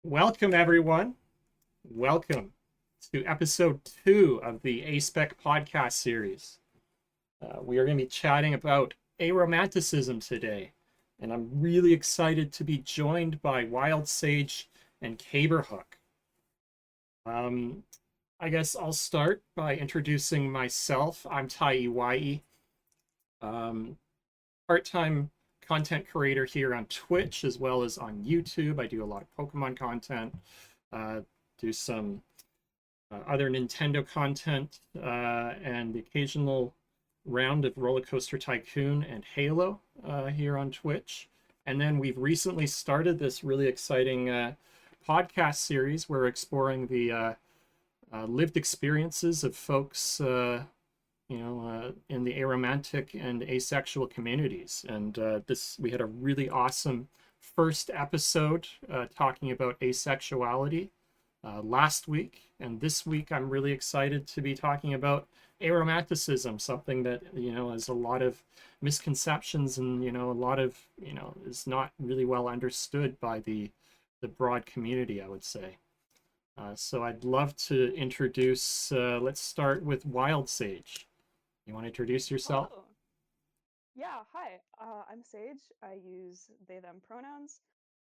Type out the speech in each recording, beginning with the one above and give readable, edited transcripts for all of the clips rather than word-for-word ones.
Welcome, everyone. Welcome to episode 2 of the Aspec podcast series. We are going to be chatting about aromanticism today, and I'm really excited to be joined by Wild Sage and Caberhook. Um, I guess I'll start by introducing myself. I'm Tai Iwai, part-time content creator here on Twitch as well as on YouTube. I do a lot of Pokemon content, do some other Nintendo content, and the occasional round of Roller Coaster Tycoon and Halo here on Twitch. And then we've recently started this really exciting podcast series. We're exploring the lived experiences of folks in the aromantic and asexual communities. And we had a really awesome first episode talking about asexuality last week. And this week, I'm really excited to be talking about aromanticism, something that, has a lot of misconceptions and, a lot of, is not really well understood by the broad community, I would say. So I'd love to introduce, let's start with Wild Sage. You want to introduce yourself? Hello. Yeah, hi. I'm Sage. I use they, them pronouns.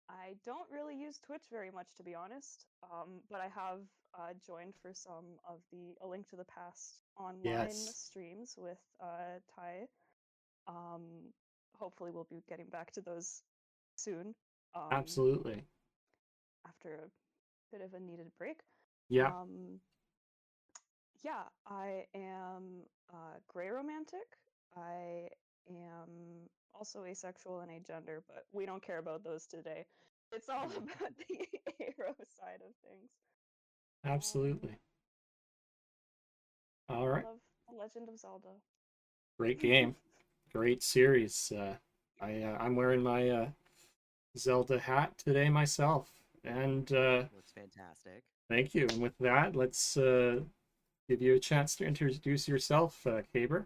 I don't really use Twitch very much, to be honest, but I have joined for some of the A Link to the Past online Yes, streams with Ty. Um, Hopefully, we'll be getting back to those soon absolutely. after a bit of a needed break. Yeah, Um, yeah, I am gray romantic. I am also asexual and agender, but we don't care about those today. It's all about the aro side of things. Um, absolutely. All I right. love The Legend of Zelda. Great game. Great series. I'm wearing my Zelda hat today myself. And Looks fantastic. thank you. And with that, let's give you a chance to introduce yourself, Caber.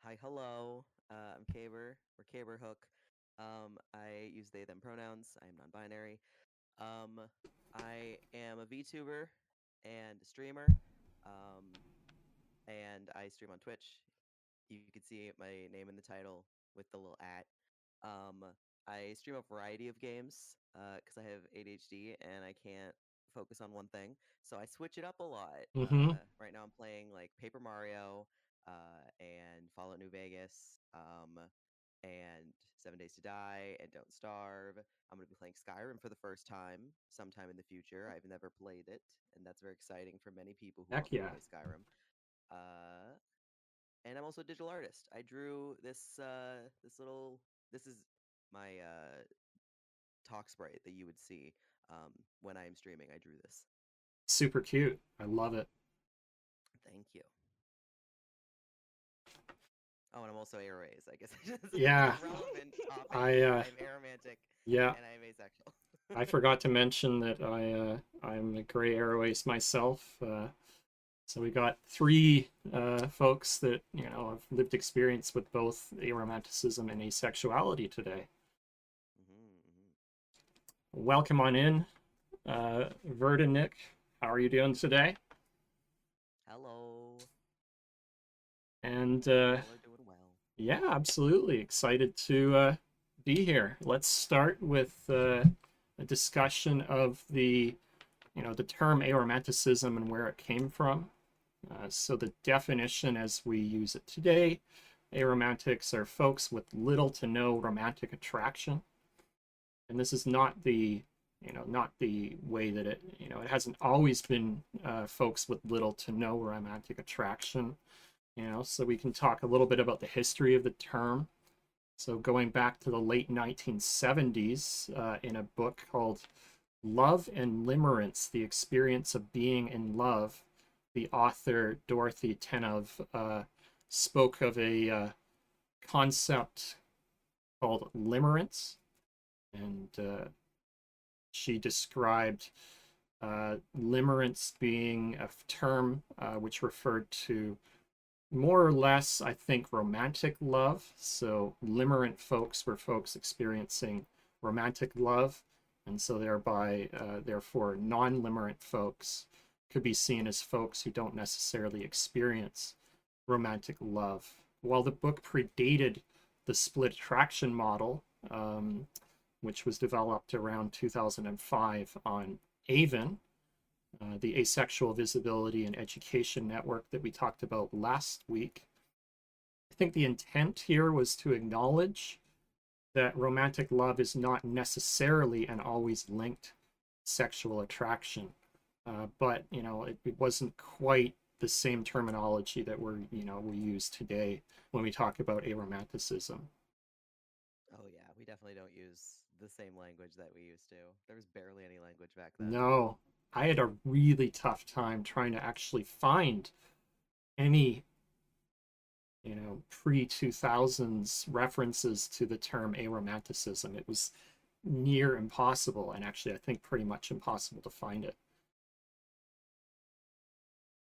Hi, hello. I'm Caber or Caber Hook. I use they, them pronouns. I am non-binary. Um, I am a VTuber and a streamer. Um, and I stream on Twitch. You can see my name in the title with the little at. Um, I stream a variety of games because I have ADHD and I can't focus on one thing. So I switch it up a lot. Mm-hmm. Right now I'm playing like Paper Mario and Fallout New Vegas and 7 Days to Die and Don't Starve. I'm going to be playing Skyrim for the first time sometime in the future. I've never played it, and that's very exciting for many people who Heck want me to yeah. play Skyrim. Uh, and I'm also a digital artist. I drew this is my talk sprite that you would see when I am streaming. I drew this. Super cute. I love it. Thank you. Oh, and I'm also AUREAs. I guess it's a Yeah, relevant topic. I I'm aromantic yeah, and I'm asexual. I forgot to mention that I'm a gray arrow ace myself. So we got three folks that have lived experience with both aromanticism and asexuality today. Mm-hmm. Welcome on in, Vert and Nick. How are you doing today? Hello. And Y'all are doing well. yeah, absolutely excited to be here. Let's start with a discussion of the term aromanticism and where it came from. So the definition as we use it today, aromantics are folks with little to no romantic attraction. And this is not the way that it hasn't always been folks with little to no romantic attraction. So we can talk a little bit about the history of the term. So going back to the late 1970s, in a book called Love and Limerence, The Experience of Being in Love, the author Dorothy Tenov spoke of a concept called limerence, and she described limerence being a term which referred to more or less, I think, romantic love. So limerent folks were folks experiencing romantic love, and so therefore non-limerent folks could be seen as folks who don't necessarily experience romantic love. While the book predated the split attraction model, which was developed around 2005 on AVEN, the Asexual Visibility and Education Network that we talked about last week, I think the intent here was to acknowledge that romantic love is not necessarily and always linked sexual attraction. But, it wasn't quite the same terminology that we use today when we talk about aromanticism. Oh yeah, we definitely don't use the same language that we used to. There was barely any language back then. No, I had a really tough time trying to actually find any, pre-2000s references to the term aromanticism. It was near impossible, and actually I think pretty much impossible to find it.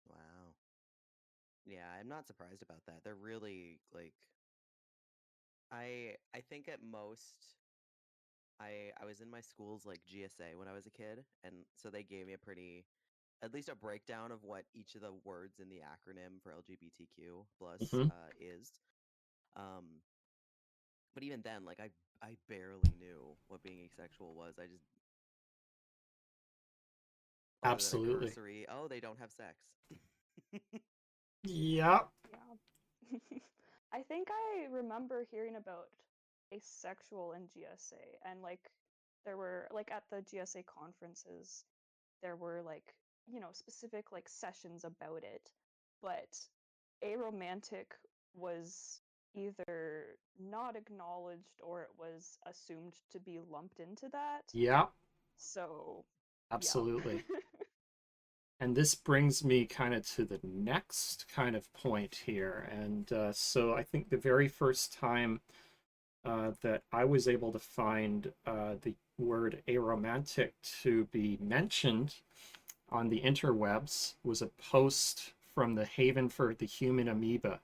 Wow. Yeah, I'm not surprised about that. They're really like I think at most I was in my school's like GSA when I was a kid, and so they gave me a pretty at least a breakdown of what each of the words in the acronym for LGBTQ plus Hmm. is. Um, but even then, like I barely knew what being asexual was. I just other than a Absolutely. cursory, oh, they don't have sex. Yep. Yeah. I think I remember hearing about asexual in GSA, and like there were like at the GSA conferences there were like specific like sessions about it, but aromantic was either not acknowledged or it was assumed to be lumped into that. Yep. So yeah. Absolutely. And this brings me kind of to the next kind of point here. And so I think the very first time that I was able to find the word aromantic to be mentioned on the interwebs was a post from the Haven for the Human Amoeba,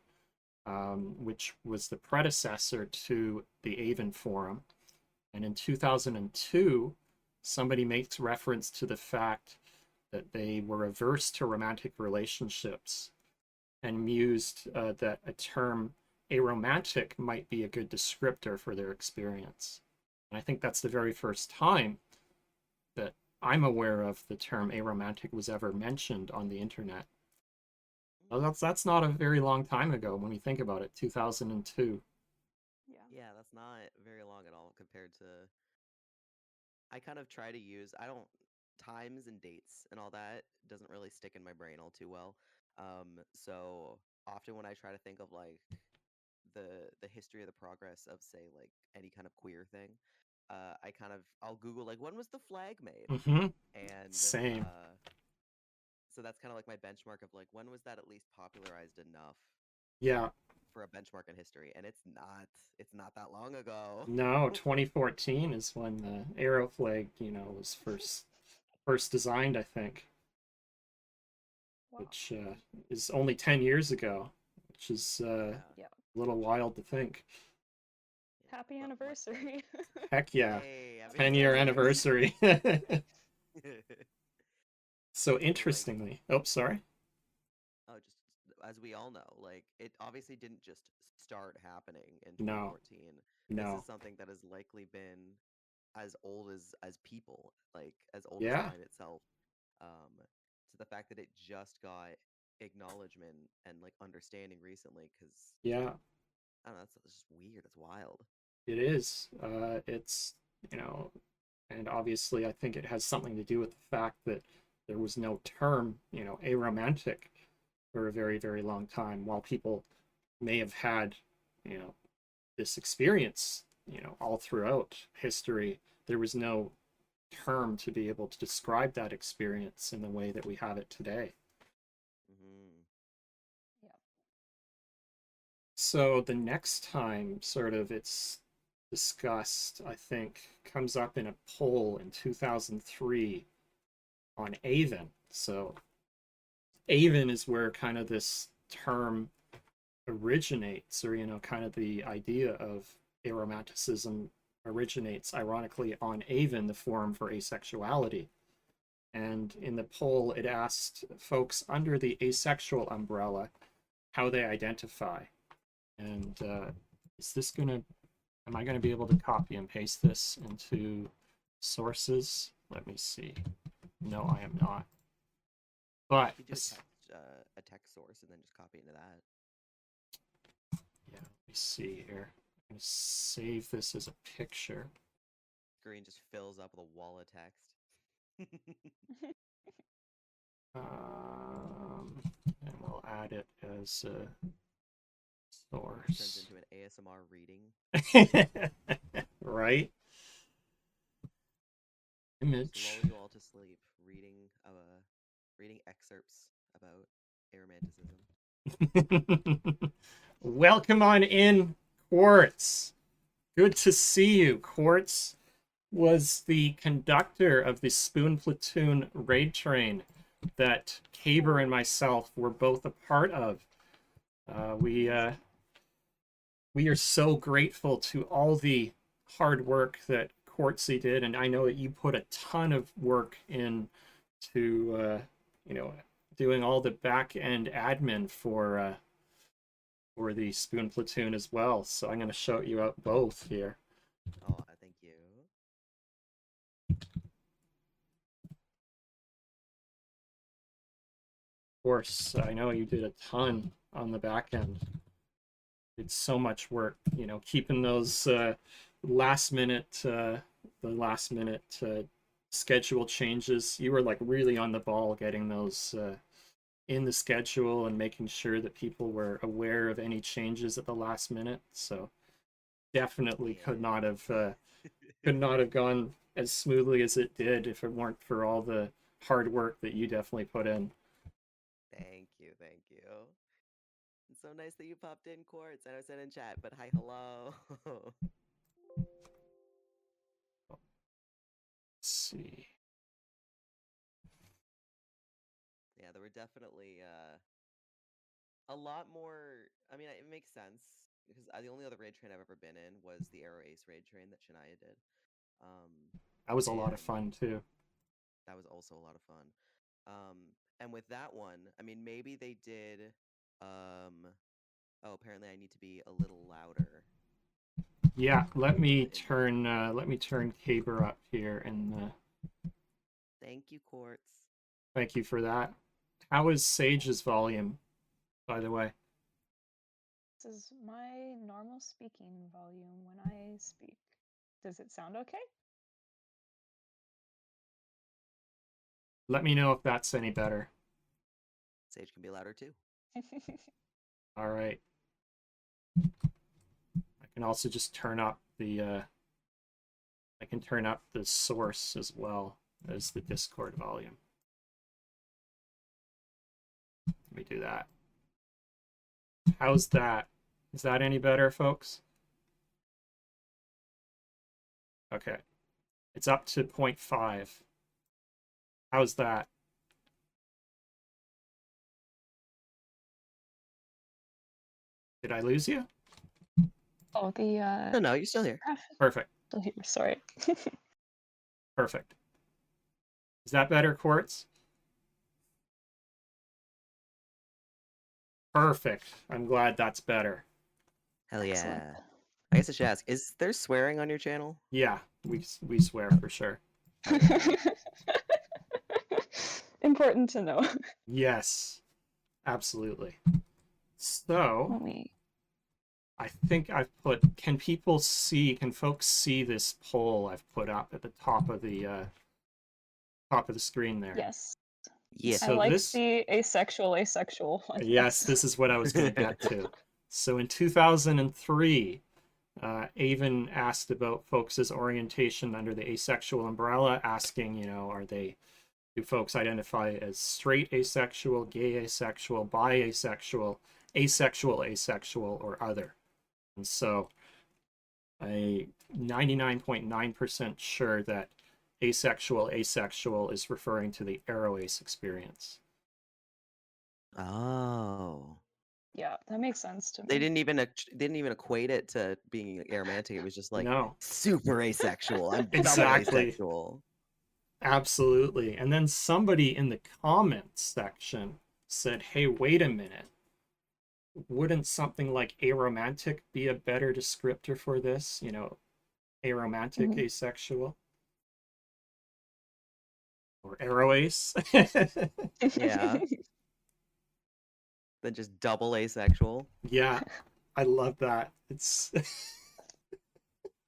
which was the predecessor to the Avon Forum. And in 2002, somebody makes reference to the fact that they were averse to romantic relationships and mused that a term aromantic might be a good descriptor for their experience. And I think that's the very first time that I'm aware of the term aromantic was ever mentioned on the internet. Well, that's not a very long time ago when we think about it, 2002. Yeah. Yeah, that's not very long at all compared to I kind of try to use I don't times and dates and all that doesn't really stick in my brain all too well. So often when I try to think of like the history of the progress of say like any kind of queer thing, I'll Google like when was the flag made? Mm-hmm. And Same. so that's kind of like my benchmark of like when was that at least popularized enough Yeah. for a benchmark in history? And it's not that long ago. No, 2014 is when the arrow flag, was first designed, I think, Wow. which is only 10 years ago, which is Yeah. Yeah. a little wild to think. Yeah. Happy But anniversary. Heck yeah, hey, happy 10-year anniversary. anniversary. So But like interestingly, oh, sorry. oh, just as we all know, like it obviously didn't just start happening in No, 2014. This is no. something that has likely been as old as people, like as old as Yeah, time itself. To the fact that it just got acknowledgement and like understanding recently, because yeah, I don't know, that's just weird. It's wild. it is. It's, you know, and obviously I think it has something to do with the fact that there was no term, aromantic for a very, very long time, while people may have had, you know, this experience, all throughout history. There was no term to be able to describe that experience in the way that we have it today. Hmm. Yeah. So the next time sort of it's discussed, I think, comes up in a poll in 2003 on Avon. So Avon is where kind of this term originates, or kind of the idea of aromanticism originates, ironically, on Avon, the forum for asexuality. And in the poll, it asked folks under the asexual umbrella how they identify. And is this gonna, am I gonna be able to copy and paste this into sources? Let me see. No, I am not. But You could do a text source and then just copy into that. yeah, let me see here. I'm gonna save this as a picture. Screen just fills up with a wall of text. And we'll add it as a Turns source. into an ASMR reading. Right? Just Image. lull you all to sleep, reading excerpts about Aromanticism. Welcome on in, Quartz. Good to see you. Quartz was the conductor of the Spoon Platoon raid train that Caber and myself were both a part of. We are so grateful to all the hard work that Quartzy did, and I know that you put a ton of work into doing all the back end admin for the Spoon Platoon as well. So I'm going to shout you out both here. Oh, thank you. Of course, I know you did a ton on the back end. Did so much work, keeping those last minute schedule changes. You were like really on the ball getting those in the schedule and making sure that people were aware of any changes at the last minute. So definitely could not have gone as smoothly as it did if it weren't for all the hard work that you definitely put in. Thank you. It's so nice that you popped in, Quartz. I know I said in chat, but hi, hello. Let's see. Yeah, there were definitely a lot more. I mean, it makes sense because the only other raid train I've ever been in was the Aero Ace raid train that Shania did. That was a lot of And fun too. that was also a lot of fun. And with that one, I mean, maybe they did. Oh, apparently I need to be a little louder. Yeah, let me turn Caber up here and Thank you, Quartz. thank you for that. How is Sage's volume, by the way? This is my normal speaking volume when I speak. Does it sound okay? Let me know if that's any better. Sage can be louder too. All right. I can also just turn up the source as well as the Discord volume. Let me do that. How's that? Is that any better, folks? Okay. It's up to 0.5. How's that? Did I lose you? Oh, the No, you're still here. Perfect. Still here. Sorry. Perfect. Is that better, Quartz? Perfect. I'm glad that's better. Hell yeah. Excellent. I guess I should ask, is there swearing on your channel? Yeah, we swear for sure. Hell yeah. Important to know. Yes, absolutely. So, Let me. I think I've put. Can folks see this poll I've put up at the top of the screen there? Yes. Yeah. I So like this, the asexual one. yes, this is what I was going to get to. So in 2003, Avon asked about folks' orientation under the asexual umbrella, asking, do folks identify as straight asexual, gay asexual, bi asexual, asexual, or other? And so I'm 99.9% sure that asexual is referring to the Aero Ace experience. Oh. Yeah, that makes sense to They me. didn't even equate it to being aromantic. It was just like No, super asexual. I'm double exactly. asexual. Absolutely. And then somebody in the comments section said, hey, wait a minute. Wouldn't something like aromantic be a better descriptor for this? You know, aromantic Mhm. asexual or aroace? Yeah. Then just double asexual. Yeah, I love that. It's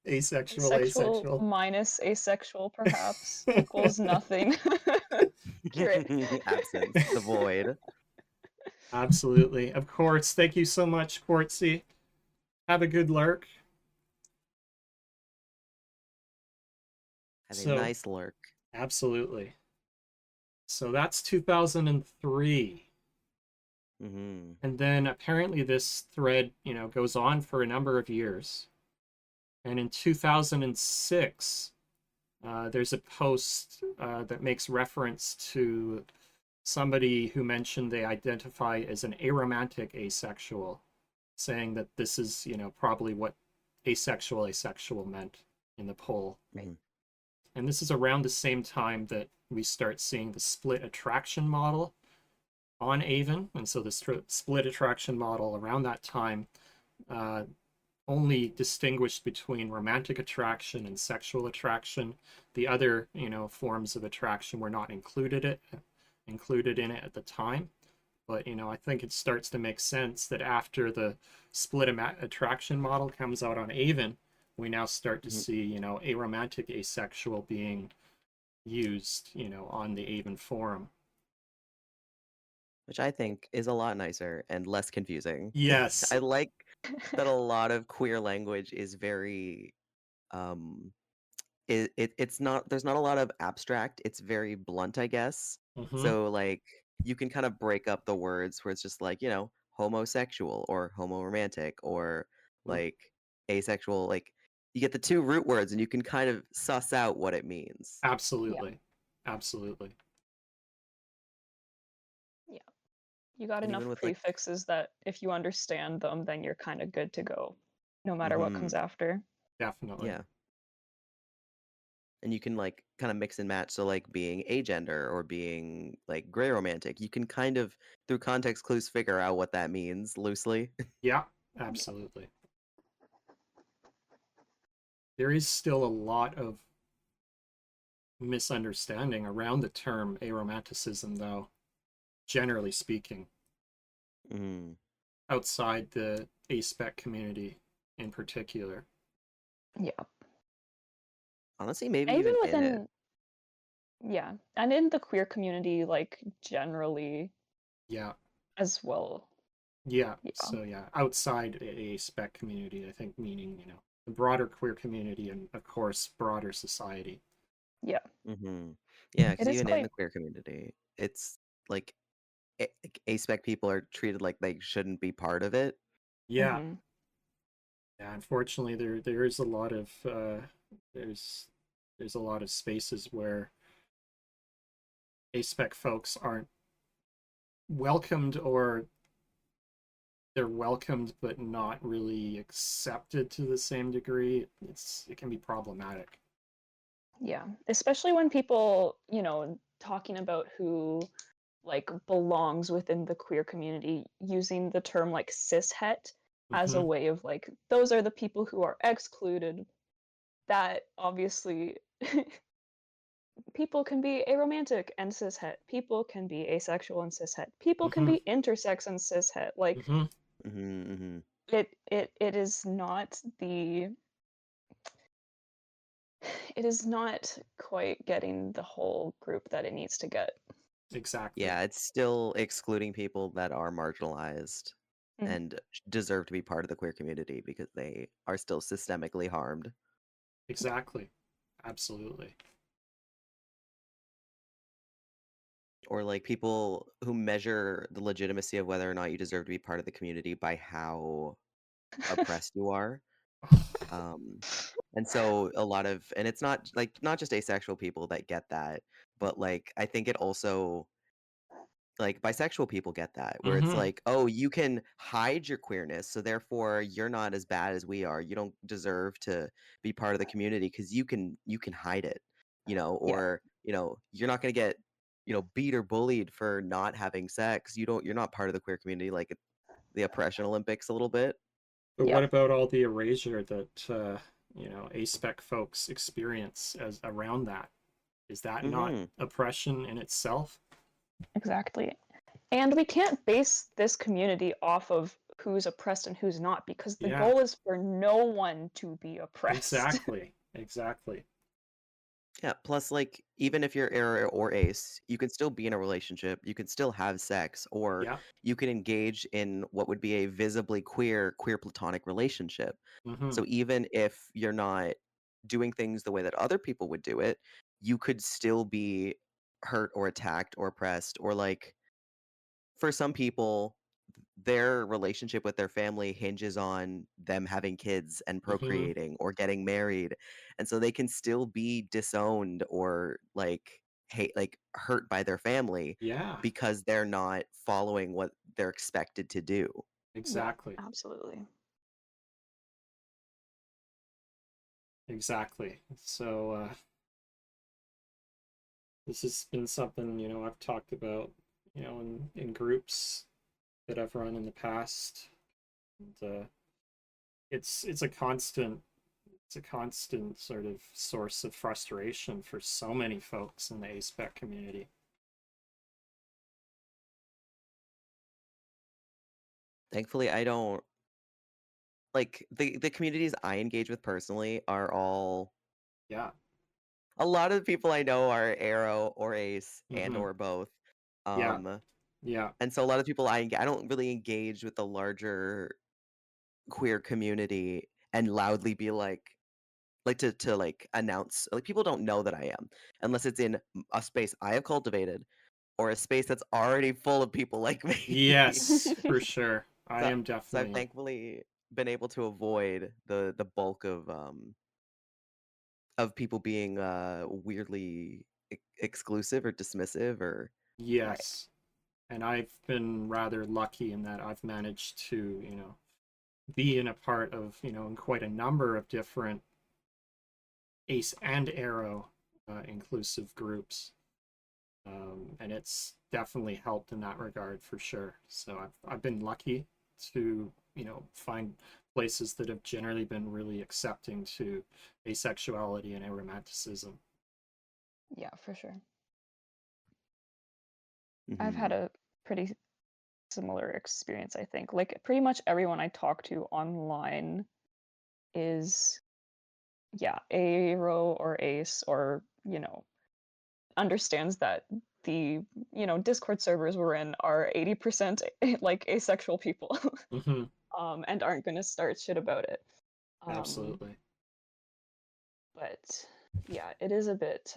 asexual, Asexual asexual. minus asexual perhaps equals nothing. Accurate. Absence, the void. Absolutely. Of course. Thank you so much, Quartzy. Have a good lurk. Have a So, nice lurk. absolutely. So that's 2003. Mm-hmm. And then apparently this thread, you know, goes on for a number of years. And in 2006, there's a post that makes reference to somebody who mentioned they identify as an aromantic asexual, saying that this is, you know, probably what asexual meant in the poll. Mm-hmm. And this is around the same time that we start seeing the split attraction model on Avon. And so the split attraction model around that time uh, only distinguished between romantic attraction and sexual attraction. The other, you know, forms of attraction were not included in it at the time. But you know, I think it starts to make sense that after the split attraction model comes out on Avon, we now start to Mm-hmm. see, you know, aromantic asexual being used, you know, on the Avon forum. Which I think is a lot nicer and less confusing. Yes. I like that a lot of queer language is very um it's not, there's not a lot of abstract, it's very blunt, I guess. Mm-hmm. So like you can kind of break up the words where it's just like, homosexual or homoromantic or like asexual, like you get the two root words and you can kind of suss out what it means. Yeah, Absolutely. Absolutely. yeah. You got And even enough with like prefixes that if you understand them, then you're kind of good to go, no matter what mhm, comes after. Definitely. yeah. And you can like kind of mix and match, so like being agender or being like gray romantic, you can kind of through context clues figure out what that means loosely. Yeah, Yeah. absolutely. There is still a lot of misunderstanding around the term aromanticism, though, generally speaking, Mm. outside the Aspec community in particular. Yeah. Honestly, maybe Even even in it. within, yeah. And in the queer community, like generally Yeah, as well. yeah. Yeah. So, yeah, outside the Aspec community, I think meaning, you know, the broader queer community and, of course, broader society. Yeah. Mm-hmm. Yeah, It because is even in the quite. queer community, it's like like, aspec people are treated like they shouldn't be part of it. Yeah, Mhm. yeah. Unfortunately, there is a lot of there's there's a lot of spaces where Aspec folks aren't welcomed, or they're welcomed but not really accepted to the same degree. It can be problematic. Yeah. Especially when people, talking about who like belongs within the queer community using the term like cishet as a Mm-hmm. way of like those are the people who are excluded. That obviously people can be aromantic and cishet. People can be asexual and cishet. People can Mm-hmm. be intersex and cishet. Like Mm-hmm. Mm-hmm, mm-hmm. it is not the it is not quite getting the whole group that it needs to get. Exactly. Yeah, it's still excluding people that are marginalized Mhm. and deserve to be part of the queer community because they are still systemically harmed. Yeah. Exactly. Absolutely. Or like people who measure the legitimacy of whether or not you deserve to be part of the community by how oppressed you are. Um, and so a lot of, and it's not like not just asexual people that get that, but like I think it also like bisexual people get that, where it's Mm-hmm. like, oh, you can hide your queerness, so therefore you're not as bad as we are. You don't deserve to be part of the community because you can hide it, Yeah, or you're not gonna get beat or bullied for not having sex. You're not part of the queer community, like the oppression Olympics a little bit. But yeah. what about all the erasure that Aspec folks experience as around that? Is that not Hmm. oppression in itself? Exactly. And we can't base this community off of who's oppressed and who's not, because the Yeah, goal is for no one to be oppressed. exactly, exactly. Yeah, plus, like, even if you're era or ace, you can still be in a relationship, you can still have sex, or Yeah. you can engage in what would be a visibly queer platonic relationship. Mm-hmm. So even if you're not doing things the way that other people would do it, you could still be hurt or attacked or oppressed, or like for some people, their relationship with their family hinges on them having kids and Mm-hmm. procreating or getting married. And so they can still be disowned or like hurt by their family Yeah, because they're not following what they're expected to do. Yeah, exactly. absolutely. Exactly. So this has been something, I've talked about, in groups that I've run in the past. And, it's a constant sort of source of frustration for so many folks in the ASPEC community. Thankfully, I don't like the communities I engage with personally are all Yeah. a lot of the people I know are Arrow or Ace and Mm-hmm. or both. Yeah. Um Yeah. and so a lot of people I don't really engage with the larger queer community and loudly be like to like announce, like, people don't know that I am unless it's in a space I have cultivated or a space that's already full of people like me. Yes, for sure. I so am so I've definitely. thankfully been able to avoid the bulk of people being weirdly exclusive or dismissive or Right. Yes. And I've been rather lucky in that I've managed to, be in a part of, in quite a number of different Ace and Arrow inclusive groups. And it's definitely helped in that regard for sure. So I've been lucky to, find places that have generally been really accepting to asexuality and aromanticism. Yeah, for sure. I've had Mhm. a pretty similar experience, I think. Like, pretty much everyone I talk to online is, yeah, Aro or Ace, or, understands that the, Discord servers we're in are 80% like asexual people, Mm-hmm. and aren't going to start shit about it. Um, Absolutely. but yeah, it is a bit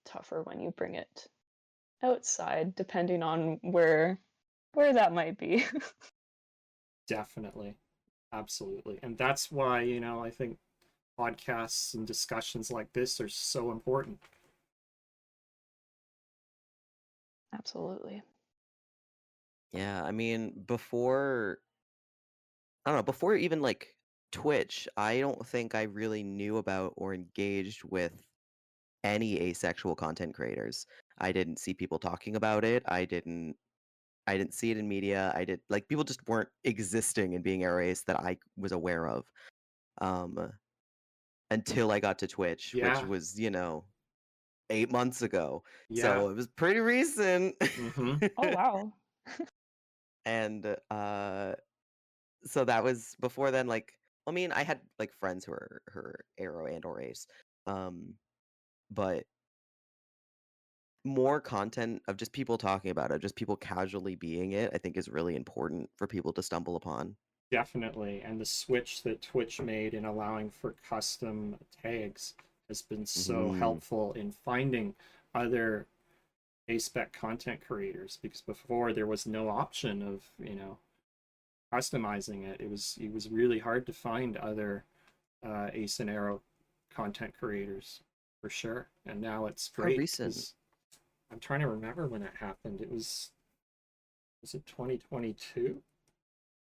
tougher when you bring it outside, depending on where that might be. Definitely. Absolutely. And that's why, I think podcasts and discussions like this are so important. Absolutely. Yeah, I mean, I don't know, before even like Twitch, I don't think I really knew about or engaged with any asexual content creators. I didn't see people talking about it. I didn't see it in media. I did like people just weren't existing and being erased that I was aware of. Um until I got to Twitch, which Yeah. was, 8 months ago. Yeah. So it was pretty recent. Mm-hmm. Oh wow. and so that was before then, like, I mean, I had like friends who are her Arrow and or Ace. Um but more content of just people talking about it, just people casually being it, I think is really important for people to stumble upon. Definitely. And the switch that Twitch made in allowing for custom tags has been so Mhm. helpful in finding other A-spec content creators because before there was no option of, customizing it. It was really hard to find other Ace and Arrow content creators for sure. And now it's How great recent? because I'm trying to remember when that happened. It was Was it 2022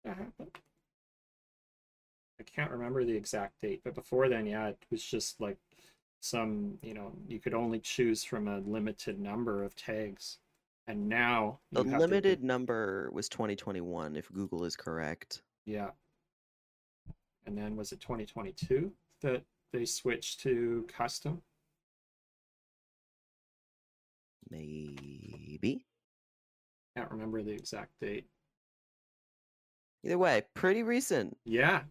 that happened? I can't remember the exact date, but before then, yeah, it was just like some, you could only choose from a limited number of tags. And now The you have limited number was 2021, if Google is correct. yeah. And then was it 2022 that they switched to custom? Maybe. Can't remember the exact date. Either way, pretty recent. Yeah.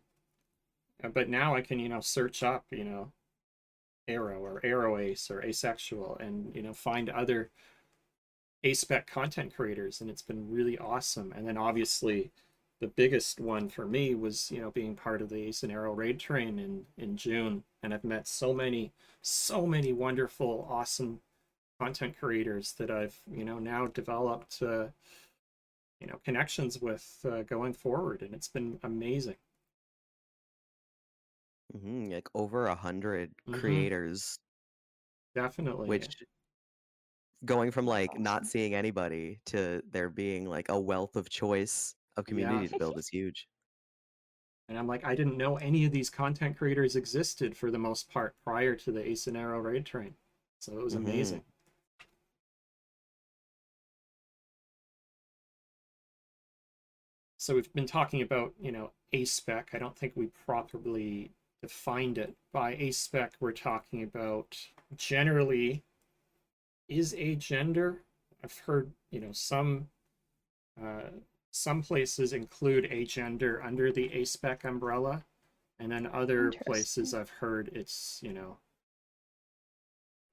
But now I can, search up, Arrow or Arrow Ace or Asexual and, find other Aspec content creators, and it's been really awesome. And then obviously the biggest one for me was, being part of the Ace and Arrow raid train in June. And I've met so many wonderful, awesome content creators that I've, now developed, connections with going forward. And it's been amazing. Like over 100 Mhm. creators, Definitely. which going from like That's not awesome. seeing anybody to there being like a wealth of choice of community Yeah. to build is huge. And I'm like, I didn't know any of these content creators existed for the most part prior to the Ace and Arrow raid train. So it was amazing. So we've been talking about, Aspec. I don't think we properly defined it. By Aspec, we're talking about generally is a gender. I've heard, some places include a gender under the Aspec umbrella, and then other places Interesting. I've heard it's,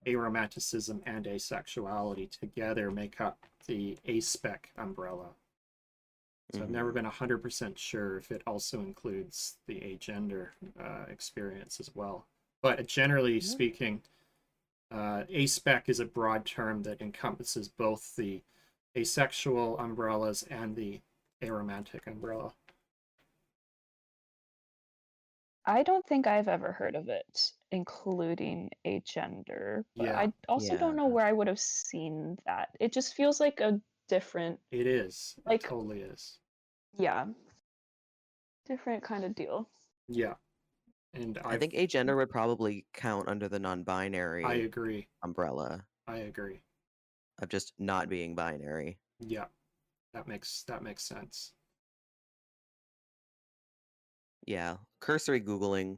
aromanticism and asexuality together make up the Aspec umbrella. So I've never been 100% sure if it also includes the agender experience as well. But generally speaking, Aspec is a broad term that encompasses both the asexual umbrellas and the aromantic umbrella. I don't think I've ever heard of it, including a gender, but Yeah, I also don't know Yeah. where I would have seen that. It just feels like a different, it is. It like, totally is. yeah, different kind of deal. Yeah, and I think agender would probably count under the I non-binary agree. umbrella I agree. of just not being binary. Yeah, that makes sense. Yeah, cursory Googling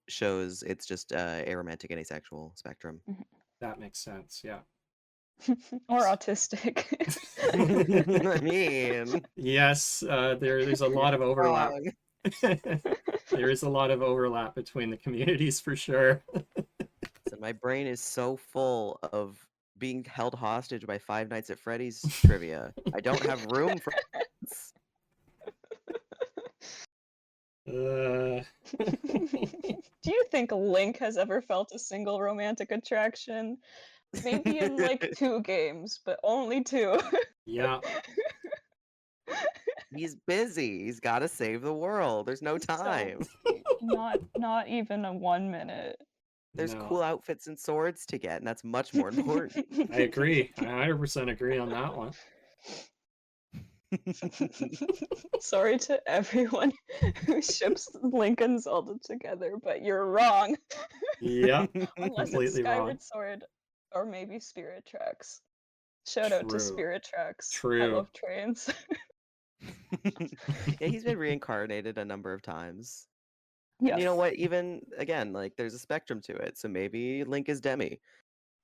shows it's just aromantic and asexual spectrum. That makes sense. Yeah. Or autistic. I mean, Yes, there's a you're lot of not overlap. wrong. There is a lot of overlap between the communities for sure. So my brain is so full of being held hostage by Five Nights at Freddy's trivia. I don't have room for this. Uh, Do you think Link has ever felt a single romantic attraction? Maybe in like 2 games, but only 2. yeah, He's busy. He's got to save the world. There's no So time. not even a 1 minute. There's no, cool outfits and swords to get, and that's much more important. I agree. I 100% agree on that one. Sorry to everyone who ships Link and Zelda together, but you're wrong. Yeah, Unless it's completely wrong. Skyward Sword or maybe Spirit Tracks. Shout out to True. Spirit Tracks. I True. love trains. Yeah, he's been reincarnated a number of times. Yes. And you know what? Even again, like there's a spectrum to it. So maybe Link is Demi.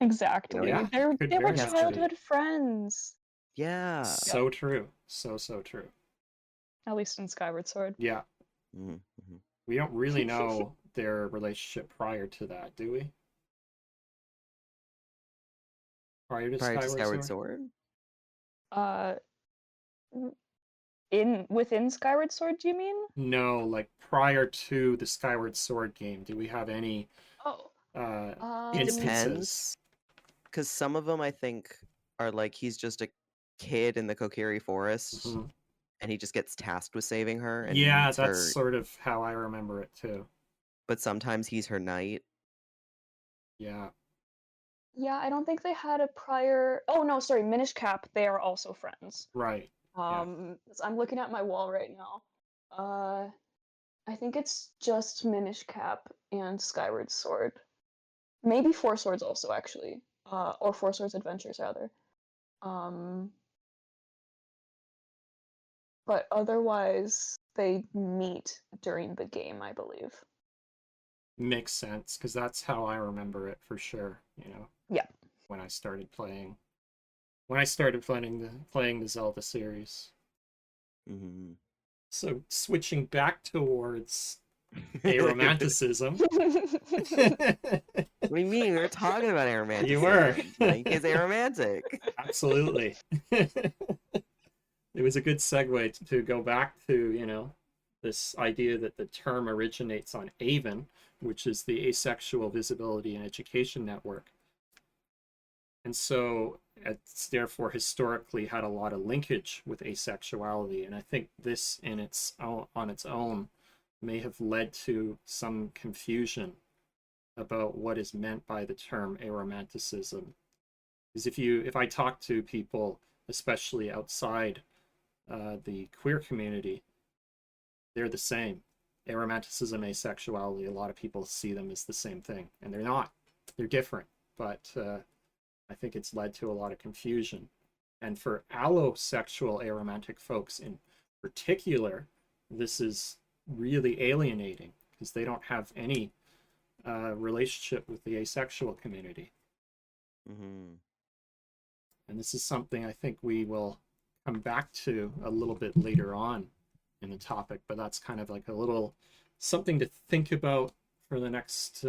Exactly. Yeah, they could were very much be. childhood friends. Yeah. So true. So true. At least in Skyward Sword. Yeah. Mm-hmm. We don't really know their relationship prior to that, do we? Prior to Skyward Sword? Uh, within Skyward Sword, do you mean? No, like prior to the Skyward Sword game, do we have any Oh, It instances? depends. Because some of them I think are like he's just a kid in the Kokiri forest Mhm. and he just gets tasked with saving her and Yeah, meets that's her. sort of how I remember it too. But sometimes he's her knight. Yeah. Yeah, I don't think they had a prior. Oh no, sorry, Minish Cap. They are also friends. Right. Yeah. I'm looking at my wall right now. I think it's just Minish Cap and Skyward Sword. Maybe Four Swords also, actually. Or Four Swords Adventures, rather. Um, but otherwise, they meet during the game, I believe. Makes sense, because that's how I remember it for sure, you know, Yeah. when I started playing. When I started playing the Zelda series. Mm-hmm. So switching back towards aromanticism. What do you mean? We were talking about You were. aromanticism. Link is aromantic. Absolutely. It was a good segue to go back to, you know, this idea that the term originates on AVEN, which is the Asexual Visibility and Education Network. And so it's therefore historically had a lot of linkage with asexuality. And I think this in its own, on its own may have led to some confusion about what is meant by the term aromanticism. Because if I talk to people, especially outside the queer community, they're the same. Aromanticism, asexuality, a lot of people see them as the same thing, and they're not. They're different, but I think it's led to a lot of confusion. And for allosexual aromantic folks in particular, this is really alienating because they don't have any relationship with the asexual community. Mm-hmm. And this is something I think we will come back to a little bit later on in the topic, but that's kind of like a little something to think about for the next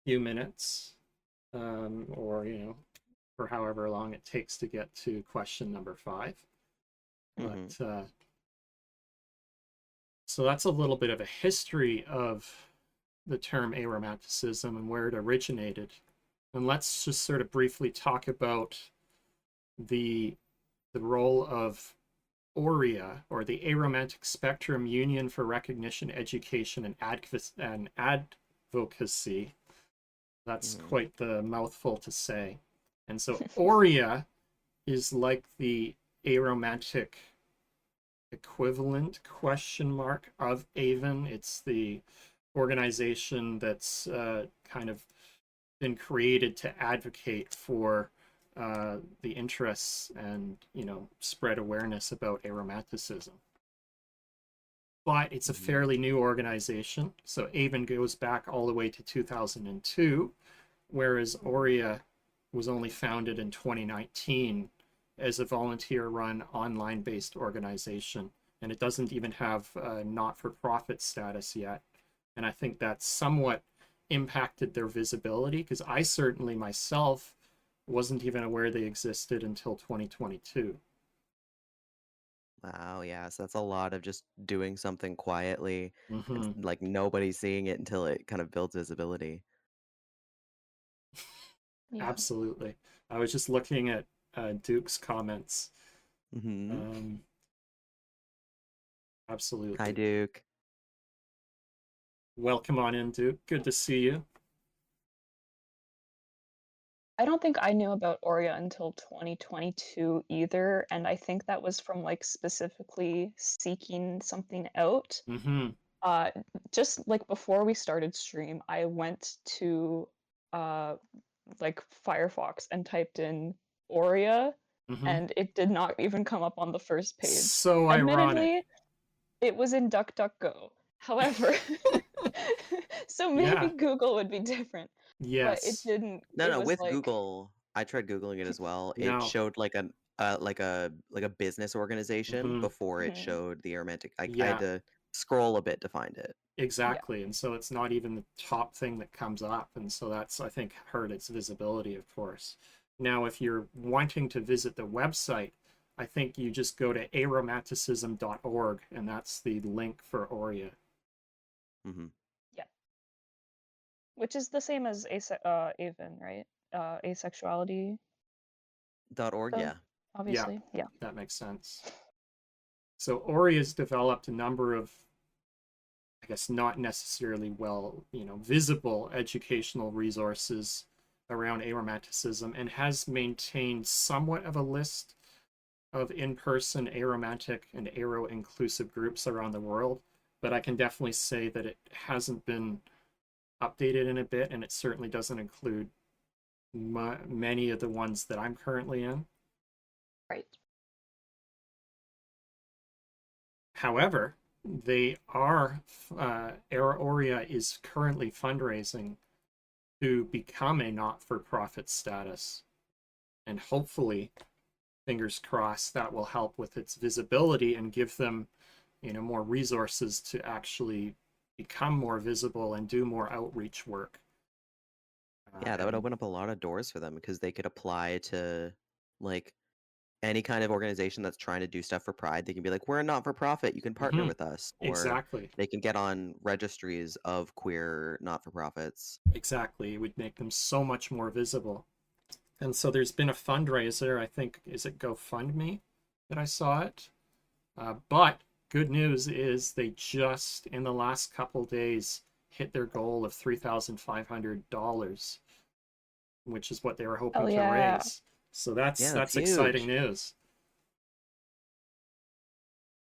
few minutes, or, you know, for however long it takes to get to question number 5. Mm-hmm. But so that's a little bit of a history of the term aromanticism and where it originated. And let's just sort of briefly talk about the role of AUREA, or the Aromantic Spectrum Union for Recognition, Education, and Advocacy. That's Mm-hmm. quite the mouthful to say. And so AUREA is like the aromantic equivalent of AVEN. It's the organization that's kind of been created to advocate for the interests and, you know, spread awareness about aromanticism. But it's a fairly new organization. So AVEN goes back all the way to 2002, whereas AUREA was only founded in 2019 as a volunteer-run online-based organization. And it doesn't even have not-for-profit status yet. And I think that's somewhat impacted their visibility, because I certainly myself wasn't even aware they existed until 2022. Wow, yeah, so that's a lot of just doing something quietly and Mm-hmm. like nobody's seeing it until it kind of builds visibility. Yeah. Absolutely. I was just looking at Duke's comments. Mm-hmm. Um, Hi, absolutely. Duke. Welcome on in, Duke. Good to see you. I don't think I knew about AUREA until 2022 either, and I think that was from like specifically seeking something out. Mm-hmm. Uh, just like before we started stream, I went to uh like Firefox and typed in AUREA, Mm-hmm. and it did not even come up on the first page. So ironic. Admittedly, it was in DuckDuckGo. However, so maybe Yeah. Google would be different, but it Yes. didn't. No, It no, was with like, Google, I tried Googling it as well. It No. showed like a business organization Mm-hmm. before it mhm, showed the aromantic. I had Yeah. to scroll a bit to find it. yeah, Exactly. And so it's not even the top thing that comes up. And so that's, I think, hurt its visibility, of course. Now, if you're wanting to visit the website, I think you just go to aromanticism.org, and that's the link for AUREA. Mm-hmm. yeah, which is the same as AVEN, right? Asexuality .org, stuff, yeah. Yeah, obviously. Yeah. that makes sense. So AUREA has developed a number of, I guess, not necessarily well, you know, visible educational resources around aromanticism, and has maintained somewhat of a list of in-person aromantic and aro-inclusive groups around the world, but I can definitely say that it hasn't been updated in a bit, and it certainly doesn't include many of the ones that I'm currently in. Right. However, they are AUREA is currently fundraising to become a not-for-profit status, and hopefully, fingers crossed, that will help with its visibility and give them, more resources to actually become more visible and do more outreach work. Yeah, that would open up a lot of doors for them because they could apply to like any kind of organization that's trying to do stuff for Pride. They can be like, we're a not-for-profit, you can partner with us. Or Exactly. they can get on registries of queer not-for-profits. Exactly. It would make them so much more visible. And so there's been a fundraiser, I think, is it GoFundMe that I saw it? But good news is they just, in the last couple days, hit their goal of $3,500, which is what they were hoping to raise. So that's exciting news.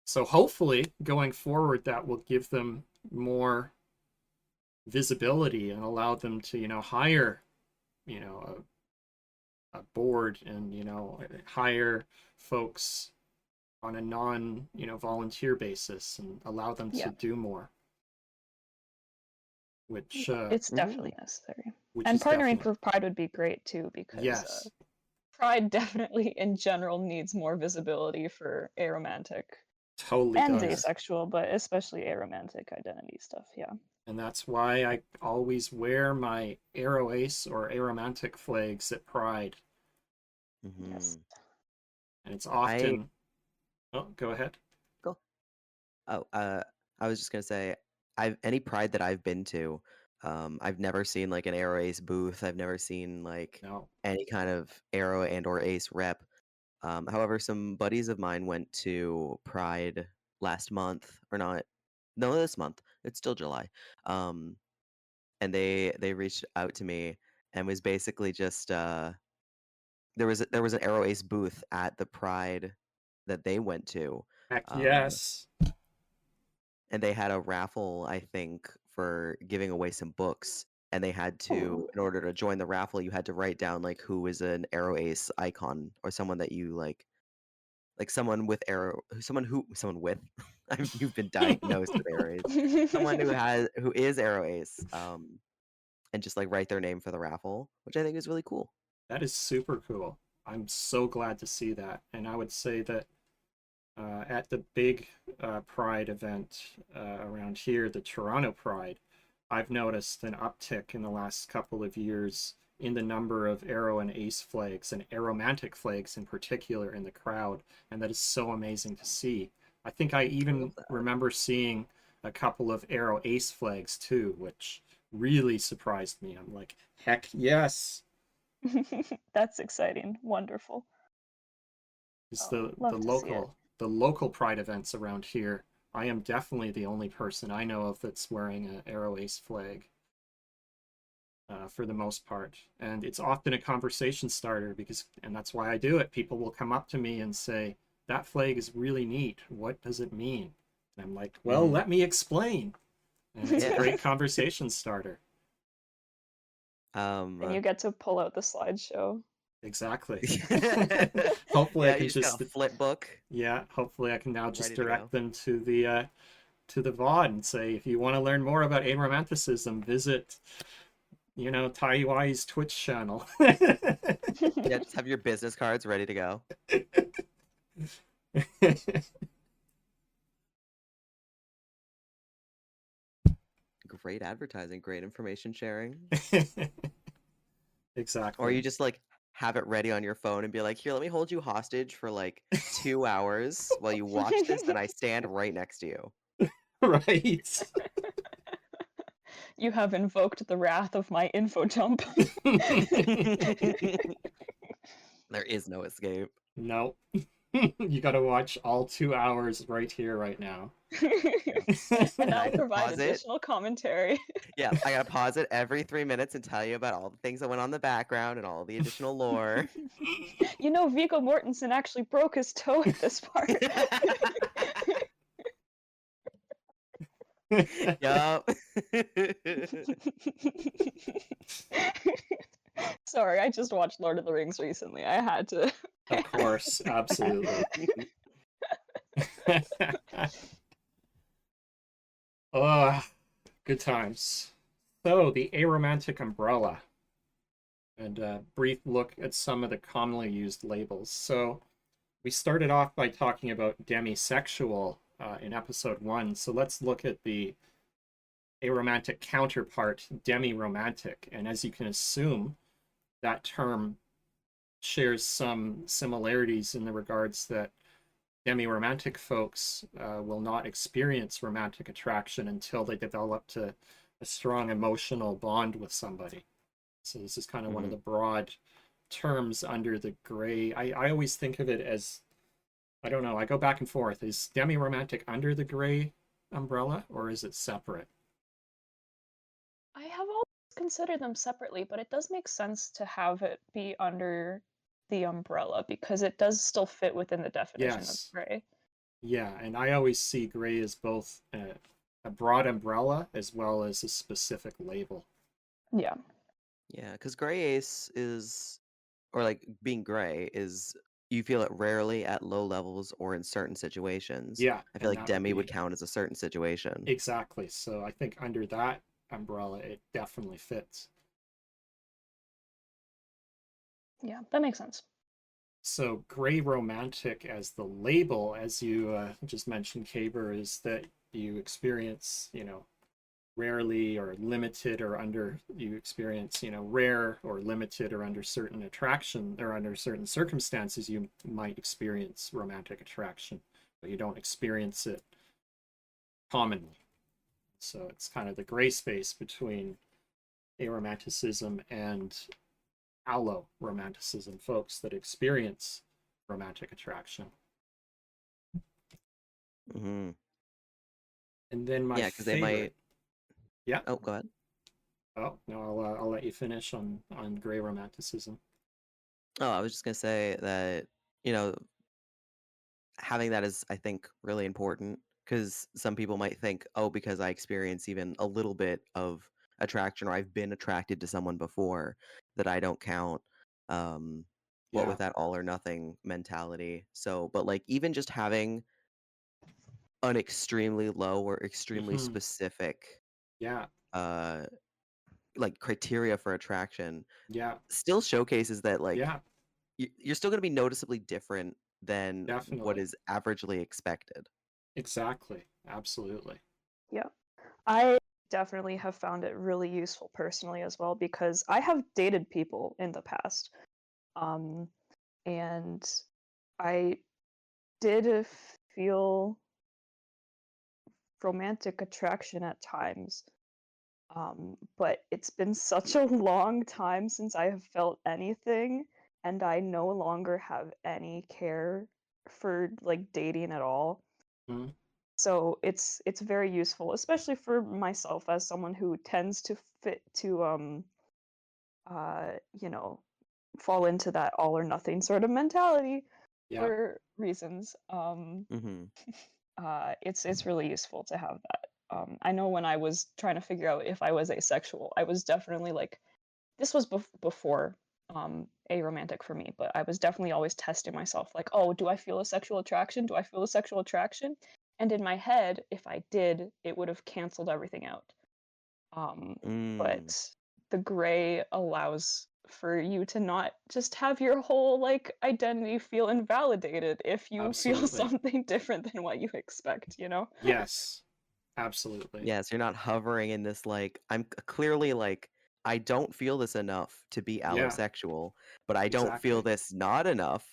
So hopefully, going forward, that will give them more visibility and allow them to, hire, a board and, hire folks on a non, volunteer basis and allow them to do more. Which it's definitely necessary. Which and is partnering definitely... for Pride would be great too, because Pride definitely in general needs more visibility for aromantic totally and does. asexual, but especially aromantic identity stuff. Yeah. And that's why I always wear my AroAce or Aromantic flags at Pride. Yes. And it's often... Oh, go ahead. Cool. Oh, I was just gonna say, any Pride that I've been to, I've never seen like an Aro Ace booth. I've never seen like any kind of Aro and or Ace rep. However, some buddies of mine went to Pride last month, or not? No, this month. It's still July. And they reached out to me and was basically just there was an Aro Ace booth at the Pride that they went to. Heck yes. And they had a raffle, I think, for giving away some books. And they had to, in order to join the raffle, you had to write down like who is an Aro Ace icon or someone that you like someone with someone with you've been diagnosed with Aro Ace, someone who is Aro Ace, and just like write their name for the raffle, which I think is really cool. That is super cool. I'm so glad to see that. And I would say that at the big Pride event around here, the Toronto Pride, I've noticed an uptick in the last couple of years in the number of Aro and Ace flags, and Aromantic flags in particular, in the crowd. And that is so amazing to see. I think I even remember seeing a couple of Aro Ace flags too, which really surprised me. I'm like, heck yes. That's exciting. Wonderful. It's the local Pride events around here. I am definitely the only person I know of that's wearing an Aro Ace flag for the most part. And it's often a conversation starter and that's why I do it. People will come up to me and say, that flag is really neat. What does it mean? And I'm like, well, let me explain. And it's a great conversation starter. And you get to pull out the slideshow. Exactly. Hopefully I can just a flip book. Yeah, hopefully I can now just direct them to the VOD and say, if you want to learn more about Aromanticism, visit Taiwai's Twitch channel. Yeah, just have your business cards ready to go. Great advertising, great information sharing. Exactly. Or you just like have it ready on your phone and be like, here, let me hold you hostage for like 2 hours while you watch this, and I stand right next to you. Right. You have invoked the wrath of my info dump. There is no escape. No. You got to watch all 2 hours right here, right now. And And I I'll have to provide pause it. additional commentary. Yeah, I gotta pause it every 3 minutes and tell you about all the things that went on in the background and all the additional lore. You know, Viggo Mortensen actually broke his toe at this part. Yup. Sorry, I just watched Lord of the Rings recently. I had to. Of course, absolutely. Oh, good times. So, the Aromantic Umbrella, and a brief look at some of the commonly used labels. So, we started off by talking about demisexual in episode 1. So, let's look at the aromantic counterpart, demi-romantic. And as you can assume, that term shares some similarities in the regards that demi-romantic folks will not experience romantic attraction until they develop a strong emotional bond with somebody. So this is kind of one of the broad terms under the gray. I always think of it as, I don't know, I go back and forth. Is demi-romantic under the gray umbrella or is it separate? I have always considered them separately, but it does make sense to have it be under the umbrella because it does still fit within the definition of Yes. gray. Yeah, and I always see gray as both a broad umbrella as well as a specific label. Yeah. Yeah, because gray ace is, or like being gray is, you feel it rarely at low levels or in certain situations. Yeah, I feel and like that would demi would be count as a certain situation. exactly. So I think under that umbrella, it definitely fits. Yeah, that makes sense. So gray romantic as the label, as you just mentioned, Caber, is that you experience, rarely or limited or under, you experience, rare or limited or under certain attraction or under certain circumstances, you might experience romantic attraction, but you don't experience it commonly. So it's kind of the gray space between aromanticism and allo-romanticism, folks that experience romantic attraction. Hmm. And then my Yeah, because they favorite, might. yeah. Oh, go ahead. Oh no, I'll let you finish on gray romanticism. Oh, I was just gonna say that, you know, having that is, I think, really important because some people might think, oh, because I experience even a little bit of attraction or I've been attracted to someone before, that I don't count. Um, what Yeah. with that all or nothing mentality. So, but like even just having an extremely low or extremely Hmm. specific Yeah. uh like criteria for attraction Yeah. still showcases that like Yeah. you're still going to be noticeably different than what Definitely. is averagely expected. Exactly. Absolutely. Yeah. I definitely have found it really useful personally as well because I have dated people in the past. Um, and I did feel romantic attraction at times. But it's been such a long time since I have felt anything, and I no longer have any care for like dating at all. Hmm. So it's very useful, especially for myself as someone who tends to fit to uh you know fall into that all or nothing sort of mentality Yeah. for reasons. Hmm. It's really useful to have that. I know when I was trying to figure out if I was asexual, I was definitely like, this was before aromantic for me, but I was definitely always testing myself, like, oh, do I feel a sexual attraction? Do I feel a sexual attraction? And in my head, if I did, it would have canceled everything out. Um, Mm. but the gray allows for you to not just have your whole like identity feel invalidated if you feel Absolutely. something different than what you expect, you know? Yes. Absolutely. Yes, you're not hovering in this like clearly like I don't feel this enough to be Yeah. allosexual, but I don't feel Exactly. this not enough.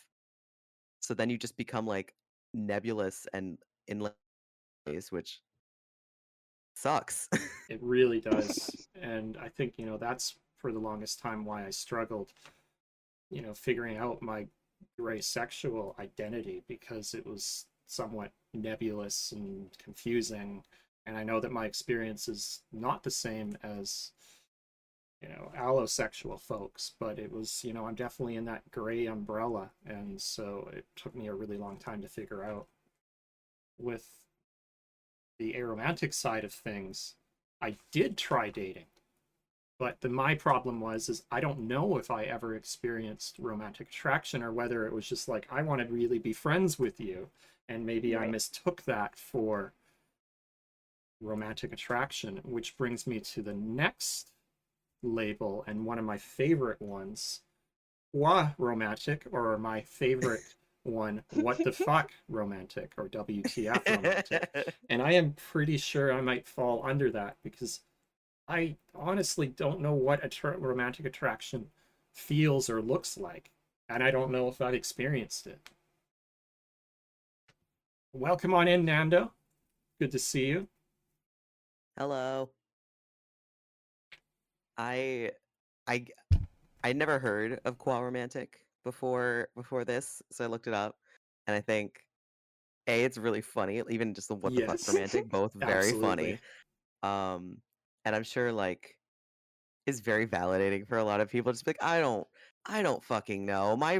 So then you just become like nebulous and in ways, which sucks. It really does. And I think, that's for the longest time why I struggled, figuring out my gray sexual identity because it was somewhat nebulous and confusing. And I know that my experience is not the same as, allosexual folks, but it was, I'm definitely in that gray umbrella. And so it took me a really long time to figure out. With the aromantic side of things, I did try dating. But my problem was is I don't know if I ever experienced romantic attraction or whether it was just like I want to really be friends with you, and maybe I Right. mistook that for romantic attraction, which brings me to the next label and one of my favorite ones, romantic, or my favorite one, what the fuck romantic, or WTF romantic. And I am pretty sure I might fall under that because I honestly don't know what romantic attraction feels or looks like, and I don't know if I've experienced it. Welcome on in, Nando. Good to see you. Hello. I I I never heard of romantic before this, so I looked it up, and I think A, it's really funny, even just the what the fuck Yes, romantic, both very absolutely. funny. Um, and I'm sure like is very validating for a lot of people. Just be like, I don't fucking know. My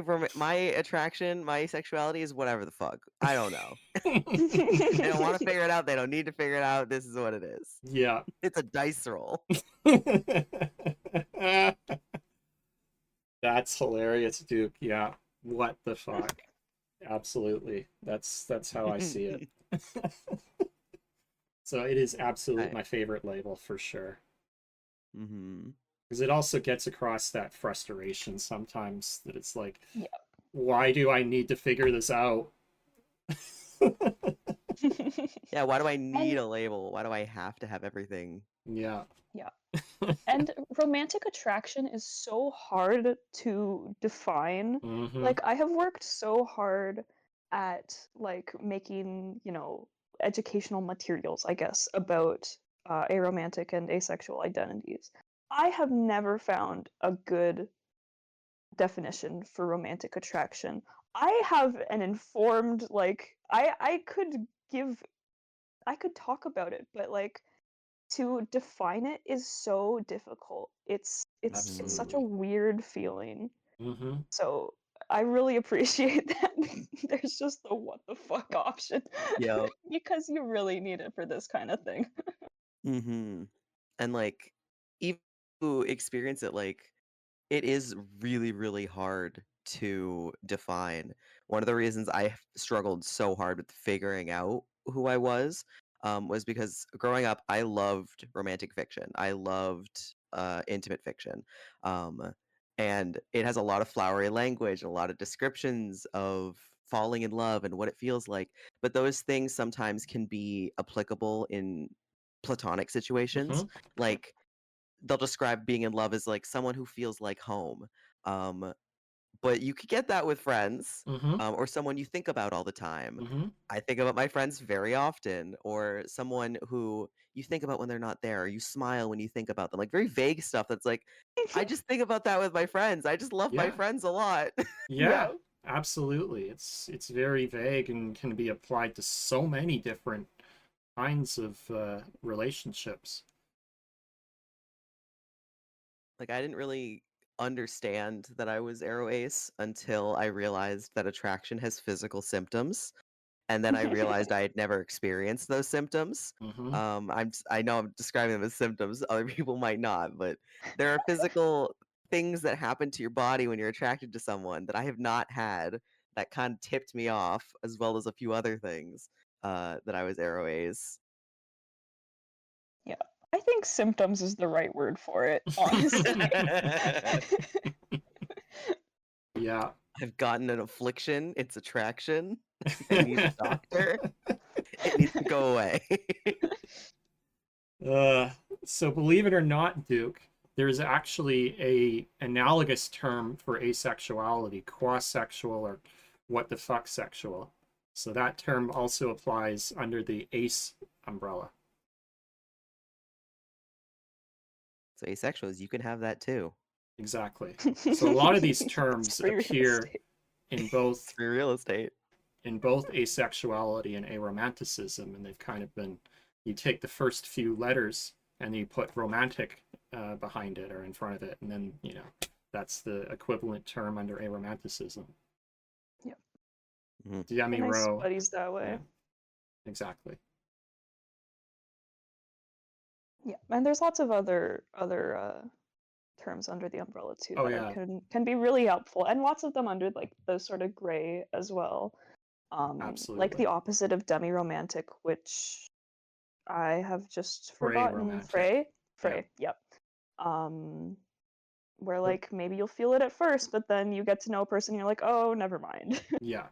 attraction, my sexuality is whatever the fuck. I don't know. They don't want to figure it out. They don't need to figure it out. This is what it is. Yeah. It's a dice roll. That's hilarious, Duke. Yeah. What the fuck? Absolutely. That's how I see it. So it is absolutely I, my favorite label for sure. mm-hmm. Because it also gets across that frustration sometimes that it's like, Yeah. why do I need to figure this out? Yeah, why do I need And a label? Why do I have to have everything? Yeah. yeah. And romantic attraction is so hard to define. Mm-hmm. Like I have worked so hard at like making, educational materials, I guess, about aromantic and asexual identities. I have never found a good definition for romantic attraction. I have an informed like I could talk about it, but like to define it is so difficult. It's such a Absolutely. weird feeling. Mm-hmm. So I really appreciate that there's just the what the fuck option Yep. because you really need it for this kind of thing. Mm-hmm. And like, even who experience it, like, it is really, really hard to define. One of the reasons I struggled so hard with figuring out who I was because growing up, I loved romantic fiction. I loved intimate fiction. Um, and it has a lot of flowery language, a lot of descriptions of falling in love and what it feels like. But those things sometimes can be applicable in platonic situations. Mm-hmm. Like, they'll describe being in love as like someone who feels like home. Um, but you could get that with friends, Mm-hmm. or someone you think about all the time. Mm-hmm. I think about my friends very often, or someone who you think about when they're not there, or you smile when you think about them. Like very vague stuff that's like, I just think about that with my friends. I just love my Yeah. friends a lot. Yeah. Yeah. Absolutely. It's very vague and can be applied to so many different kinds of relationships. Like I didn't really understand that I was aro ace until I realized that attraction has physical symptoms. And then I realized I had never experienced those symptoms. Mm-hmm. I know I'm describing them as symptoms. Other people might not, but there are physical things that happen to your body when you're attracted to someone that I have not had that kind of tipped me off, as well as a few other things that I was aro ace. Yeah. I think symptoms is the right word for it, honestly. Yeah. I've gotten an affliction. It's attraction. I need a doctor. It needs to go away. Uh, so believe it or not, Duke, there's actually a analogous term for asexuality, quasexual or what the fuck sexual. So that term also applies under the ace umbrella. So asexuals, you can have that too. Exactly. So a lot of these It's terms free real appear estate. in both It's free real estate. asexuality and aromanticism, and they've kind of been, you take the first few letters and you put romantic behind it or in front of it, and then that's the equivalent term under aromanticism. Yep. Yummy Nice row. buddies that way. Yeah, exactly. Yeah, and there's lots of other terms under the umbrella too Oh that yeah, can be really helpful, and lots of them under like the sort of gray as well. Like the absolutely. opposite of demi-romantic, which I have just Gray forgotten. romantic. Yeah, Yep. Um, where but like maybe you'll feel it at first, but then you get to know a person, and you're like, oh, never mind. yeah.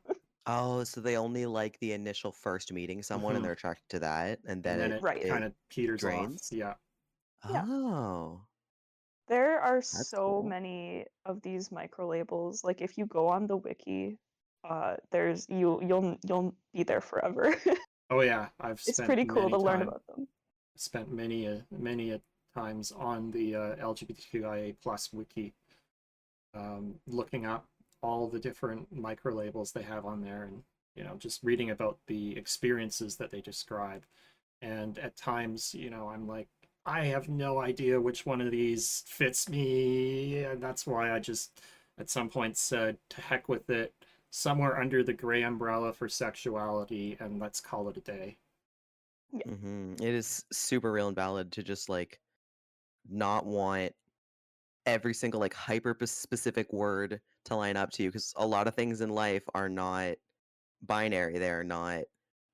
Oh, so they only like the initial first meeting someone and Hmm. they're attracted to that, and then And then it it Right. kind it of peters off. drains? Yeah, Yeah. Oh, There are that's so cool. many of these micro labels. Like if you go on the wiki, there's you'll be there forever. oh yeah. I've It's spent pretty cool many to learn time about them. spent many a times on the LGBTQIA plus wiki, looking up all the different micro labels they have on there, and just reading about the experiences that they describe. And at times, I'm like, I have no idea which one of these fits me, and that's why I just at some point said to heck with it, somewhere under the gray umbrella for sexuality, and let's call it a day. It is super real and valid to just like not want every single like hyper specific word to line up to you, because a lot of things in life are not binary. They are not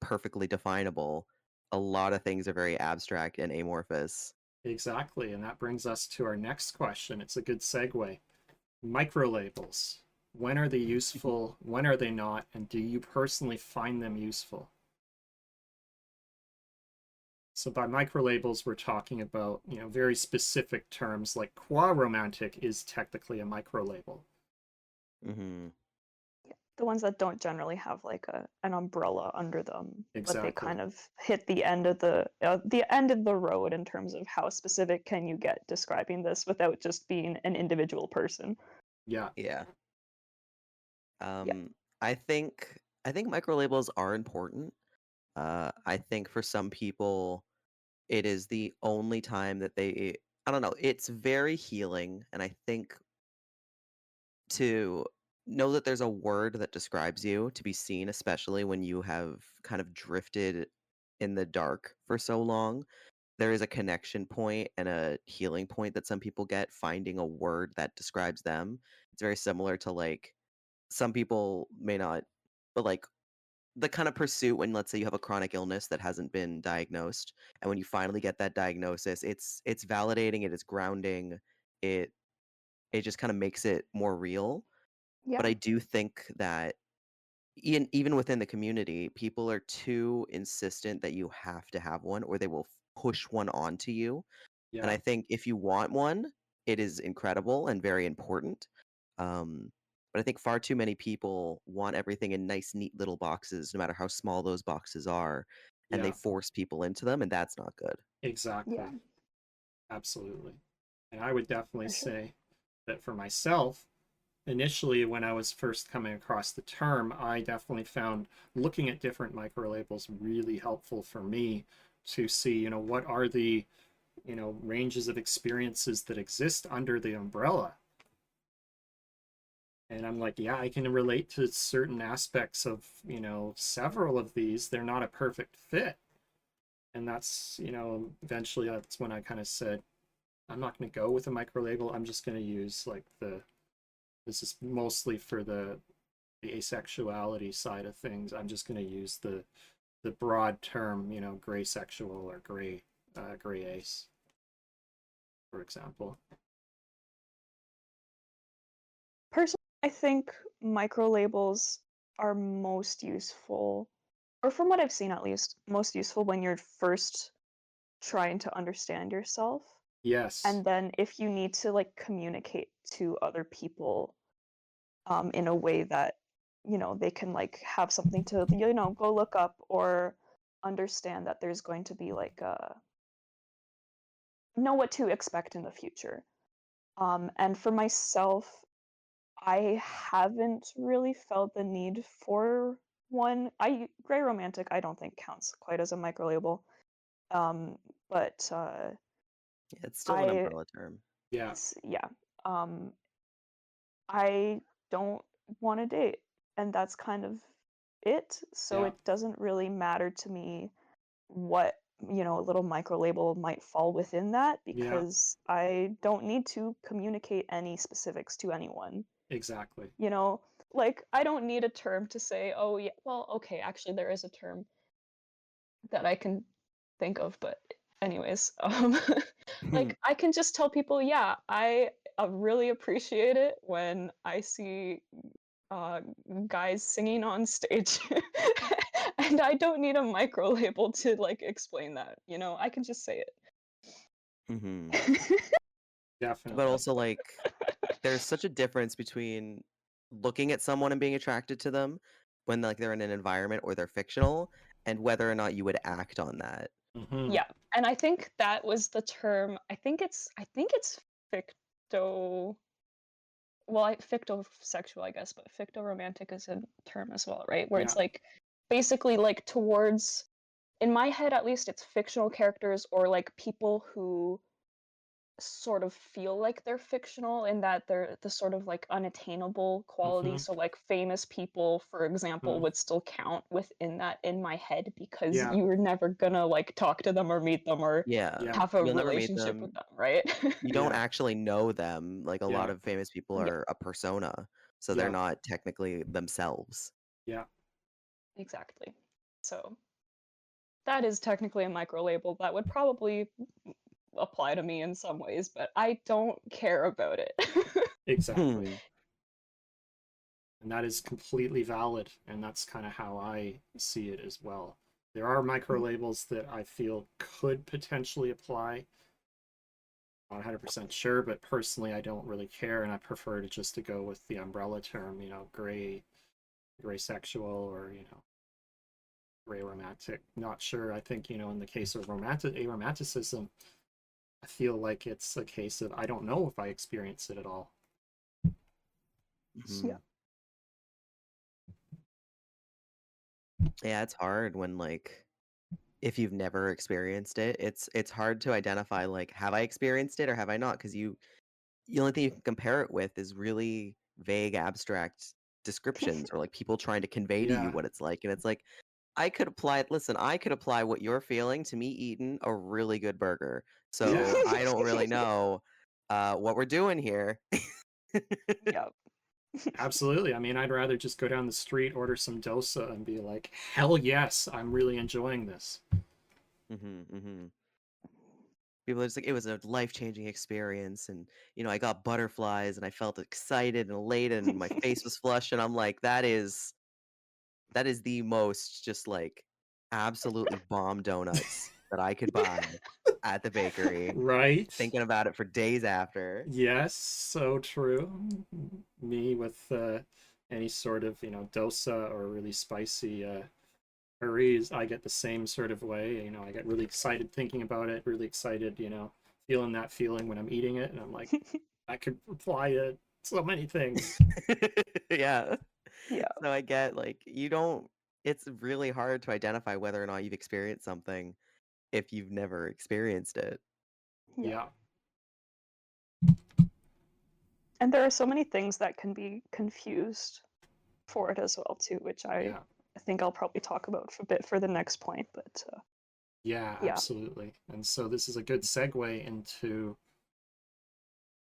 perfectly definable. A lot of things are very abstract and amorphous. Exactly, and that brings us to our next question. It's a good segue. Microlabels. When are they useful? When are they not? And do you personally find them useful? So by microlabels, we're talking about, very specific terms like qua romantic is technically a microlabel. Mm-hmm. The ones that don't generally have like an umbrella under them, but they Exactly. kind of hit the end of the end of the road in terms of how specific can you get describing this without just being an individual person. Yeah. Yeah. Yeah. I think micro labels are important. I think for some people it is the only time that I don't know, it's very healing, and I think to know that there's a word that describes you to be seen, especially when you have kind of drifted in the dark for so long. There is a connection point and a healing point that some people get finding a word that describes them. It's very similar to like some people may not, but like the kind of pursuit when, let's say, you have a chronic illness that hasn't been diagnosed, and when you finally get that diagnosis, it's validating, it is grounding, it it just kind of makes it more real. Yeah. But I do think that even within the community, people are too insistent that you have to have one, or they will push one onto you. And Yeah. I think if you want one, it is incredible and very important. Um, but I think far too many people want everything in nice, neat little boxes, no matter how small those boxes are, and they Yeah. force people into them, and that's not good. Yeah. Exactly. Absolutely. And I would definitely For sure. say that for myself, initially when I was first coming across the term, I definitely found looking at different microlabels really helpful for me to see, what are the, ranges of experiences that exist under the umbrella. And I'm like, yeah, I can relate to certain aspects of, several of these. They're not a perfect fit. And that's, eventually that's when I kind of said, I'm not going to go with a micro label. I'm just going to use like this is mostly for the asexuality side of things. I'm just going to use the broad term, gray sexual or gray ace, for example. Personally, I think micro labels are most useful, or from what I've seen at least, most useful when you're first trying to understand yourself. Yes. And then if you need to like communicate to other people in a way that, they can like have something to, go look up or understand that there's going to be like know what to expect in the future. And for myself, I haven't really felt the need for one. Gray Romantic I don't think counts quite as a micro label. Um, but Yeah, it's still an I umbrella term. Yeah. yeah. Um, I don't want to date, and that's kind of it. So Yeah. it doesn't really matter to me what, a little micro label might fall within that, Yeah. because I don't need to communicate any specifics to anyone. Exactly. You know, like I don't need a term to say, oh yeah, well, okay, actually there is a term that I can think of, but anyways, like I can just tell people, yeah, I really appreciate it when I see uh, guys singing on stage, and I don't need a micro label to like explain that. I can just say hmm it. But Definitely. also, like, there's such a difference between looking at someone and being attracted to them when like they're in an environment or they're fictional, and whether or not you would act on that. Hmm. Yeah, and I think that was the term. I think it's ficto. Well, fictosexual, I guess, but fictoromantic is a term as well, right? Where Yeah. it's like basically like towards, in my head at least, it's fictional characters or like people who sort of feel like they're fictional in that they're the sort of like unattainable quality. Hmm. So like famous people, for example, Hmm. would still count within that in my head because Yeah. you were never gonna like talk to them or meet them or Yeah, Yeah. have a you'll never meet relationship them. with them, right? You don't Yeah. actually know them. Like a lot Yeah. of famous people Yeah, are a persona, so they're Yeah. not technically themselves. Yeah. exactly. So that is technically a micro label that would probably apply to me in some ways, but I don't care about it. Exactly. Hmm. And that is completely valid. And that's kind of how I see it as well. There are micro labels that I feel could potentially apply. Not 100% sure, but personally, I don't really care, and I prefer to just to go with the umbrella term, gray sexual, or gray romantic. Not sure. I think in the case of aromanticism, I feel like it's a case of I don't know if I experience it at all. Yeah. hmm Yeah, it's hard when like if you've never experienced it, it's hard to identify like have I experienced it or have I not? Because the only thing you can compare it with is really vague, abstract descriptions or like people trying to convey to you Yeah, what it's like, and it's like I could apply what you're feeling to me eating a really good burger. So yeah, I don't really know what we're doing here. Yeah. absolutely. I mean, I'd rather just go down the street, order some dosa, and be like, hell yes, I'm really enjoying this. hmm People are just like, it was a life-changing experience, and I got butterflies, and I felt excited and elated, and my face was flushed, and I'm like, that is the most just like absolutely bomb donuts that I could buy at the bakery. Right? Thinking about it for days after. Yes, so true. Me with any sort of, dosa or really spicy curries, I get the same sort of way. I get really excited thinking about it, really excited, feeling that feeling when I'm eating it. And I'm like, I could apply to so many things. Yeah. Yeah. So I get like it's really hard to identify whether or not you've experienced something if you've never experienced it. Yeah. Yeah, And there are so many things that can be confused for it as well too, which I yeah, think I'll probably talk about a bit for the next point. But yeah, yeah. absolutely. And so this is a good segue into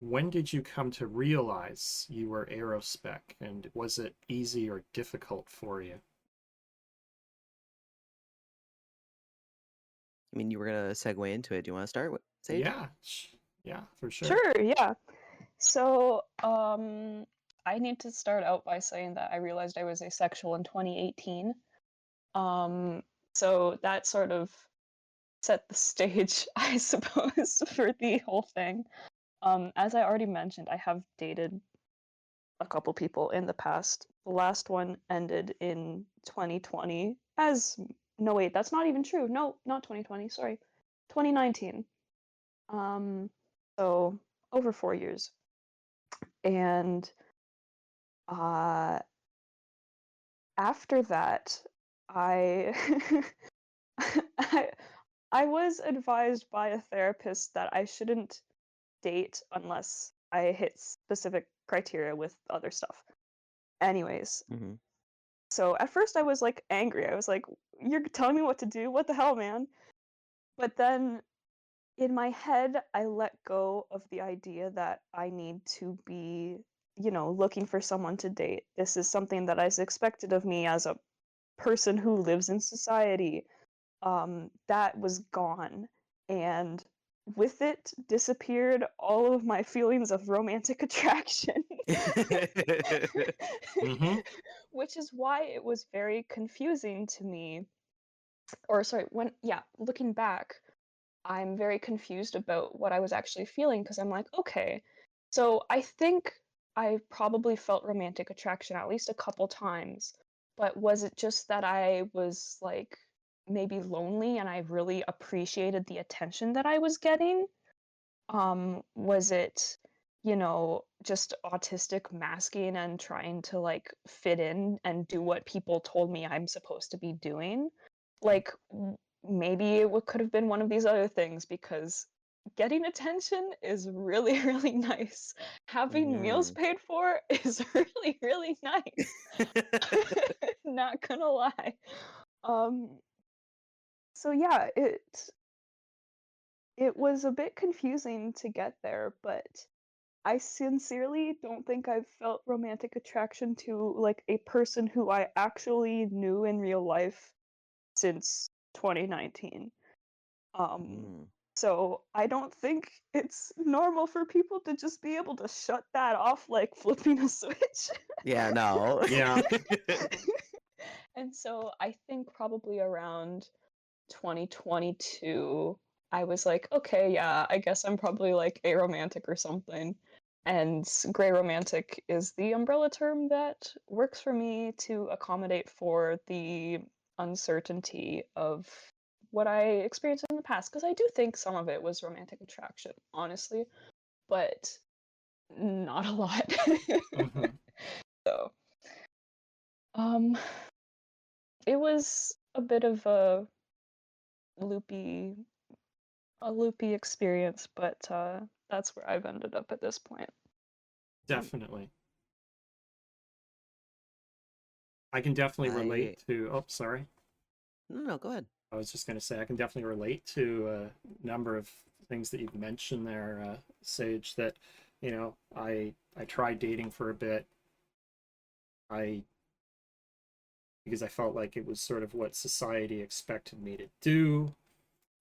when did you come to realize you were Arospec, and was it easy or difficult for you? I mean, you were gonna segue into it. Do you want to start with Sage? Yeah, yeah, for sure. Sure, yeah. So, I need to start out by saying that I realized I was asexual in 2018. Um, so that sort of set the stage, I suppose, for the whole thing. As I already mentioned, I have dated a couple people in the past. The last one ended in 2020 as, no, wait, that's not even true. No, not 2020, sorry. 2019. Um, so over 4 years. And Uh, After that, I I I was advised by a therapist that I shouldn't date unless I hit specific criteria with other stuff. Anyways, Mm-hmm. so at first I was like angry. I was like, "You're telling me what to do? What the hell, man?" But then in my head, I let go of the idea that I need to be, looking for someone to date. This is something that is expected of me as a person who lives in society. That was gone. And with it disappeared all of my feelings of romantic attraction. Mm-hmm. Which is why it was very confusing to me. Or, sorry, looking back, I'm very confused about what I was actually feeling because I'm like, okay, so I think I probably felt romantic attraction at least a couple times, but was it just that I was like maybe lonely and I really appreciated the attention that I was getting? Was it, just autistic masking and trying to like fit in and do what people told me I'm supposed to be doing? Like, maybe it could have been one of these other things because getting attention is really, really nice. Having meals Mm. paid for is really, really nice. Not gonna lie. Um, so yeah, it was a bit confusing to get there, but I sincerely don't think I've felt romantic attraction to like a person who I actually knew in real life since 2019. Um, Mm. so I don't think it's normal for people to just be able to shut that off like flipping a switch. Yeah, no. Yeah. And so I think probably around 2022, I was like, okay, yeah, I guess I'm probably like aromantic or something. And gray romantic is the umbrella term that works for me to accommodate for the uncertainty of what I experienced in the past. Because I do think some of it was romantic attraction, honestly, but not a lot. Mm-hmm. So, um, it was a bit of loopy a loopy experience, but that's where I've ended up at this point. Definitely. I can definitely I relate to. Oh, sorry. no, go ahead. I was just going to say I can definitely relate to a number of things that you've mentioned there, Sage. That I tried dating for a bit. I because I felt like it was sort of what society expected me to do.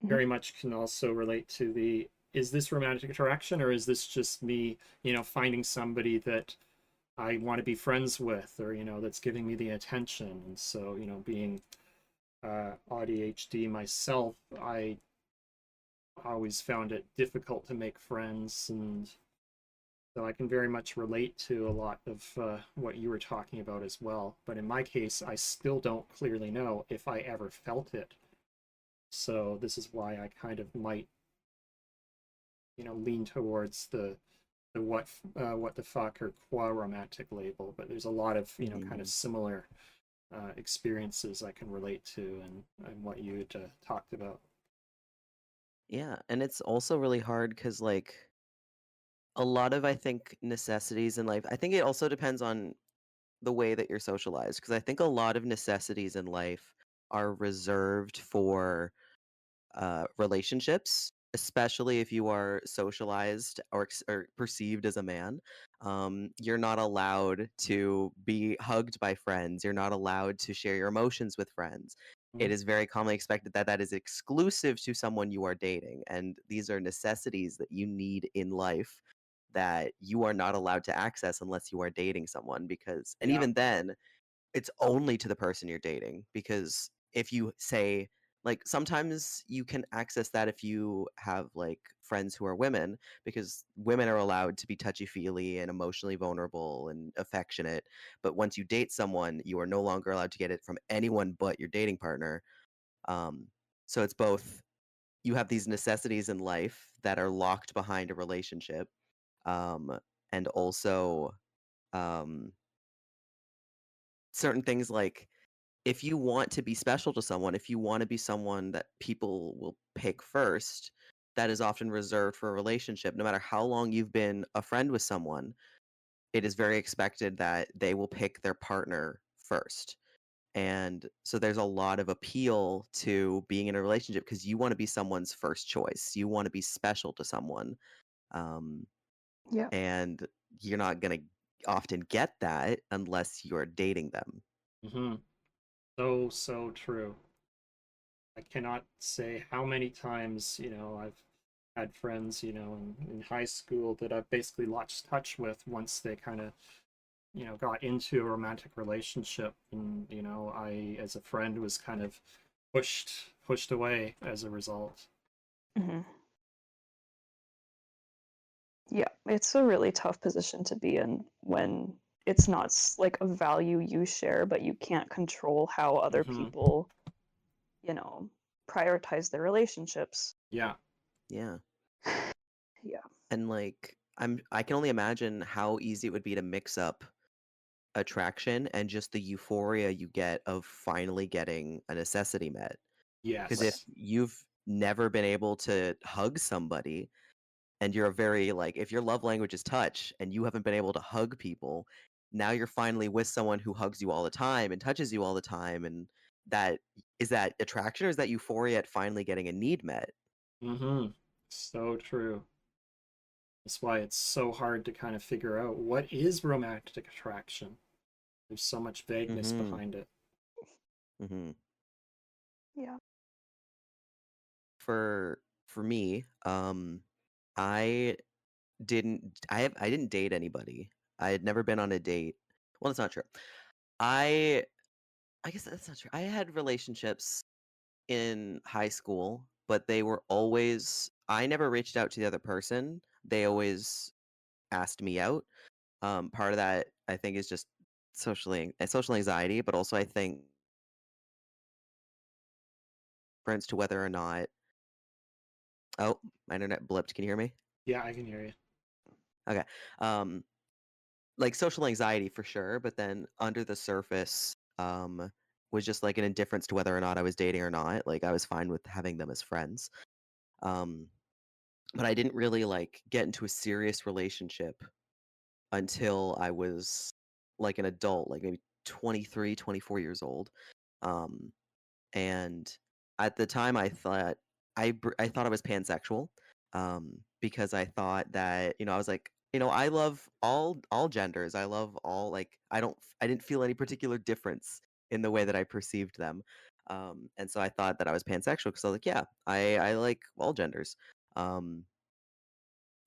Mhm. Very much can also relate to the is this romantic attraction or is this just me, finding somebody that I want to be friends with or, that's giving me the attention. And so, being ADHD myself, I always found it difficult to make friends. And so I can very much relate to a lot of what you were talking about as well. But in my case, I still don't clearly know if I ever felt it. So this is why I kind of might, lean towards the what the fuck or qua romantic label. But there's a lot of kind of Mm. similar experiences I can relate to and what you had talked about. Yeah, and it's also really hard because like a lot of I think necessities in life. I think it also depends on the way that you're socialized because I think a lot of necessities in life are reserved for relationships, especially if you are socialized or perceived as a man. You're not allowed to be hugged by friends. You're not allowed to share your emotions with friends. Mhm. It is very commonly expected that that is exclusive to someone you are dating. And these are necessities that you need in life that you are not allowed to access unless you are dating someone. Because, and Yeah. even then, it's only to the person you're dating because if you say like sometimes you can access that if you have like friends who are women because women are allowed to be touchy-feely and emotionally vulnerable and affectionate, but once you date someone you are no longer allowed to get it from anyone but your dating partner. um, so it's both you have these necessities in life that are locked behind a relationship, um, and also um, certain things like if you want to be special to someone, if you want to be someone that people will pick first, that is often reserved for a relationship. No matter how long you've been a friend with someone, it is very expected that they will pick their partner first. And so there's a lot of appeal to being in a relationship because you want to be someone's first choice. You want to be special to someone. Um, Yeah. and you're not going to often get that unless you're dating them. Mm-hmm. So true. I cannot say how many times, I've had friends, in high school that I've basically lost touch with once they kind of, got into a romantic relationship. And, I, as a friend, was kind of pushed away as a result. Hmm. Yeah, it's a really tough position to be in when it's not like a value you share, but you can't control how other Mm-hmm. people, you know, prioritize their relationships. Yeah. Yeah. Yeah. And like I can only imagine how easy it would be to mix up attraction and just the euphoria you get of finally getting a necessity met. Because if Yes. you've never been able to hug somebody and you're a very like if your love language is touch and you haven't been able to hug people, now you're finally with someone who hugs you all the time and touches you all the time, and that is that attraction or is that euphoria at finally getting a need met? Mm-hmm. So true. That's why it's so hard to kind of figure out what is romantic attraction. There's so much vagueness Mhm. behind it. Mhm. Yeah. For me, I I didn't date anybody. I had never been on a date. Well, that's not true. I I guess that's not true. I had relationships in high school, but they were always I never reached out to the other person. They always asked me out. Part of that I think is just social anxiety, but also I think reference to whether or not oh, my internet blipped. Can you hear me? Yeah, I can hear you. Okay. Um, like social anxiety for sure, but then under the surface, was just like an indifference to whether or not I was dating or not. Like I was fine with having them as friends. Um, but I didn't really like get into a serious relationship until I was like an adult, like maybe 23, 24 years old. Um, and at the time I thought I was pansexual, because I thought that I was like I love all genders. I love all like I didn't feel any particular difference in the way that I perceived them, and so I thought that I was pansexual because I was like, yeah, I like all genders. Um,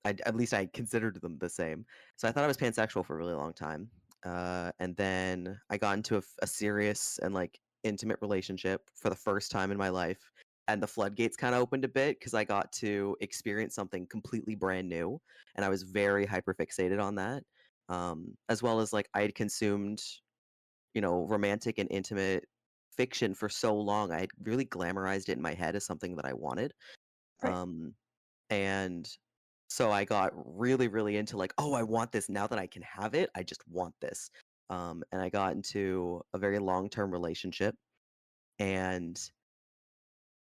at least I considered them the same. So I thought I was pansexual for a really long time. And then I got into a serious and like intimate relationship for the first time in my life. And the floodgates kind of opened a bit because I got to experience something completely brand new. And I was very hyperfixated on that. As well as like I had consumed, romantic and intimate fiction for so long. I had really glamorized it in my head as something that I wanted. Right. Um, and so I got really, really into like, oh, I want this now that I can have it. I just want this. And I got into a very long-term relationship. And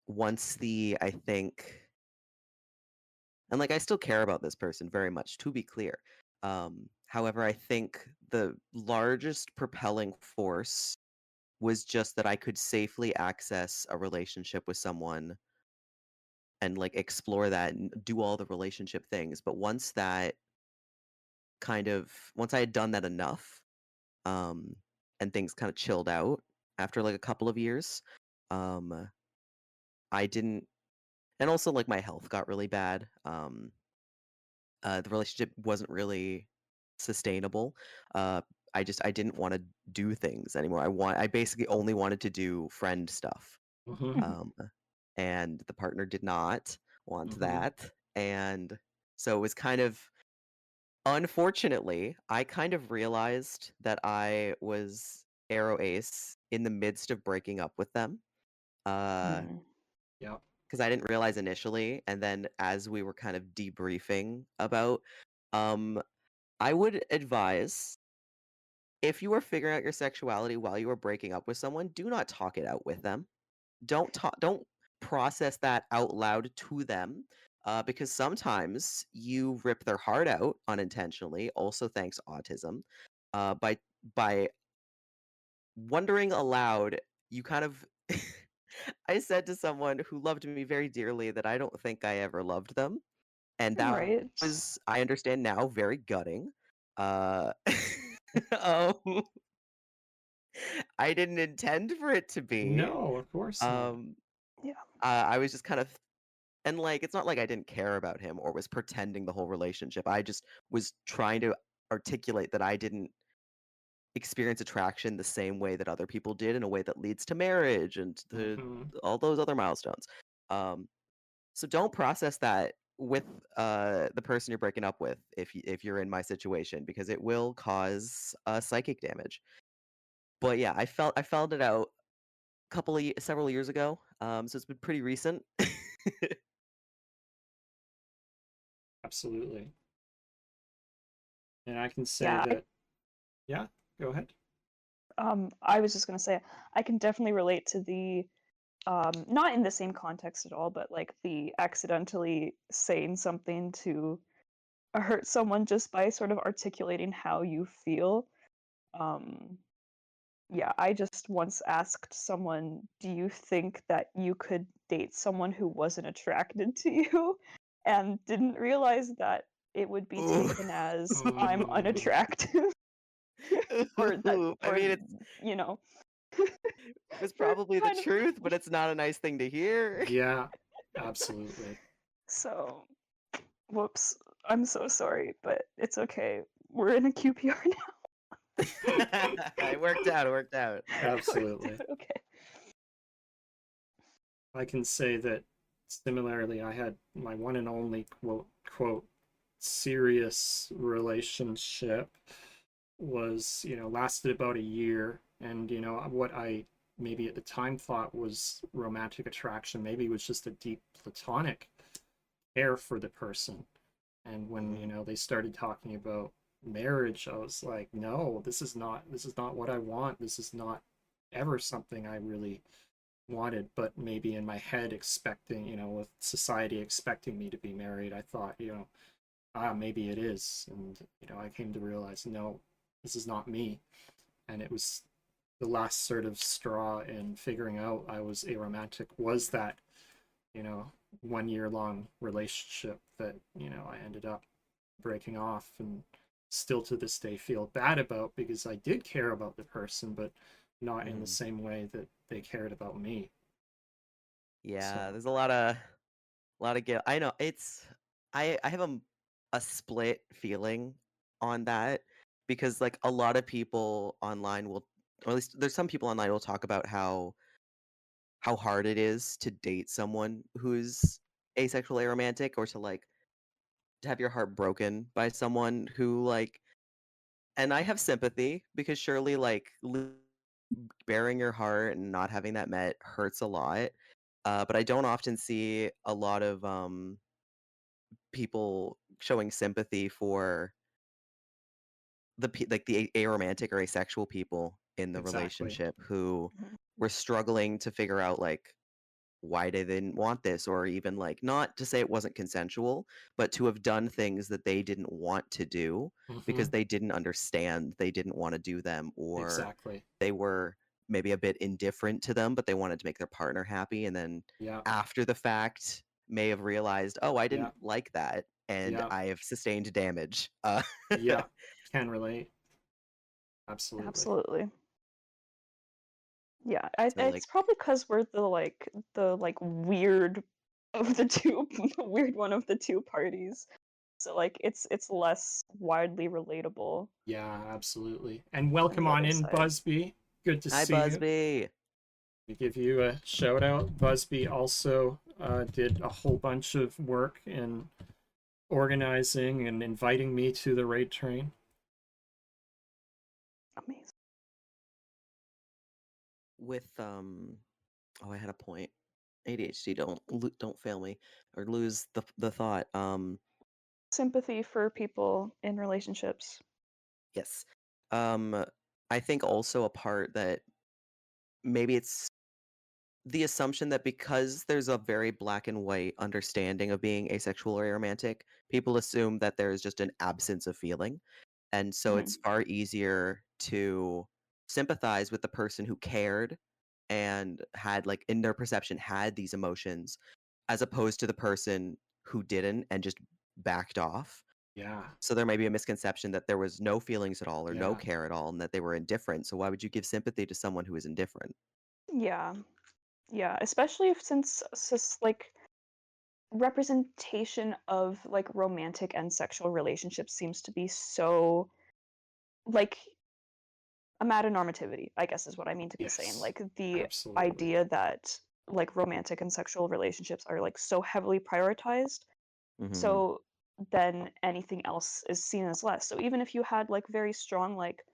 once I think, and like I still care about this person very much, to be clear. However, I think the largest propelling force was just that I could safely access a relationship with someone and like explore that and do all the relationship things. But once I had done that enough, um, and things kind of chilled out after like a couple of years, um, I didn't, and also like my health got really bad. The relationship wasn't really sustainable. Uh, I didn't want to do things anymore. I basically only wanted to do friend stuff. Mm-hmm. Mhm. Um, and the partner did not want Mm-hmm. that, and so it was kind of unfortunately, I kind of realized that I was Arrow Ace in the midst of breaking up with them. Because Mm. Yeah. I didn't realize initially, and then as we were kind of debriefing about, um, I would advise if you are figuring out your sexuality while you are breaking up with someone, do not talk it out with them. Don't process that out loud to them, because sometimes you rip their heart out unintentionally, also thanks autism, by wondering aloud. You kind of I said to someone who loved me very dearly that I don't think I ever loved them, and that Right. was, I understand now, very gutting. Uh, um, I didn't intend for it to be. No, of course not. Um, Yeah. I was just kind of, and like, it's not like I didn't care about him or was pretending the whole relationship. I just was trying to articulate that I didn't experience attraction the same way that other people did, in a way that leads to marriage and to Hmm. all those other milestones. Um, so don't process that with the person you're breaking up with, if you're in my situation, because it will cause psychic damage. But yeah, I felt it out several years ago. So it's been pretty recent. Absolutely. And I can say Yeah. that, yeah, go ahead. I was just gonna say I can definitely relate to the not in the same context at all, but like the accidentally saying something to hurt someone just by sort of articulating how you feel. Um, yeah, I just once asked someone, "Do you think that you could date someone who wasn't attracted to you?" And didn't realize that it would be Ooh. taken as I'm Mm, unattractive or that I mean, you know, it's for probably the kind of truth, but it's not a nice thing to hear. yeah, absolutely. so whoops. I'm so sorry, but it's okay. We're in a QPR now. It worked out. It worked out. Absolutely. Okay. I can say that similarly, I had my one and only quote serious relationship was, lasted about a year. And, what I maybe at the time thought was romantic attraction, maybe was just a deep platonic care for the person. And when, Mm, they started talking about marriage, I was like, no, this is not what I want. This is not ever something I really wanted, but maybe in my head expecting, with society expecting me to be married, I thought, maybe it is. And, I came to realize, no, this is not me. And it was the last sort of straw in figuring out I was aromantic was that, you know, 1 year long relationship that, I ended up breaking off and still to this day feel bad about because I did care about the person, but not in the mm. same way that they cared about me. Yeah, So there's a lot of guilt. I know I have a split feeling on that, because like a lot of people online will, or at least there's some people online will talk about how hard it is to date someone who's asexual aromantic, or to like to have your heart broken by someone who like, and I have sympathy, because surely like bearing your heart and not having that met hurts a lot. But I don't often see a lot of people showing sympathy for like the aromantic or asexual people in the exactly. relationship who Mhm. were struggling to figure out like why they didn't want this, or even like, not to say it wasn't consensual, but to have done things that they didn't want to do Hmm. because they didn't understand, they didn't want to do them, or Exactly. they were maybe a bit indifferent to them, but they wanted to make their partner happy, and then Yeah. after the fact may have realized, oh, I Yeah. didn't like that, and Yeah. I have sustained damage. Yeah. Can relate. Absolutely. Absolutely. Yeah, So like, it's probably because we're the weird of the two, the weird one of the two parties. So like it's less widely relatable Yeah, absolutely. And on welcome the on other in, side. Busby. Good to hi see you. Busby. We give you a shout out. Busby also did a whole bunch of work in organizing and inviting me to the raid train. Amazing. With oh, I had a point. ADHD, don't fail me or lose the thought. Sympathy for people in relationships. Yes. Um I think also a part that maybe it's the assumption that because there's a very black and white understanding of being asexual or aromantic, people assume that there is just an absence of feeling. And so Mhm. it's far easier to sympathize with the person who cared and had, like, in their perception, had these emotions, as opposed to the person who didn't and just backed off. Yeah, So there may be a misconception that there was no feelings at all or no yeah, care at all and that they were indifferent. So why would you give sympathy to someone who is indifferent? Yeah. Yeah, especially if since like representation of like romantic and sexual relationships seems to be so like a metanormativity, I guess is what I mean to be saying. yes, Like the absolutely. idea that like romantic and sexual relationships are like so heavily prioritized, Mhm. so then anything else is seen as less. So even if you had like very strong like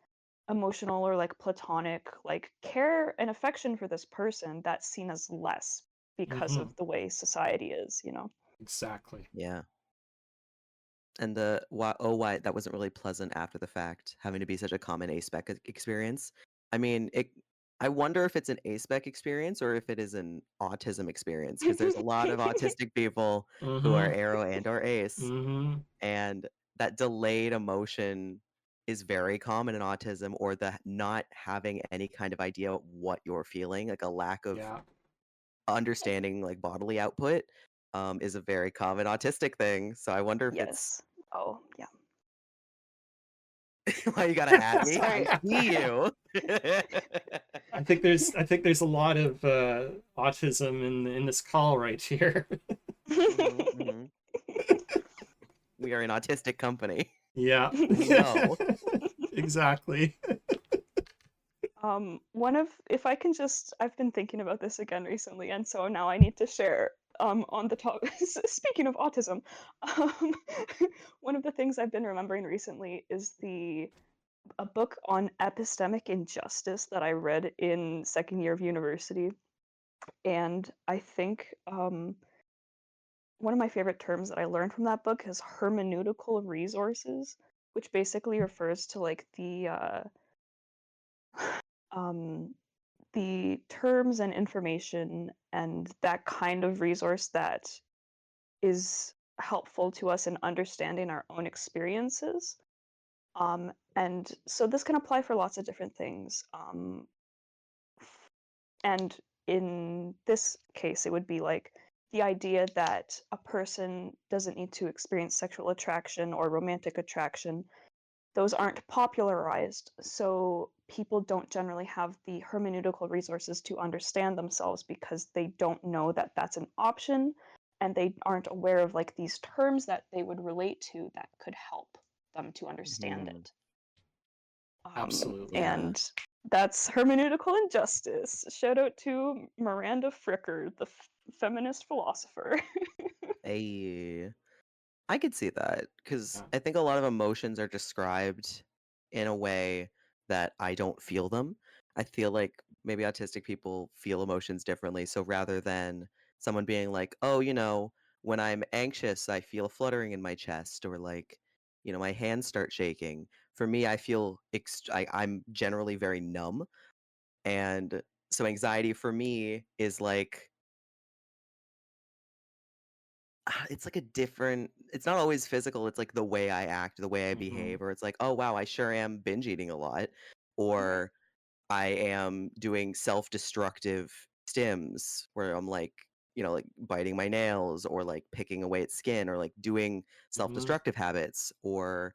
emotional or like platonic like care and affection for this person, that's seen as less because Mm-hmm. of the way society is, you know. Exactly. Yeah. And the why that wasn't really pleasant after the fact, having to be such a common Aspec experience. I mean, I wonder if it's an Aspec experience or if it is an autism experience, because there's a lot of autistic people who are Mm-hmm. Aro and or Ace, Mm-hmm. and that delayed emotion is very common in autism, or the not having any kind of idea what you're feeling, like a lack of Yeah. understanding, like bodily output, is a very common autistic thing. So I wonder if it's Yes. Oh, yeah. why you gotta at me? I Sorry. see you. I think there's a lot of autism in this call right here. Mhm, mhm. We are an autistic company. Yeah. We know. Exactly. One of if I can just I've been thinking about this again recently, and so now I need to share on the top speaking of autism, um, one of the things I've been remembering recently is the a book on epistemic injustice that I read in second year of university. And I think one of my favorite terms that I learned from that book is hermeneutical resources, which basically refers to like um, the terms and information and that kind of resource that is helpful to us in understanding our own experiences. And so this can apply for lots of different things. And in this case, it would be like the idea that a person doesn't need to experience sexual attraction or romantic attraction. Those aren't popularized, so people don't generally have the hermeneutical resources to understand themselves because they don't know that that's an option, and they aren't aware of like these terms that they would relate to that could help them to understand Mhm. it. Absolutely. Yeah. And that's hermeneutical injustice. Shout out to Miranda Fricker, the feminist philosopher. I I could see that because Yeah. I think a lot of emotions are described in a way that I don't feel them. I feel like maybe autistic people feel emotions differently. So rather than someone being like, oh, when I'm anxious, I feel a fluttering in my chest, or like, my hands start shaking. For me, I feel I'm generally very numb. And so anxiety for me is like, it's like a different, it's not always physical, it's like the way I act, the way I Mm-hmm. behave, or it's like, oh wow, I sure am binge eating a lot, Right. or I am doing self-destructive stims where I'm like, like biting my nails or like picking away at skin or like doing Mm-hmm. self-destructive habits. Or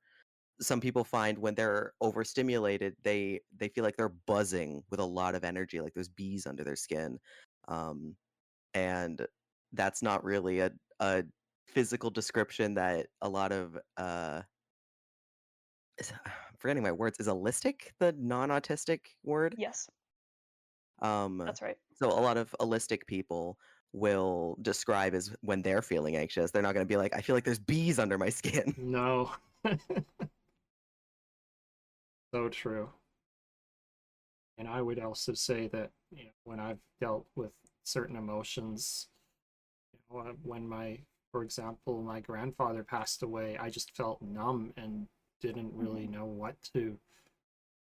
some people find when they're overstimulated, they feel like they're buzzing with a lot of energy, like there's bees under their skin. Um, and that's not really a physical description that a lot of I'm forgetting my words. Is allistic the non-autistic word? Yes, Um, that's right. so a lot of allistic people will describe as when they're feeling anxious. They're not going to be like, I feel like there's bees under my skin. No. So true. And I would also say that, when I've dealt with certain emotions, when for example, my grandfather passed away, I just felt numb and didn't really Mhm. know what to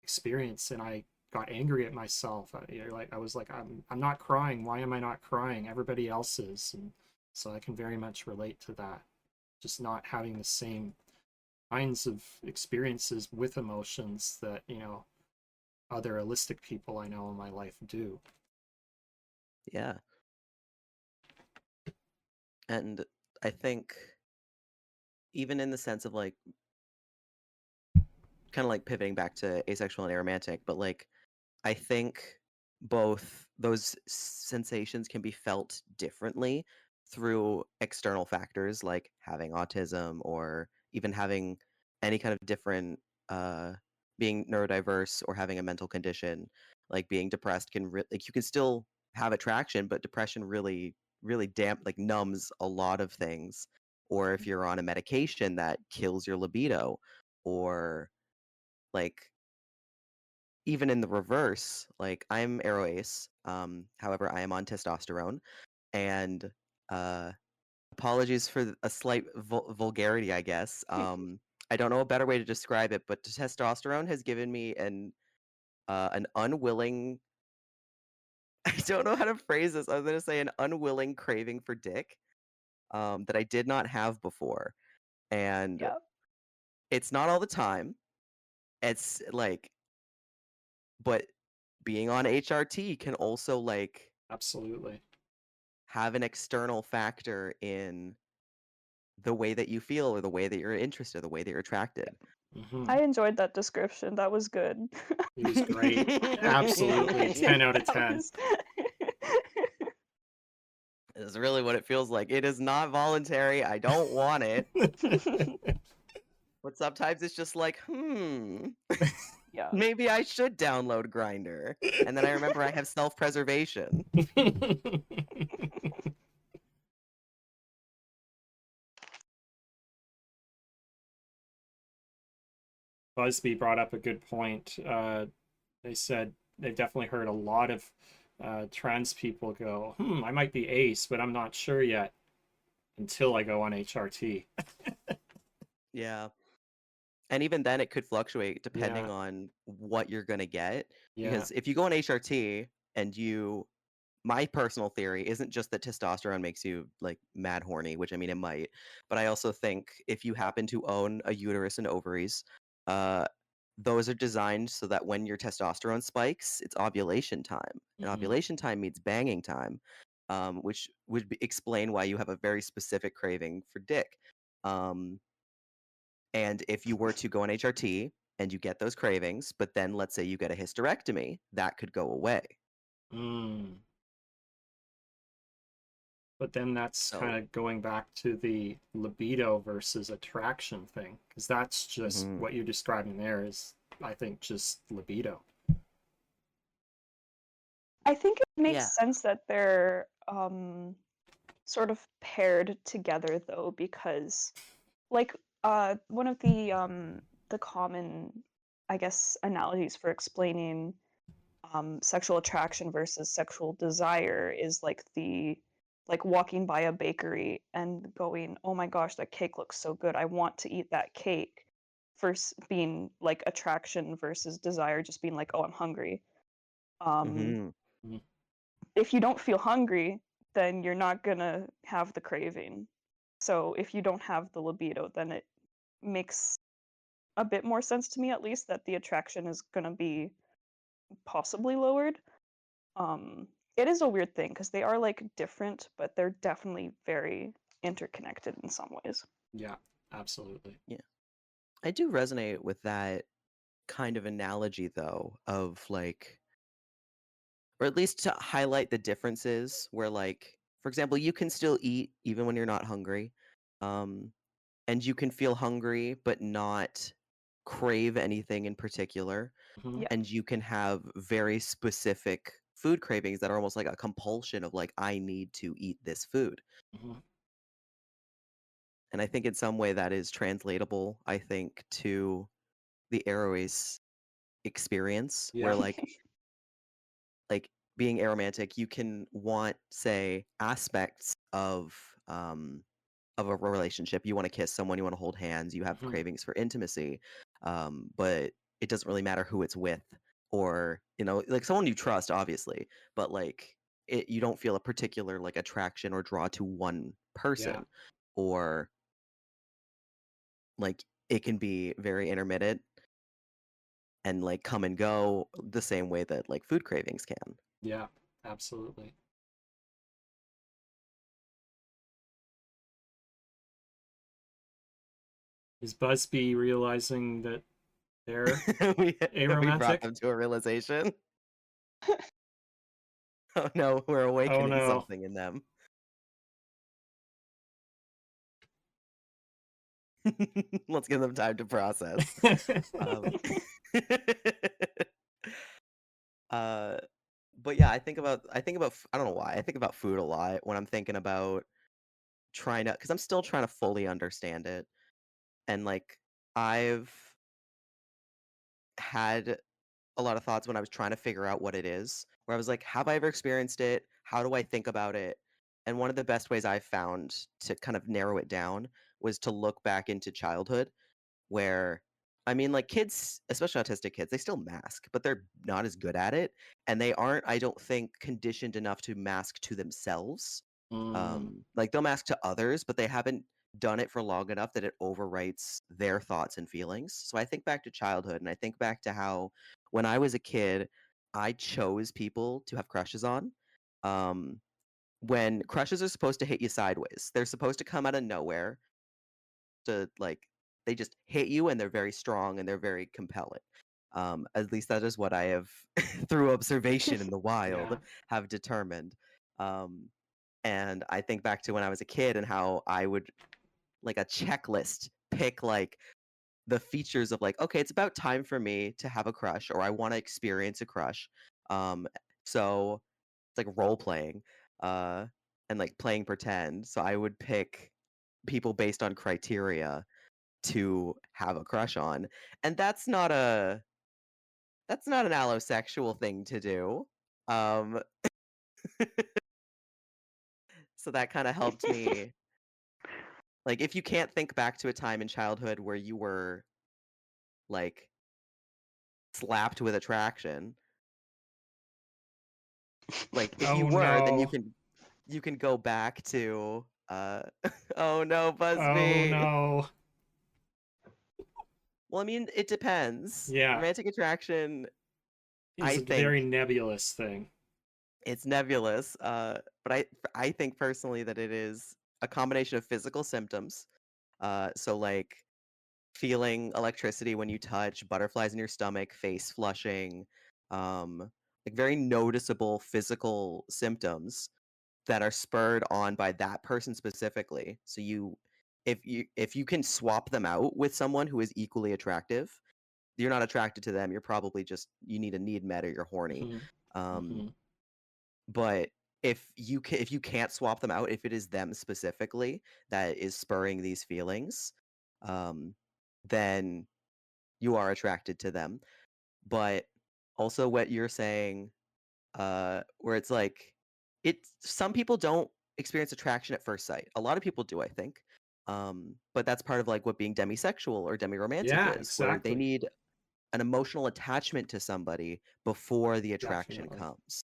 experience, and I got angry at myself. I was like, I'm not crying. Why am I not crying? Everybody else is. And so I can very much relate to that. Just not having the same kinds of experiences with emotions that, other holistic people I know in my life do. Yeah. And I think even in the sense of like kind of like pivoting back to asexual and aromantic, but like I think both those sensations can be felt differently through external factors like having autism or even having any kind of different uh being neurodiverse or having a mental condition. Like being depressed can like you can still have attraction, but depression really like numbs a lot of things. Or if you're on a medication that kills your libido, or like even in the reverse, like I'm aroace, however, I am on testosterone, and uh, apologies for a slight vulgarity, I guess. I don't know a better way to describe it, but testosterone has given me an unwilling. I don't know how to phrase this. I was gonna say an unwilling craving for dick, that I did not have before, and Yeah. it's not all the time. It's like, but being on HRT can also like Absolutely. have an external factor in the way that you feel or the way that you're interested, the way that you're attracted. I enjoyed that description. That was good. It was great. Absolutely. 10 out of That 10. was- Is really what it feels like. It is not voluntary. I don't want it. But sometimes it's just like, yeah. maybe I should download Grinder. And then I remember I have self-preservation. Busby brought up a good point. They said they've definitely heard a lot of trans people go, I might be ace, but I'm not sure yet until I go on HRT. Yeah. And even then it could fluctuate depending Yeah. on what you're going to get. Yeah. Because if you go on HRT and my personal theory isn't just that testosterone makes you like mad horny, which I mean it might, but I also think if you happen to own a uterus and ovaries, those are designed so that when your testosterone spikes, it's ovulation time. And ovulation time means banging time, which would explain why you have a very specific craving for dick. And if you were to go on HRT and you get those cravings, but then let's say you get a hysterectomy, that could go away. Mm. But then that's So, kind of going back to the libido versus attraction thing, because that's just mhm. what you're describing there is, I think, just libido. I think it makes Yeah. sense that they're sort of paired together though, because like one of the common, I guess, analogies for explaining sexual attraction versus sexual desire is like walking by a bakery and going, oh my gosh, that cake looks so good, I want to eat that cake, versus being like attraction versus desire just being like, oh, I'm hungry. Mhm. If you don't feel hungry, then you're not gonna have the craving. So if you don't have the libido, then it makes a bit more sense to me, at least, that the attraction is gonna be possibly lowered. It is a weird thing because they are like different, but they're definitely very interconnected in some ways. Yeah, absolutely. Yeah. I do resonate with that kind of analogy though of like, or at least to highlight the differences where like, for example, you can still eat even when you're not hungry. And you can feel hungry but not crave anything in particular. Mm-hmm. Yeah. And you can have very specific food cravings that are almost like a compulsion of like, I need to eat this food. Mm-hmm. And I think in some way that is translatable, I think, to the Aroace experience Yeah. where like being aromantic, you can want, say, aspects of a relationship. You want to kiss someone, you want to hold hands, you have Mm-hmm. cravings for intimacy. But it doesn't really matter who it's with, or like someone you trust, obviously, but like you don't feel a particular like attraction or draw to one person, or like it can be very intermittent and like come and go the same way that like food cravings can. Yeah, absolutely. Is Busby realizing that they're we brought aromantic? them to a realization. Oh no, we're awakening no. something in them. Let's give them time to process. But yeah, I think about I don't know why I think about food a lot when I'm thinking about trying to, because I'm still trying to fully understand it, and like I've had a lot of thoughts when I was trying to figure out what it is, where I was like, have I ever experienced it? How do I think about it? And one of the best ways I've found to kind of narrow it down was to look back into childhood, where I mean, like kids, especially autistic kids, they still mask, but they're not as good at it, and they aren't, I don't think, conditioned enough to mask to themselves. Like they'll mask to others, but they haven't done it for long enough that it overwrites their thoughts and feelings. So I think back to childhood, and I think back to how when I was a kid, I chose people to have crushes on. Um, when crushes are supposed to hit you sideways, they're supposed to come out of nowhere to like they just hit you, and they're very strong and they're very compelling. At least that is what I have through observation in the wild have determined. And I think back to when I was a kid and how I would like a checklist pick like the features of like, okay, it's about time for me to have a crush, or I want to experience a crush. So it's like role playing, and like playing pretend. So I would pick people based on criteria to have a crush on. And that's not an allosexual thing to do. Um so that kind of helped me. Like if you can't think back to a time in childhood where you were like slapped with attraction, like if you were, then no. you can go back to oh no, Oh Busby. no. Well, I mean, it depends. Yeah. Romantic attraction, It's I a very think nebulous thing. it's nebulous. But I think personally that it is a combination of physical symptoms. So like feeling electricity when you touch, butterflies in your stomach, face flushing, like very noticeable physical symptoms that are spurred on by that person specifically. So if you can swap them out with someone who is equally attractive, you're not attracted to them. You're probably just you need a need met or you're horny. Mm-hmm. But if you can't swap them out, if it is them specifically that is spurring these feelings, um, then you are attracted to them. But also what you're saying, where it's like some people don't experience attraction at first sight. A lot of people do, I think. But that's part of like what being demisexual or demiromantic Yeah, is, where they exactly. need an emotional attachment to somebody before the attraction Definitely. comes.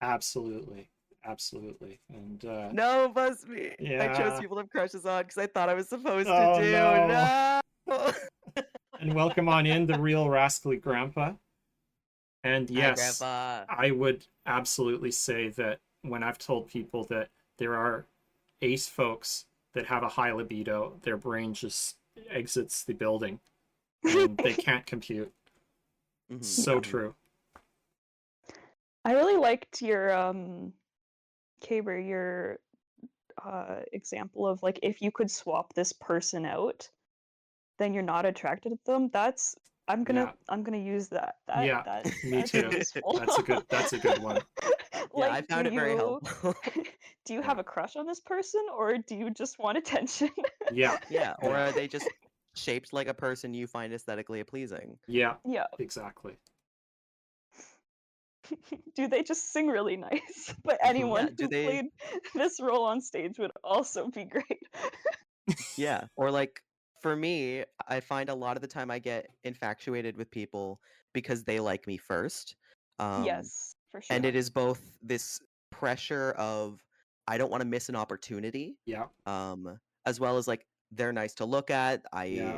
Absolutely. Absolutely. And No, Busby. I chose yeah. people to have crushes on because I thought I was supposed to Oh do. no. No. And welcome on in the real rascally grandpa. And Hi, yes, Grandpa. I would absolutely say that when I've told people that there are ace folks that have a high libido, their brain just exits the building and they can't compute. So true. I really liked your Caber, your example of like if you could swap this person out, then you're not attracted to them. That's I'm gonna use that. Yeah, me That's too. useful. That's a good one. Yeah, Like, I found it very helpful. do you Yeah. have a crush on this person, or do you just want attention? Yeah. Yeah, or Yeah. are they just shaped like a person you find aesthetically pleasing? Yeah. Yeah. Exactly. Do they just sing really nice? But Yeah, anyone do who they? played this role on stage would also be great. Yeah, or like for me, I find a lot of the time I get infatuated with people because they like me first. Yes, for And sure. it is both this pressure of I don't want to miss an opportunity, Yeah. as well as like they're nice to look at. Yeah.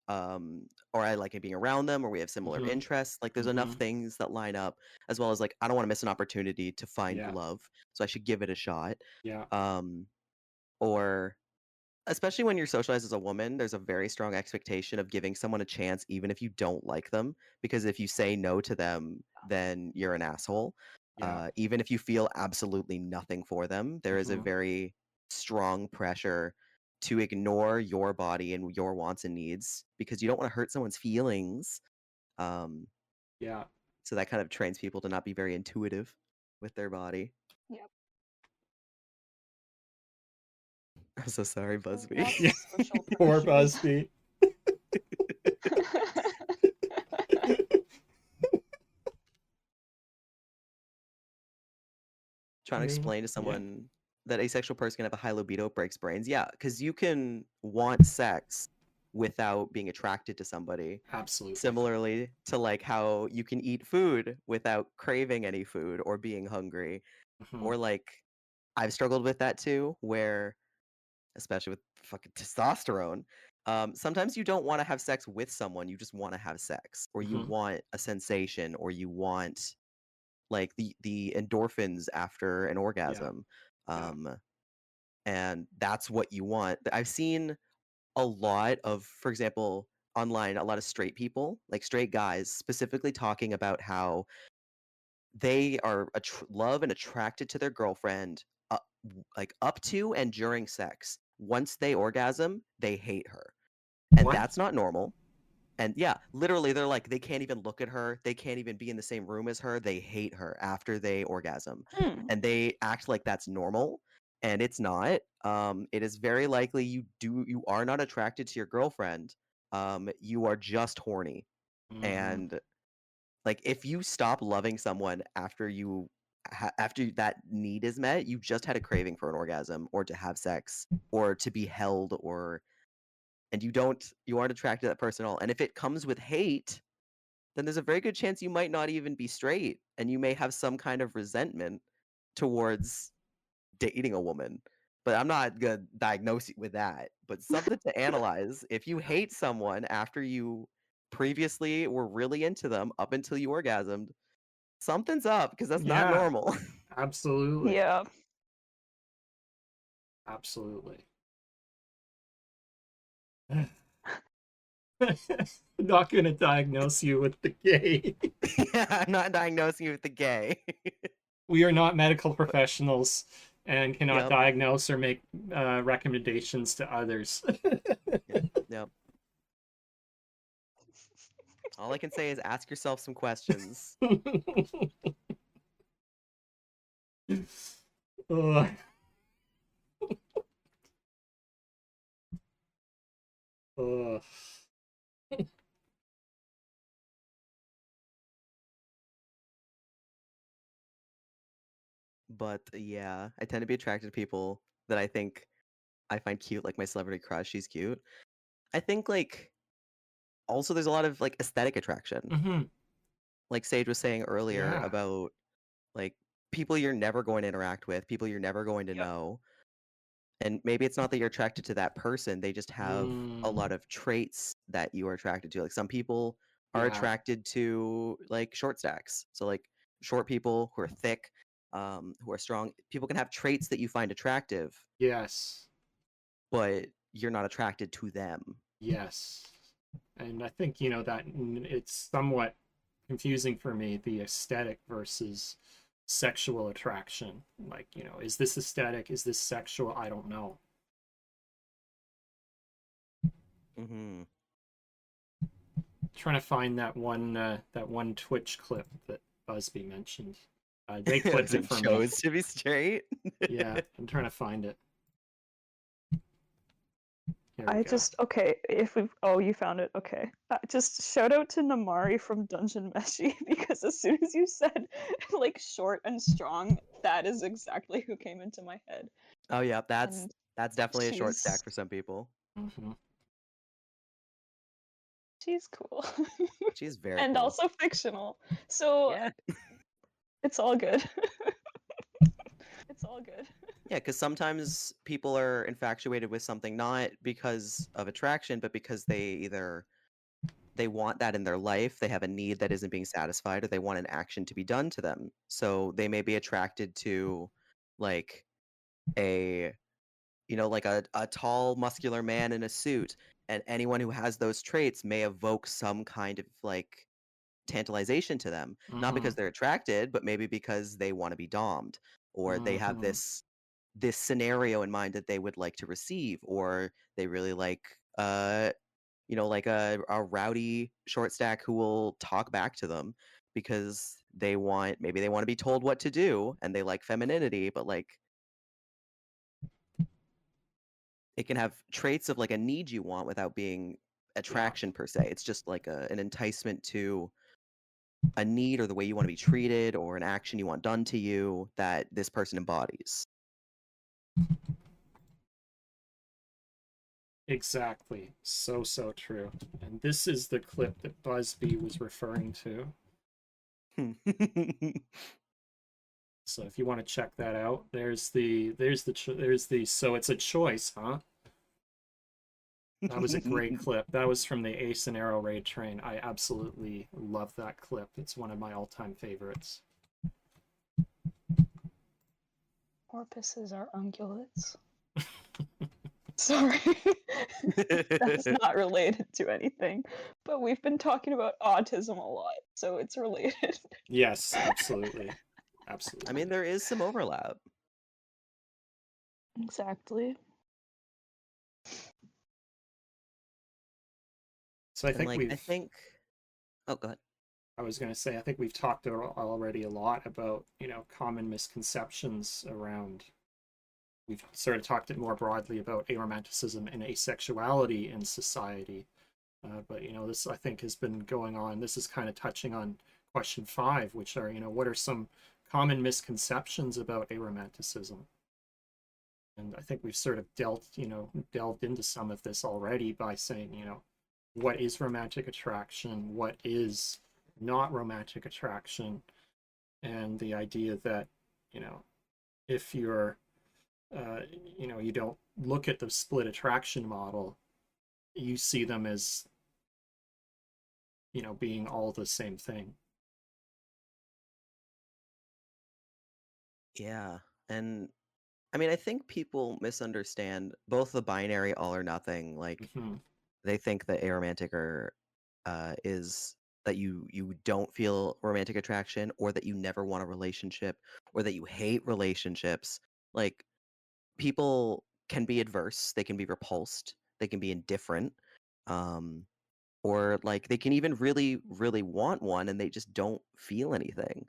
Or I like it being around them, or we have similar Mm-hmm. interests. Like there's enough Mm-hmm. things that line up, as well as like I don't want to miss an opportunity to find Yeah. love, so I should give it a shot. Yeah. Um, or especially when you're socialized as a woman, there's a very strong expectation of giving someone a chance, even if you don't like them, because if you say no to them, then you're an asshole. Yeah. Even if you feel absolutely nothing for them, there is a Mm-hmm. very strong pressure to ignore your body and your wants and needs because you don't want to hurt someone's feelings. Um, Yeah. so that kind of trains people to not be very intuitive with their body. Yep. I'm so sorry, Busby. Lots Yeah. of social Poor pressures. Busby. Trying to Mm, explain to yeah. someone that asexual person can have a high libido breaks brains. Yeah, because you can want sex without being attracted to somebody. Absolutely. Similarly to like how you can eat food without craving any food or being hungry. Mm-hmm. Or like I've struggled with that too, where especially with fucking testosterone, sometimes you don't want to have sex with someone, you just want to have sex, or you Mm-hmm. want a sensation, or you want like the endorphins after an Yeah. orgasm. Yeah. Um, and that's what you want. I've seen a lot of, for example, online, a lot of straight people, like straight guys, specifically talking about how they are love and attracted to their girlfriend, like up to and during sex. Once they orgasm, they hate her, and What? that's not normal. And yeah, literally, they're like, they can't even look at her. They can't even be in the same room as her. They hate her after they orgasm. Hmm. And they act like that's normal. And it's not. It is very likely you are not attracted to your girlfriend. You are just horny. Mm-hmm. And like, if you stop loving someone after after that need is met, you just had a craving for an orgasm or to have sex or to be held or and you aren't attracted to that person at all. And if it comes with hate, then there's a very good chance you might not even be straight and you may have some kind of resentment towards dating a woman. But I'm not gonna diagnose you with that. But something to analyze. If you hate someone after you previously were really into them up until you orgasmed, something's up because that's not Yeah. normal. Absolutely. Yeah. Absolutely. Not gonna diagnose you with the gay. Yeah, I'm not diagnosing you with the gay. We are not medical professionals and cannot Yep. diagnose or make recommendations to others. Yep. Yep. All I can say is ask yourself some questions. Ugh. Ugh. But yeah, I tend to be attracted to people that I find cute, like my celebrity crush, she's cute. I think like also there's a lot of like aesthetic attraction. Mm-hmm. Like Sage was saying earlier Yeah. about like people you're never going to interact with, people you're never going to Yep. know. And maybe it's not that you're attracted to that person, they just have a Mm, lot of traits that you are attracted to. Like some people are yeah. attracted to like short stacks. So like short people who are thick, who are strong. People can have traits that you find attractive, Yes. but you're not attracted to them. Yes. And I think, that it's somewhat confusing for me, the aesthetic versus sexual attraction. Like, is this aesthetic? Is this sexual? I don't know. Hmm. Trying to find that one Twitch clip that Busby mentioned. They clipped it for me. Chose to be straight. Yeah, I'm trying to find it. Here we I go. just okay. If we you found it. Okay. Just shout out to Namari from Dungeon Meshi because as soon as you said like short and strong, that is exactly who came into my head. Oh yeah, And that's definitely a short stack she's for some people. Mm-hmm. she's cool. She's very And cool. also fictional. So Yeah. it's all good. It's all good. Yeah, because sometimes people are infatuated with something not because of attraction, but because they want that in their life, they have a need that isn't being satisfied, or they want an action to be done to them. So they may be attracted to like a like a tall, muscular man in a suit, and anyone who has those traits may evoke some kind of like tantalization to them, not Mm-hmm. because they're attracted, but maybe because they want to be domed, or they have Mm-hmm. this scenario in mind that they would like to receive, or they really like like a rowdy short stack who will talk back to them because maybe they want to be told what to do and they like femininity, but like it can have traits of like a need you want without being Yeah. attraction per se. It's just like an enticement to a need or the way you want to be treated or an action you want done to you that this person embodies. Exactly. So, so true. And this is the clip that Busby was referring to. So if you want to check that out, so it's a choice, huh? That was a great clip. That was from the Ace and Arrow Raid Train. I absolutely love that clip. It's one of my all-time favorites. Porpoises are ungulates. Sorry. That's not related to anything. But we've been talking about autism a lot, so it's related. Yes, absolutely. I Absolutely. mean, there is some overlap. Exactly. So I And think like I we've think oh go ahead. I was going to say I think we've talked already a lot about, common misconceptions around. We've sort of talked it more broadly about aromanticism and asexuality in society. But this I think has been going on. This is kind of touching on question 5, which are, what are some common misconceptions about aromanticism? And I think we've sort of delved into some of this already by saying, what is romantic attraction? What is not romantic attraction? And the idea that, you know, if you're, you don't look at the split attraction model, you see them as, being all the same thing. Yeah. And I mean, I think people misunderstand both the binary all or nothing. Like Mm-hmm. they think that aromantic is that you don't feel romantic attraction, or that you never want a relationship, or that you hate relationships. Like people can be adverse, they can be repulsed, they can be indifferent, um, or like they can even really, really want one and they just don't feel anything.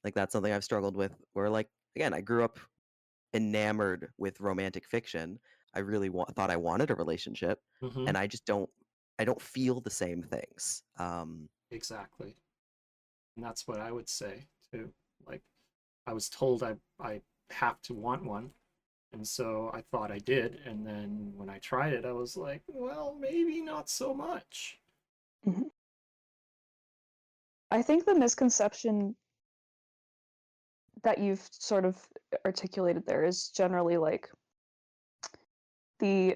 Like that's something I've struggled with. Where like again, I grew up enamored with romantic fiction. I really thought I wanted a relationship, Mm-hmm. and I don't feel the same things. Exactly. And that's what I would say too. Like I was told I have to want one, and so I thought I did, and then when I tried it, I was like, well, maybe not so much. Mhm. I think the misconception that you've sort of articulated there is generally like the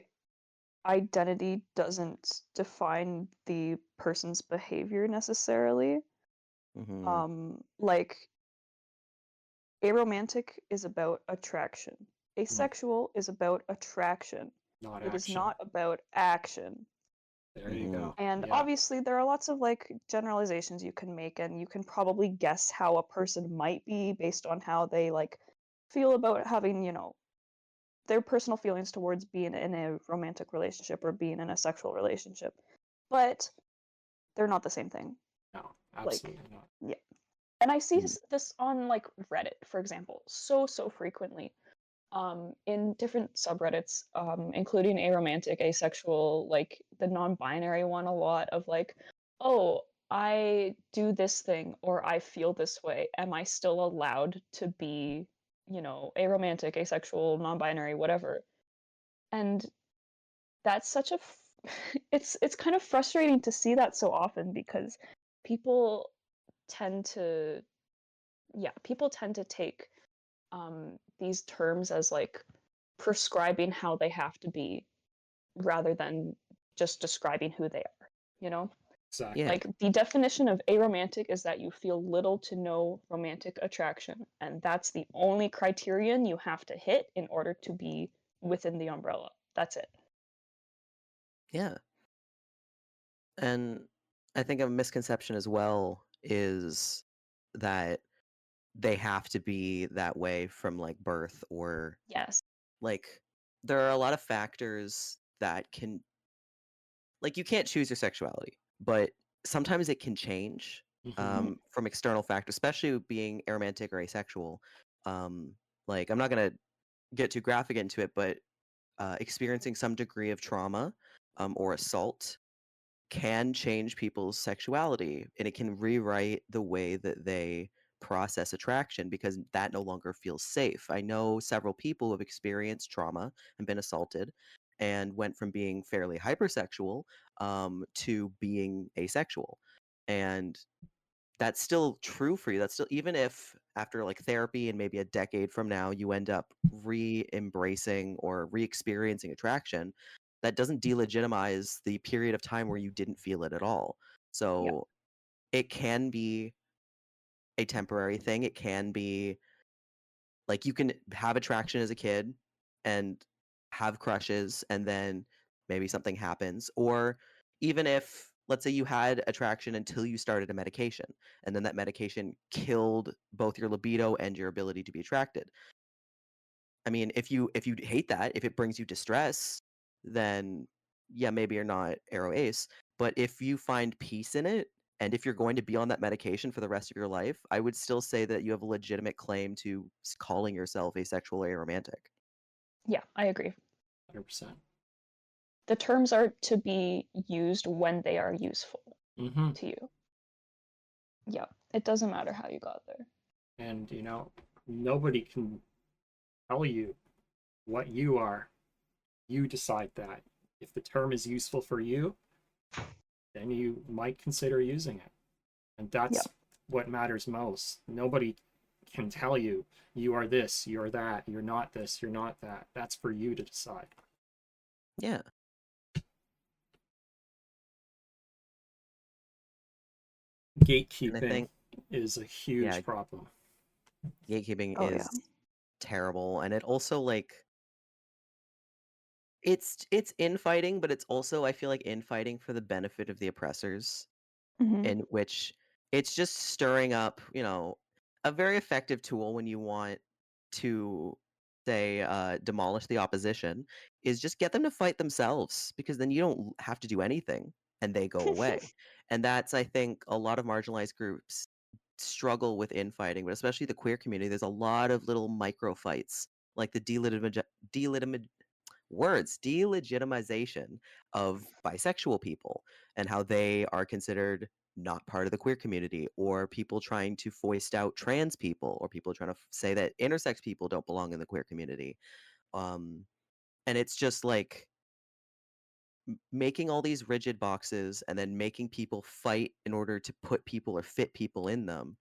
identity doesn't define the person's behavior necessarily. Hmm. Like aromantic is about attraction. Mm, Asexual is about attraction. not It is action. not about action. There you Hmm. go. And Yeah. obviously there are lots of like generalizations you can make, and you can probably guess how a person might be based on how they like feel about having, their personal feelings towards being in a romantic relationship or being in a sexual relationship. But they're not the same thing. No, Like, absolutely not. yeah. And I see this on like Reddit, for example, so frequently. In different subreddits, including aromantic, asexual, like the non-binary one a lot of like, oh, I do this thing or I feel this way. Am I still allowed to be, aromantic, asexual, non-binary, whatever? And that's such a it's kind of frustrating to see that so often because people tend to people tend to take these terms as like prescribing how they have to be rather than just describing who they are, you know? Exactly. Yeah. Like the definition of aromantic is that you feel little to no romantic attraction, and that's the only criterion you have to hit in order to be within the umbrella. That's it. Yeah. And I think a misconception as well is that they have to be that way from like birth, or Yes. like there are a lot of factors that can, like, you can't choose your sexuality, but sometimes it can change Hmm. from external factors, especially being aromantic or asexual. Um, like, I'm not gonna get too graphic into it, but experiencing some degree of trauma or assault can change people's sexuality, and it can rewrite the way that they process attraction because that no longer feels safe. I know several people who have experienced trauma and been assaulted and went from being fairly hypersexual to being asexual. And that's still true for you. That's still, even if after like therapy and maybe a decade from now you end up re-embracing or re-experiencing attraction, that doesn't delegitimize the period of time where you didn't feel it at all. Yeah. So it can be a temporary thing. It can be like you can have attraction as a kid and have crushes, and then maybe something happens. Or even if, let's say, you had attraction until you started a medication, and then that medication killed both your libido and your ability to be attracted. I mean, if you hate that, if it brings you distress, then yeah, maybe you're not aro ace. But if you find peace in it, and if you're going to be on that medication for the rest of your life, I would still say that you have a legitimate claim to calling yourself asexual or aromantic. Yeah, I agree. 100%. The terms are to be used when they are useful Hmm. to you. Yeah, it doesn't matter how you got there. And, nobody can tell you what you are. You decide that. If the term is useful for you, then you might consider using it. And Yeah. that's what matters most. Nobody can tell you you are this, you're that, you're not this, you're not that. That's for you to decide. Yeah. And I Gatekeeping think, is a yeah, huge problem. gatekeeping Oh yeah. is terrible. And it also, like, it's infighting, but it's also, I feel like, infighting for the benefit of the oppressors, Hmm. in which it's just stirring up, a very effective tool when you want to, say, demolish the opposition, is just get them to fight themselves, because then you don't have to do anything and they go away. And that's, I think, a lot of marginalized groups struggle with infighting, but especially the queer community. There's a lot of little micro fights, like the delegitimization of bisexual people and how they are considered not part of the queer community, or people trying to foist out trans people, or people trying to say that intersex people don't belong in the queer community. Um, and it's just like making all these rigid boxes and then making people fight in order to put people or fit people in them.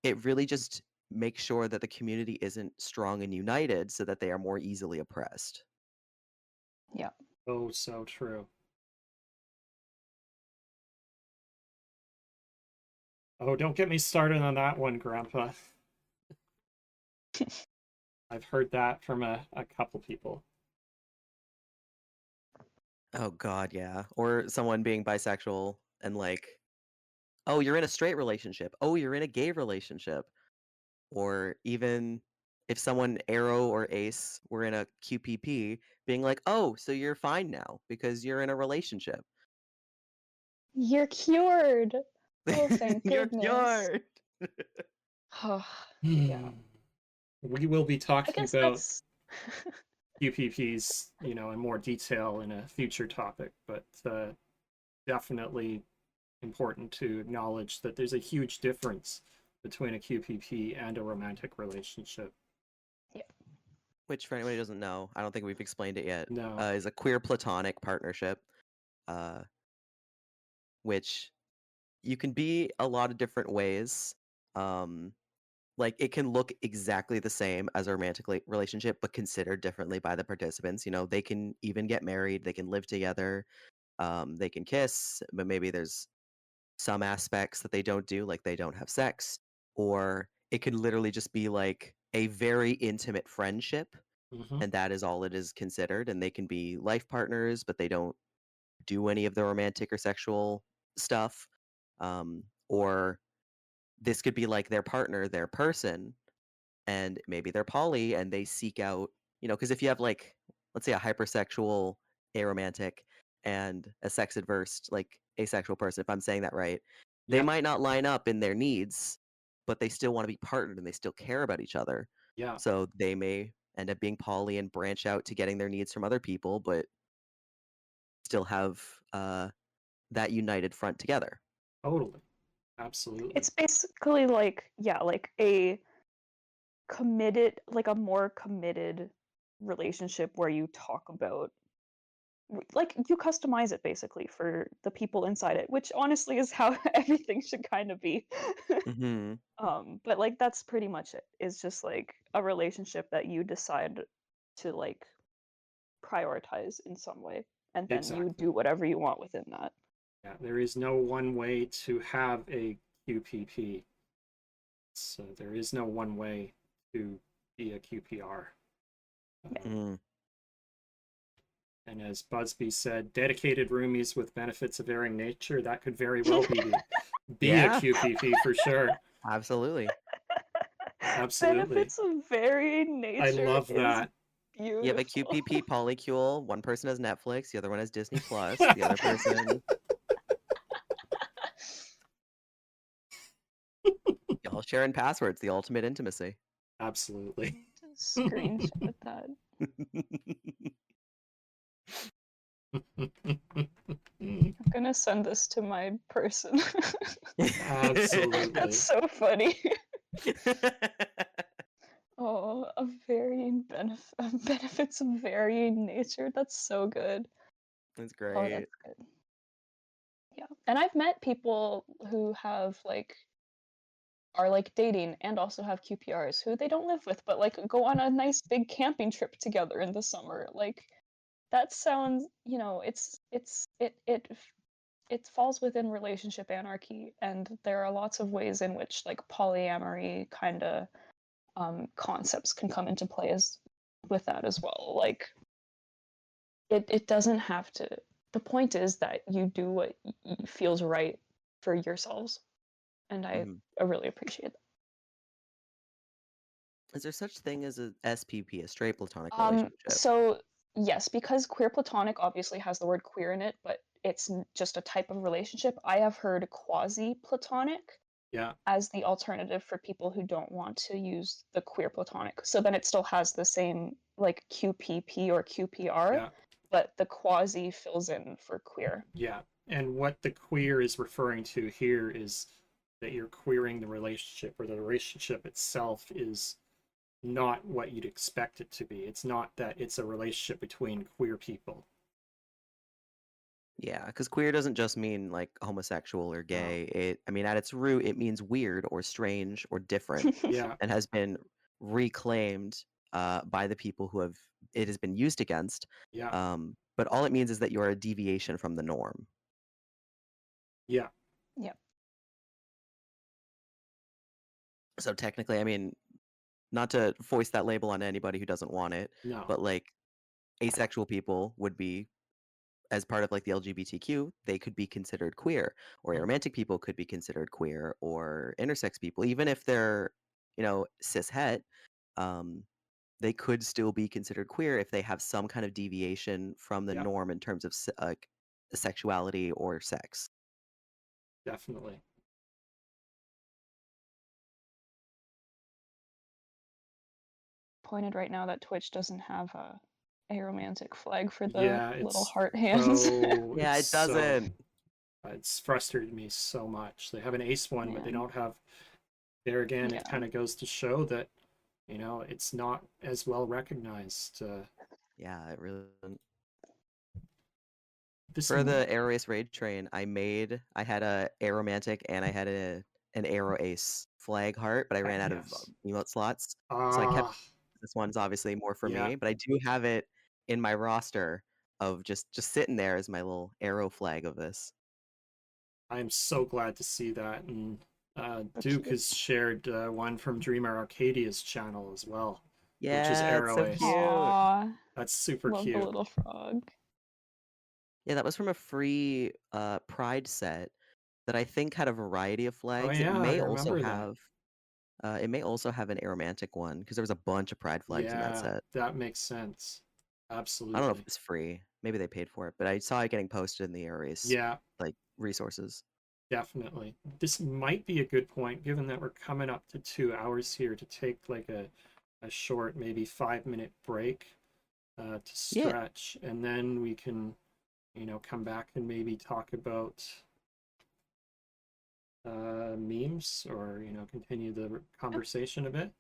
It really just makes sure that the community isn't strong and united so that they are more easily oppressed. Yeah. Oh, so true. Oh, don't get me started on that one, Grandpa. I've heard that from a couple people. Oh god, yeah. Or someone being bisexual and like, "Oh, you're in a straight relationship. Oh, you're in a gay relationship." Or even if someone aro or ace were in a QPP, being like, "Oh, so you're fine now because you're in a relationship." You're cured. Oh, thank You're goodness. cured. Yeah. We will be I talking guess about that's QPPs, in more detail in a future topic, but definitely important to acknowledge that there's a huge difference between a QPP and a romantic relationship. yeah. Which, for anyone who doesn't know, I don't think we've explained it yet, No. is a queer platonic partnership. uh, which you can be a lot of different ways. Like it can look exactly the same as a romantic relationship, but considered differently by the participants. You know, they can even get married, they can live together, they can kiss, but maybe there's some aspects that they don't do, like they don't have sex, or it could literally just be like a very intimate friendship, Hmm. and that is all it is considered. And they can be life partners, but they don't do any of the romantic or sexual stuff. Or this could be like their partner, their person, and maybe they're poly and they seek out, because if you have like, let's say a hypersexual aromantic and a sex adverse, like asexual person, if I'm saying that right, they Yeah, might not line up in their needs, but they still want to be partnered and they still care about each other. yeah, So they may end up being poly and branch out to getting their needs from other people, but still have that united front together. totally. Absolutely. It's basically like, yeah, like a committed, like a more committed relationship where you talk about, like, you customize it basically for the people inside it, which honestly is how everything should kind of be. Hmm. But like that's pretty much it. It's just like a relationship that you decide to like prioritize in some way, and then you Exactly. do whatever you want within that. Yeah, there is no one way to have a QPP. So there is no one way to be a QPR. Um, Mm. and as Busby said, dedicated roomies with benefits of varying nature, that could very well be a Yeah, QPP for sure. absolutely. Absolutely. Benefits of varying I nature love is that. You have a beautiful. QPP polycule. One person has Netflix, the other one has Disney Plus. The other person, y'all sharing passwords, the ultimate intimacy. Absolutely. Screenshot that. I'm gonna send this to my person. That's Absolutely. so funny. Oh, a varying benefits of varying nature. That's so good. That's Oh, great. that's good. Yeah. And I've met people who have like are like dating and also have QPRs who they don't live with, but like go on a nice big camping trip together in the summer. Like that sounds, it falls within relationship anarchy, and there are lots of ways in which like polyamory kind of concepts can come into play as with that as well. Like it doesn't have to. The point is that you do what feels right for yourselves, and Mhm. I really appreciate that. Is there such thing as a SPP, a straight platonic relationship? So yes, because queer platonic obviously has the word queer in it, but it's just a type of relationship. I have heard quasi platonic Yeah. as the alternative for people who don't want to use the queer platonic. So then it still has the same like QPP or QPR, Yeah. but the quasi fills in for queer. Yeah. And what the queer is referring to here is that you're queering the relationship, or the relationship itself is not what you'd expect it to be. It's not that it's a relationship between queer people. Yeah, because queer doesn't just mean like homosexual or No. gay. I mean, at its root, it means weird or strange or different, Yeah. and has been reclaimed by the people who have it has been used against. Yeah. But all it means is that you are a deviation from the norm. Yeah. Yep. So technically, I mean, not to foist that label on anybody who doesn't want it, No. but like asexual people would be, as part of like the LGBTQ, they could be considered queer, or Mhm. aromantic people could be considered queer, or intersex people, even if they're, cis het, um, they could still be considered queer if they have some kind of deviation from the Yeah. norm in terms of like sexuality or sex. Definitely. Pointed right now that Twitch doesn't have a romantic flag for the Yeah. little It's heart hands. so. Yeah, It's it so. doesn't. It's frustrated me so much. They have an ace one, but they Man, don't have. There again, it yeah. kind of goes to show that it's not as well recognized. Yeah, it really doesn't. This For the Aero raid train, I had a Aromantic and I had an Aero Ace flag heart, but I ran out of yes. emote slots. So I kept Ah, this one's obviously more for yeah. me, but I do have it in my roster of just sitting there as my little arrow flag of this. I'm so glad to see that. And So Duke cute. has shared one from Dreamer Arcadia's channel as well, which is Yeah, it's Arrow so Ace. cute. Aw, That's super love the cute. little frog. Yeah, that was from a free Pride set that I think had a variety of Oh flags. yeah, I remember that. It may also have an Aromantic one because there was a bunch of Pride flags in that Yeah, set. that makes sense. I don't know if Absolutely. it was free. Maybe they paid for it, but I saw it getting posted in the Ares Yeah, like resources. definitely. This might be a good point, given that we're coming up to 2 hours here, to take like a short, maybe 5 minute break to Yeah. stretch, and then we can, come back and maybe talk about memes, or continue the conversation a bit.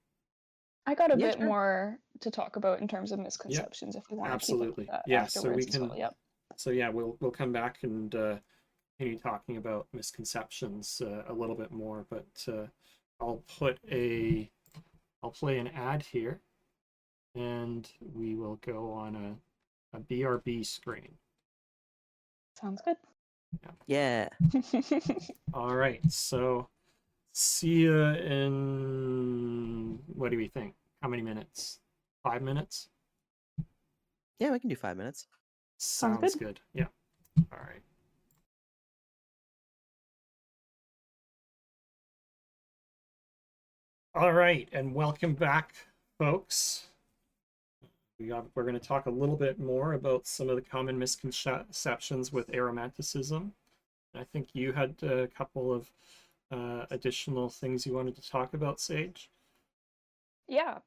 I got a Yeah, bit sure. more to talk about in terms of Yep, misconceptions if we want to keep up with absolutely. that Yeah, so we afterwards as can. well. Yep. So yeah, we'll come back and continue talking about misconceptions a little bit more, but I'll put a I'll play an ad here, and we will go on a BRB screen. Sounds good. Yeah. All right, so see you in, what do we think? How many minutes? 5 minutes? Yeah, we can do 5 minutes. Sounds good. good. Yeah. All right. All right, and welcome back, folks. We're going to talk a little bit more about some of the common misconceptions with aromanticism. I think you had a couple of additional things you wanted to talk about, Sage. Yeah.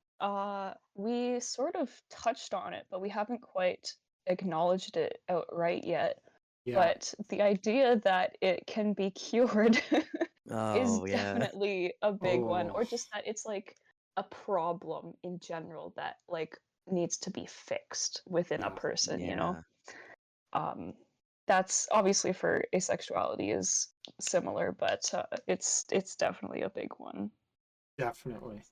We sort of touched on it, but we haven't quite acknowledged it outright yet. Yeah. But the idea that it can be cured is Oh, yeah. definitely a big one, Oh, or just that it's like a problem in general that like needs to be fixed within a yeah, person, you know? Yeah. Um, that's obviously for asexuality is similar, but it's definitely a big one. definitely.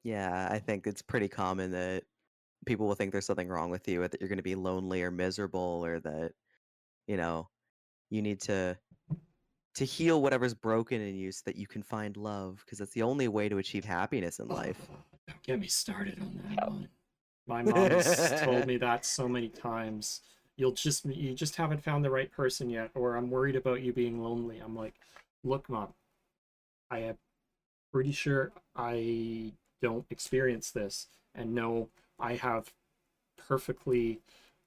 Yeah, I think it's pretty common that people will think there's something wrong with you, or that you're going to be lonely or miserable, or that, you know, you need to heal whatever's broken in you so that you can find love, because that's the only way to achieve happiness in Oh, life. don't get me started on that Yep. one. My mom has told me that so many times. You just haven't found the right person yet, or I'm worried about you being lonely. I'm like, look, mom, I am pretty sure I don't experience this, and no, I have perfectly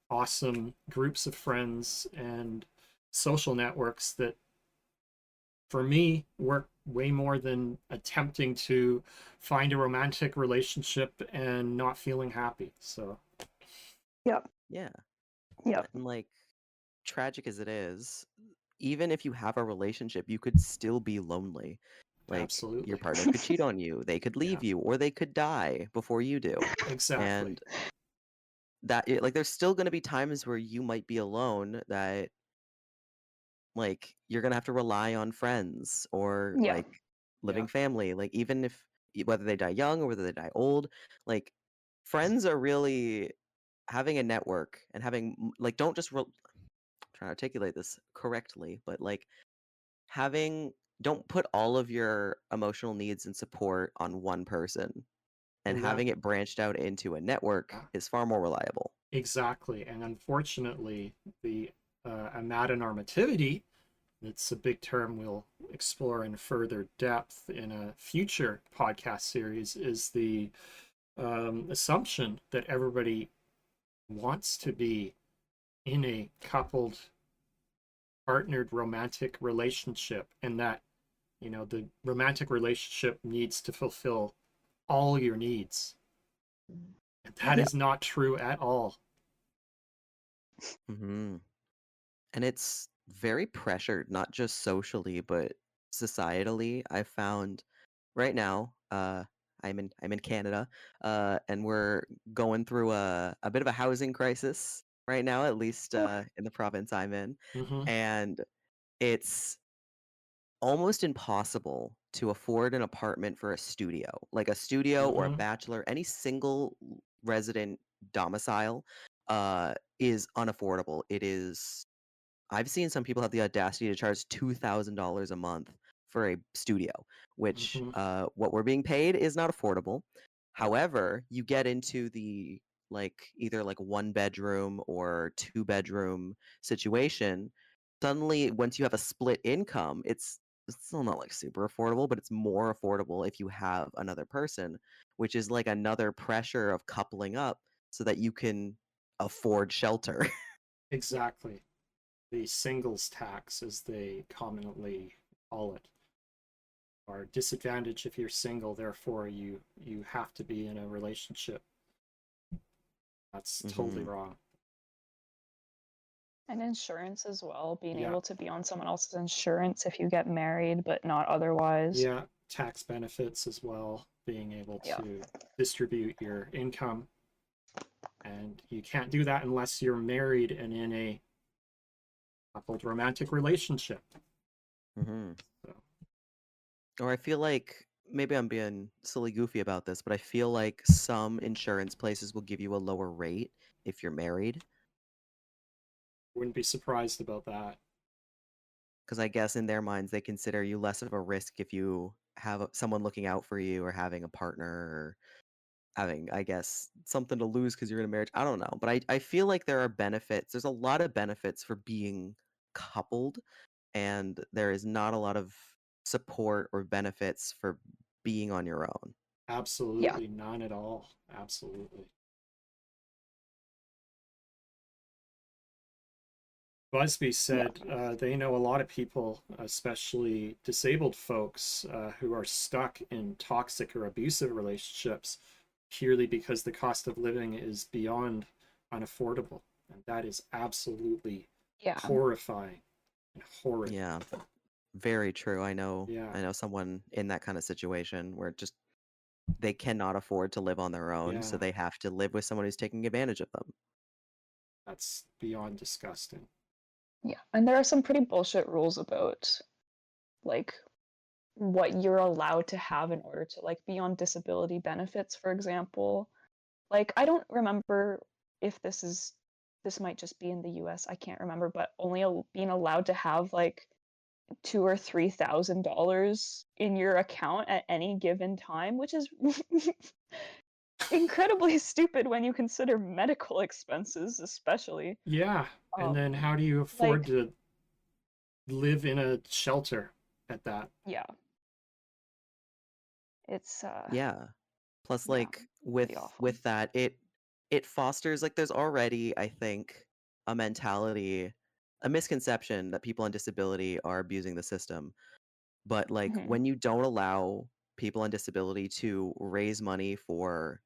awesome groups of friends and social networks that, for me, work way more than attempting to find a romantic relationship and not feeling happy. So Yep. Yeah. Yep. And like, tragic as it is, even if you have a relationship, you could still be lonely. Like, your absolutely. partner could cheat on you, they could Yeah, leave you, or they could die before you do. exactly. And like, there's still going to be times where you might be alone, that like you're going to have to rely on friends or Yeah. like Yeah, living family, like even if whether they die young or whether they die old, like friends are really having a network and having like don't just trying to articulate this correctly, but like having don't put all of your emotional needs and support on one person, and and that having it branched out into a network is far more reliable. exactly. And unfortunately, the amatonormativity, it's a big term we'll explore in further depth in a future podcast series, is the assumption that everybody wants to be in a coupled, partnered romantic relationship, and that the romantic relationship needs to fulfill all your needs, and that Yeah. is not true at all. Hmm. And it's very pressured, not just socially, but societally. I found right now, I'm in Canada, and we're going through a bit of a housing crisis right now, at least Oof. in the province I'm in, Mm-hmm. and it's almost impossible to afford an apartment for a studio, like a studio or a Mm-hmm. bachelor, any single resident domicile is unaffordable. It is I've seen some people have the audacity to charge $2,000 a month for a studio, which Mm-hmm. what we're being paid is not affordable. However, you get into the either like one bedroom or two bedroom situation. Suddenly, once you have a split income, it's still not like super affordable, but it's more affordable if you have another person, which is like another pressure of coupling up so that you can afford shelter. Exactly. The singles tax, as they commonly call it, are disadvantaged if you're single. Therefore, you have to be in a relationship. That's totally Hmm. wrong. And insurance as well, being Yeah, able to be on someone else's insurance if you get married, but not otherwise. yeah. Tax benefits as well. Being able Yeah. to distribute your income, and you can't do that unless you're married and in a coupled romantic relationship. Hmm. So, Or I feel like maybe I'm being silly goofy about this, but I feel like some insurance places will give you a lower rate if you're married. wouldn't be surprised about that. Because I guess in their minds, they consider you less of a risk if you have someone looking out for you or having a partner or having, I guess, something to lose because you're in a marriage. I don't know. But I feel like there are benefits. There's a lot of benefits for being coupled, and there is not a lot of support or benefits for being on your own. Yeah. Absolutely none at all. Absolutely. Busby Yeah. said they know a lot of people, especially disabled folks, who are stuck in toxic or abusive relationships purely because the cost of living is beyond unaffordable. And that is absolutely Yeah. horrifying and horrid. Yeah, very true. Yeah, I know someone in that kind of situation where just they cannot afford to live on their own, so yeah, they have to live with someone who's taking advantage of them. that's beyond disgusting. Yeah. And there are some pretty bullshit rules about like what you're allowed to have in order to like be on disability benefits, for example. Like I don't remember if this might just be in the US, I can't remember, but only being allowed to have like $2,000 or $3,000 in your account at any given time, which is incredibly stupid when you consider medical expenses, especially. Yeah, and then Um, how do you afford like, to live in a shelter at that? yeah, it's Yeah. Plus, yeah, like pretty awful. with that, it fosters like there's already, I think, a mentality, a misconception that people on disability are abusing the system. But like Hmm. when you don't allow people on disability to raise money for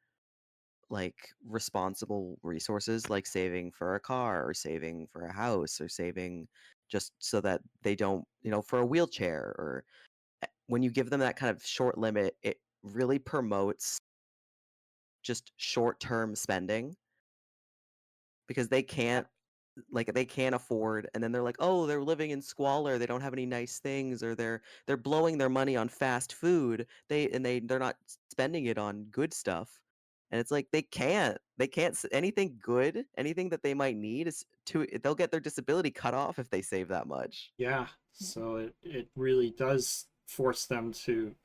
like responsible resources like saving for a car or saving for a house or saving just so that they don't, for a wheelchair or when you give them that kind of short limit, it really promotes just short-term spending because Yeah, they can't afford, and then they're like, oh, they're living in squalor, they don't have any nice things, or they're blowing their money on fast food, they're not spending it on good stuff. And it's like anything good, anything that they might need is to they'll get their disability cut off if they save that much. yeah. So it really does force them to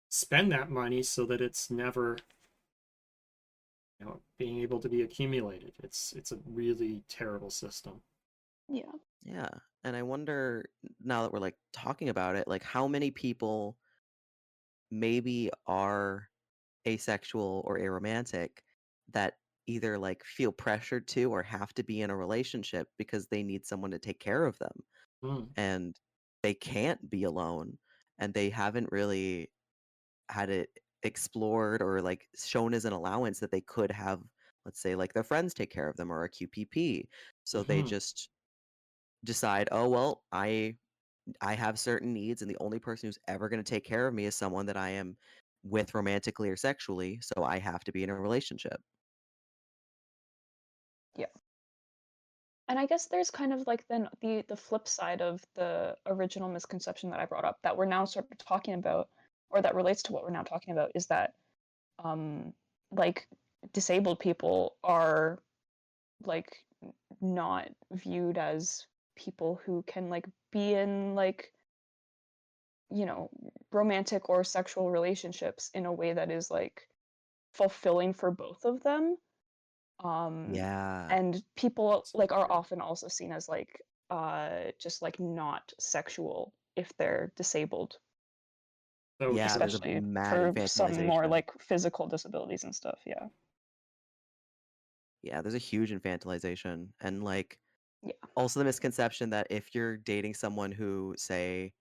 spend that money so that it's never, being able to be accumulated. It's a really terrible system. Yeah. Yeah. And I wonder, now that we're like talking about it, like how many people maybe are asexual or aromantic that either like feel pressured to or have to be in a relationship because they need someone to take care of them Mm, and they can't be alone and they haven't really had it explored or like shown as an allowance that they could have, let's say, like their friends take care of them or a QPP. So they hmm. just decide, oh well, I have certain needs, and the only person who's ever going to take care of me is someone that I am with romantically or sexually, so I have to be in a relationship. Yeah. And I guess there's kind of like then the flip side of the original misconception that I brought up that we're now sort of talking about, or that relates to what we're now talking about, is that um like disabled people are like not viewed as people who can like be in like, you know, romantic or sexual relationships in a way that is like fulfilling for both of them. Yeah. And people like are Absolutely. often also seen as like just like not sexual if they're disabled, So Yeah, true. there's a especially mad for some more infantilization. like physical disabilities and stuff. Yeah. Yeah, there's a huge infantilization. And like Yeah. also the misconception that if you're dating someone who, say,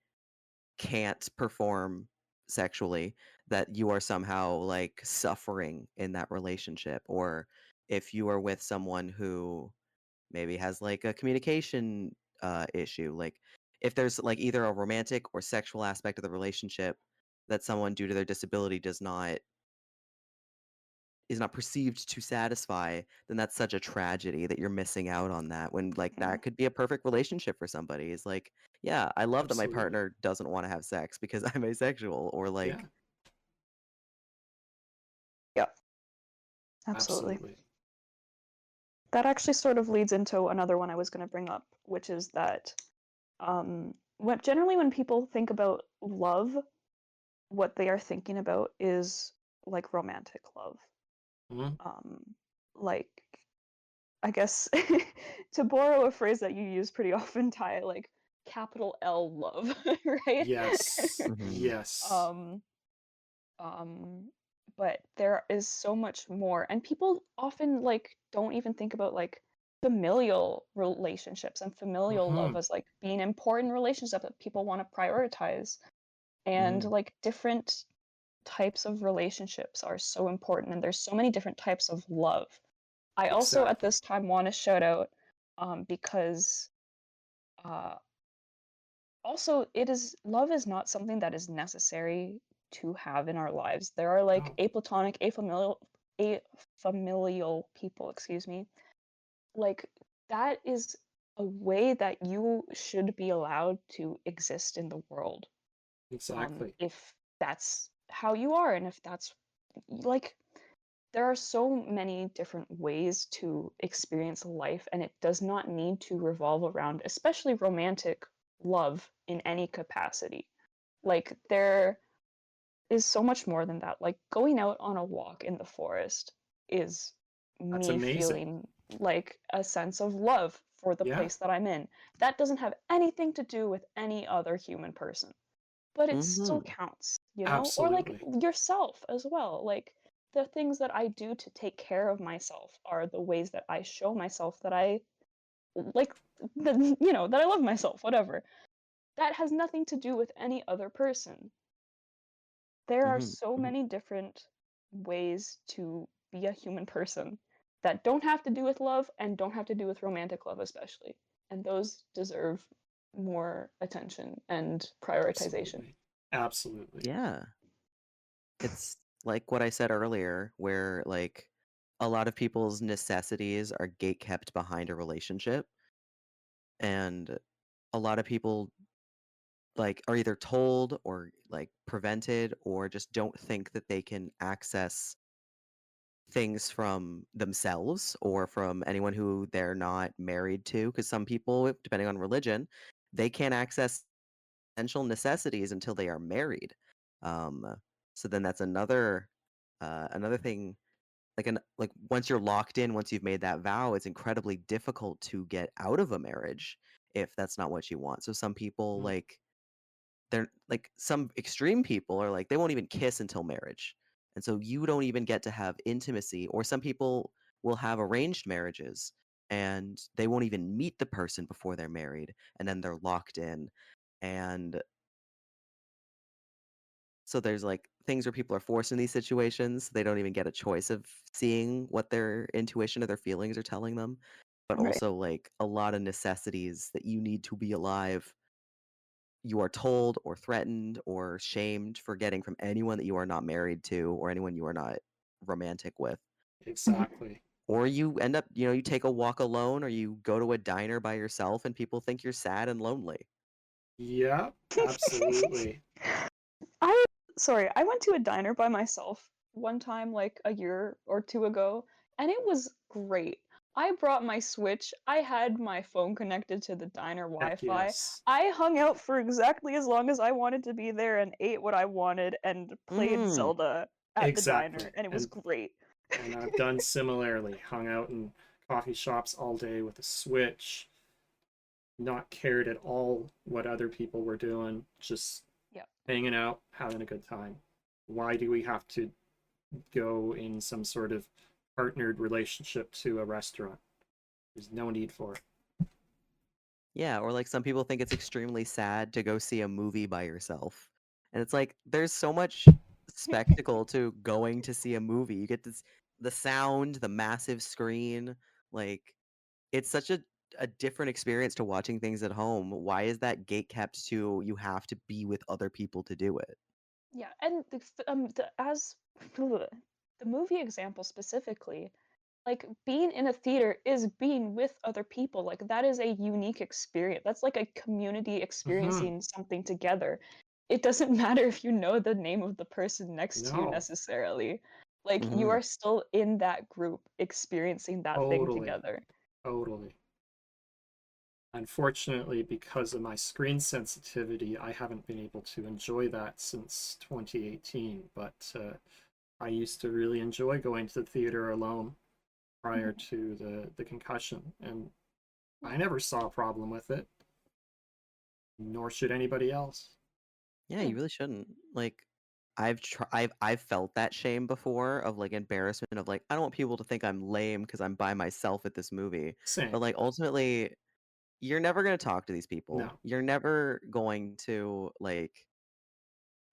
can't perform sexually, that you are somehow like suffering in that relationship. Or if you are with someone who maybe has like a communication issue, like if there's like either a romantic or sexual aspect of the relationship that someone due to their disability is not perceived to satisfy, then that's such a tragedy that you're missing out on that when like Mhm. that could be a perfect relationship for somebody. Is like, yeah, I love that my Absolutely. partner doesn't want to have sex because I'm asexual, or Yeah, like, Yeah. Absolutely. absolutely. That actually sort of leads into another one I was going to bring up, which is that what generally when people think about love, what they are thinking about is like romantic love. Mhm. Um, like I guess to borrow a phrase that you use pretty often, Ty, like capital L love, right? Yes. mhm, Yes. um, um, but there is so much more, and people often like don't even think about like familial relationships and familial love Hmm. as like being important relationships that people want to prioritize, and Hmm. like different types of relationships are so important, and there's so many different types of love. I also at Exactly. this time want to shout out because uh, also it is love is not something that is necessary to have in our lives. There are like No. aplatonic, afamilial people, excuse me. Like that is a way that you should be allowed to exist in the world. Exactly. If that's how you are, and if that's like there are so many different ways to experience life, and it does not need to revolve around, especially romantic love in any capacity. Like, there is so much more than that. Like, going out on a walk in the forest is That's me amazing. feeling like a sense of love for the Yeah. place that I'm in. That doesn't have anything to do with any other human person, but it still mhm, counts, you know? Or like Absolutely. yourself as well. Like the things that I do to take care of myself are the ways that I show myself that I like the, you know, that I love myself, whatever. That has nothing to do with any other person. There are mhm, so mhm. many different ways to be a human person that don't have to do with love and don't have to do with romantic love especially. And those deserve more attention and prioritization. Absolutely. Absolutely. Yeah, it's like what I said earlier, where like a lot of people's necessities are gate kept behind a relationship, and a lot of people like are either told or like prevented or just don't think that they can access things from themselves or from anyone who they're not married to, because some people, depending on religion, they can't access essential necessities until they are married. um so then that's another thing, like once you're locked in, once you've made that vow, it's incredibly difficult to get out of a marriage if that's not what you want. So some people Mm. like they're like some extreme people are like they won't even kiss until marriage. And so you don't even get to have intimacy, or some people will have arranged marriages and they won't even meet the person before they're married, and then they're locked in. And so there's like things where people are forced in these situations. They don't even get a choice of seeing what their intuition or their feelings are telling them. But Right. also like a lot of necessities that you need to be alive, you are told or threatened or shamed for getting from anyone that you are not married to or anyone you are not romantic with. Mhm. Exactly. Or you end up, you take a walk alone, or you go to a diner by yourself and people think you're sad and lonely. Yeah, absolutely. I went to a diner by myself one time like a year or two ago, and it was great. I brought my Switch, I had my phone connected to the diner Heck Wi-Fi. yes. I hung out for exactly as long as I wanted to be there and ate what I wanted and played Mm. Zelda at the Exactly. diner, and it was great. And I've done similarly. Hung out in coffee shops all day with a Switch, not cared at all what other people were doing, just Yep. hanging out, having a good time. Why do we have to go in some sort of partnered relationship to a restaurant? There's no need for it. Yeah, or like some people think it's extremely sad to go see a movie by yourself. And it's like there's so much spectacle to going to see a movie. You get the sound, the massive screen, like it's such a different experience to watching things at home. Why is that gate kept to you have to be with other people to do it? Yeah, and as the movie example specifically, like being in a theater is being with other people. Like that is a unique experience. That's like a community Mm-hmm. experiencing something together. It doesn't matter if you know the name of the person next to you No, necessarily. Like you Hmm. are still in that group experiencing that thing totally, together. totally. Unfortunately, because of my screen sensitivity, I haven't been able to enjoy that since 2018. But I used to really enjoy going to the theater alone prior Mhm. to the concussion, and I never saw a problem with it, nor should anybody else. Yeah, Yeah. you really shouldn't. Like I've felt that shame before of like embarrassment of like I don't want people to think I'm lame because I'm by myself at this movie. Same. But like ultimately you're never going to talk to these people. No, You're never going to like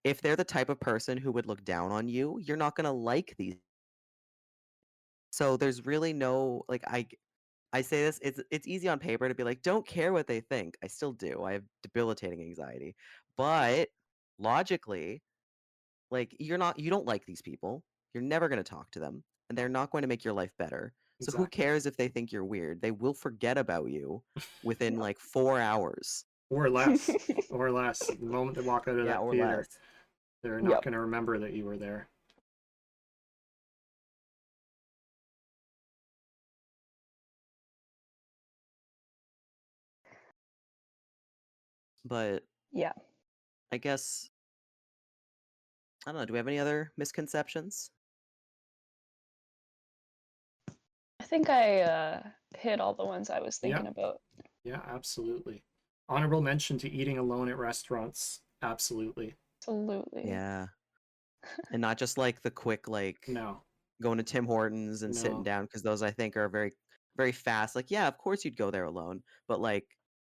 if they're the type of person who would look down on you, you're not going to like these. So there's really no like I say this it's easy on paper to be like don't care what they think. I still do. I have debilitating anxiety. But logically, like you don't like these people. You're never going to talk to them and they're not going to make your life better. So who exactly. cares if they think you're weird? They will forget about you within Yep. like 4 hours. Or less. Or less. The moment they walk out of Yeah, that or theater, less. they're not Yep. going to remember that you were there. But Yeah. I guess I don't know. Do we have any other misconceptions? I think I hit all the ones I was Yeah, thinking about. yeah, absolutely. Honorable mention to eating alone at restaurants. Absolutely. Absolutely. Yeah. And not just like the quick like No, going to Tim Hortons and sitting no, down because those I think are very fast. Like, yeah, of course you'd go there alone, but like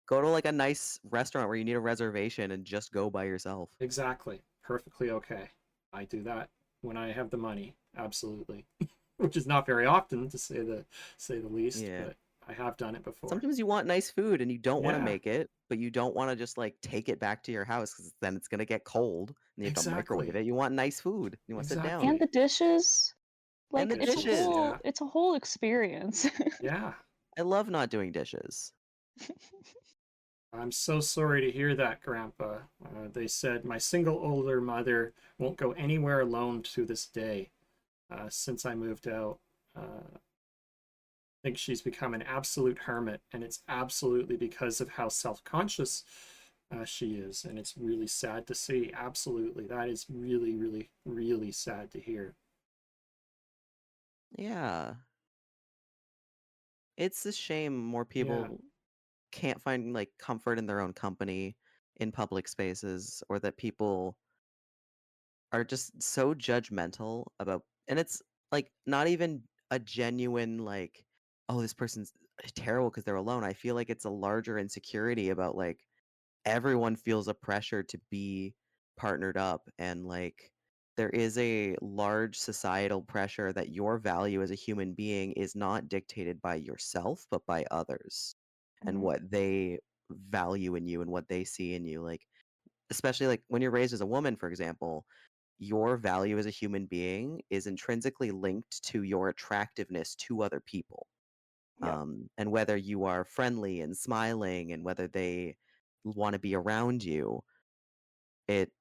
go to like a nice restaurant where you need a reservation and just go by yourself. exactly. Perfectly okay. I do that when I have the money. Absolutely. Which is not very often to say the least, Yeah. but I have done it before. Sometimes you want nice food and you don't want to Yeah, make it, but you don't want to just like take it back to your house because then it's gonna get cold and you have to microwave exactly. it. You want nice food. You want to sit down. And Exactly. the dishes, And like the dishes. Yeah. it's a whole experience. Yeah. I love not doing dishes. I'm so sorry to hear that, Grandpa. They said my single older mother won't go anywhere alone to this day since I moved out. I think she's become an absolute hermit, and it's absolutely because of how self conscious she is. And it's really sad to see. Absolutely. That is really, really, really sad to hear. Yeah. It's a shame more Yeah, people can't find like comfort in their own company in public spaces or that people are just so judgmental about and it's like not even a genuine like oh this person's terrible because they're alone. I feel like it's a larger insecurity about like everyone feels a pressure to be partnered up and like there is a large societal pressure that your value as a human being is not dictated by yourself but by others and Mhm. what they value in you and what they see in you like especially like when you're raised as a woman for example your value as a human being is intrinsically linked to your attractiveness to other people. Yep. And whether you are friendly and smiling and whether they want to be around you, it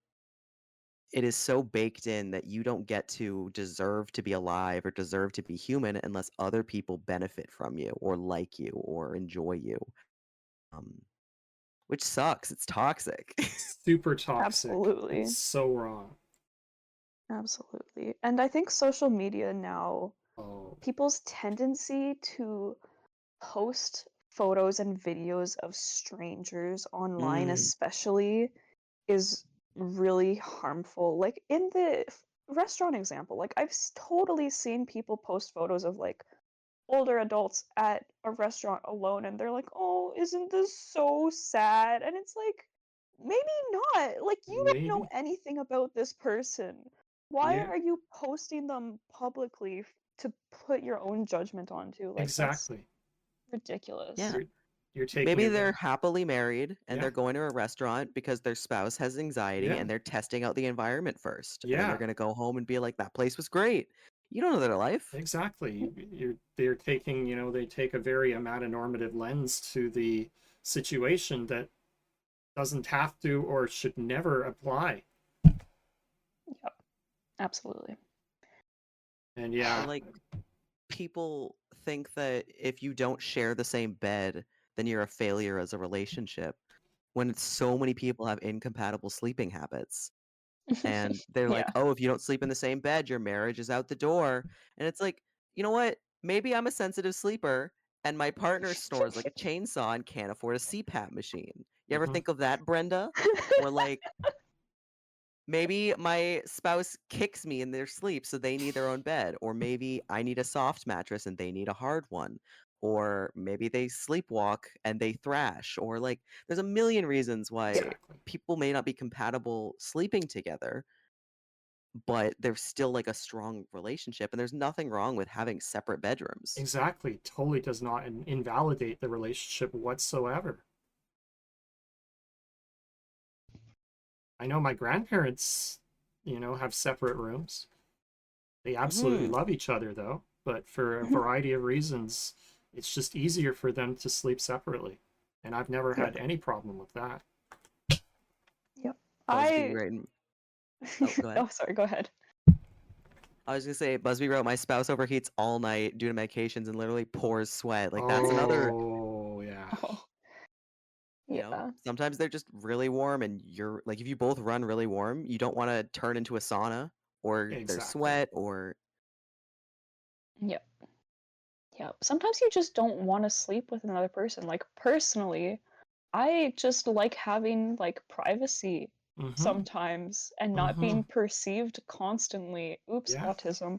it is so baked in that you don't get to deserve to be alive or deserve to be human unless other people benefit from you or like you or enjoy you. Um, which sucks. It's toxic. Super toxic. Absolutely. It's so wrong. Absolutely. And I think social media now, Oh, people's tendency to post photos and videos of strangers online, Mm. especially, is really harmful. Like in the restaurant example, like totally seen people post photos of like older adults at a restaurant alone and they're like, "Oh, isn't this so sad?" And it's like, maybe not. Like you don't know maybe. anything about this person. Why Yeah, are you posting them publicly to put your own judgment onto? Like that's exactly. ridiculous. Yeah. You're taking Maybe it. they're happily married and Yeah. they're going to a restaurant because their spouse has anxiety Yeah. and they're testing out the environment first. And then they're Yeah. going to go home and be like, that place was great. You don't know their life. Exactly. They're taking, they take a very amatonormative lens to the situation that doesn't have to or should never apply. Yep. Absolutely. And Or yeah, like people think that if you don't share the same bed, then you're a failure as a relationship. When so many people have incompatible sleeping habits. And they're like, Yeah. oh, if you don't sleep in the same bed, your marriage is out the door. And it's like, you know what? Maybe I'm a sensitive sleeper and my partner snores like a chainsaw and can't afford a CPAP machine. You ever Mhm. think of that, Brenda? Or like, maybe my spouse kicks me in their sleep, so they need their own bed. Or maybe I need a soft mattress and they need a hard one. Or maybe they sleepwalk and they thrash. Or like, there's a million reasons why Exactly. people may not be compatible sleeping together, but there's still like a strong relationship. And there's nothing wrong with having separate bedrooms. Exactly. Totally does not invalidate the relationship whatsoever. I know my grandparents, have separate rooms. They absolutely Hmm. love each other though, but for a variety of reasons, it's just easier for them to sleep separately. And I've never had any problem with that. Yep. Busby I right. Oh, go ahead. Oh, sorry, go ahead. I was gonna say, Busby wrote, my spouse overheats all night due to medications and literally pours sweat. Like that's another, Oh, yeah. Oh. Yeah. sometimes they're just really warm and you're like, if you both run really warm, you don't want to turn into a sauna or there's Exactly. sweat or Yep. Yep. Sometimes you just don't want to sleep with another person. Like personally, I just like having like privacy Mm-hmm. sometimes and not Mm-hmm. being perceived constantly. Oops, Yeah. autism.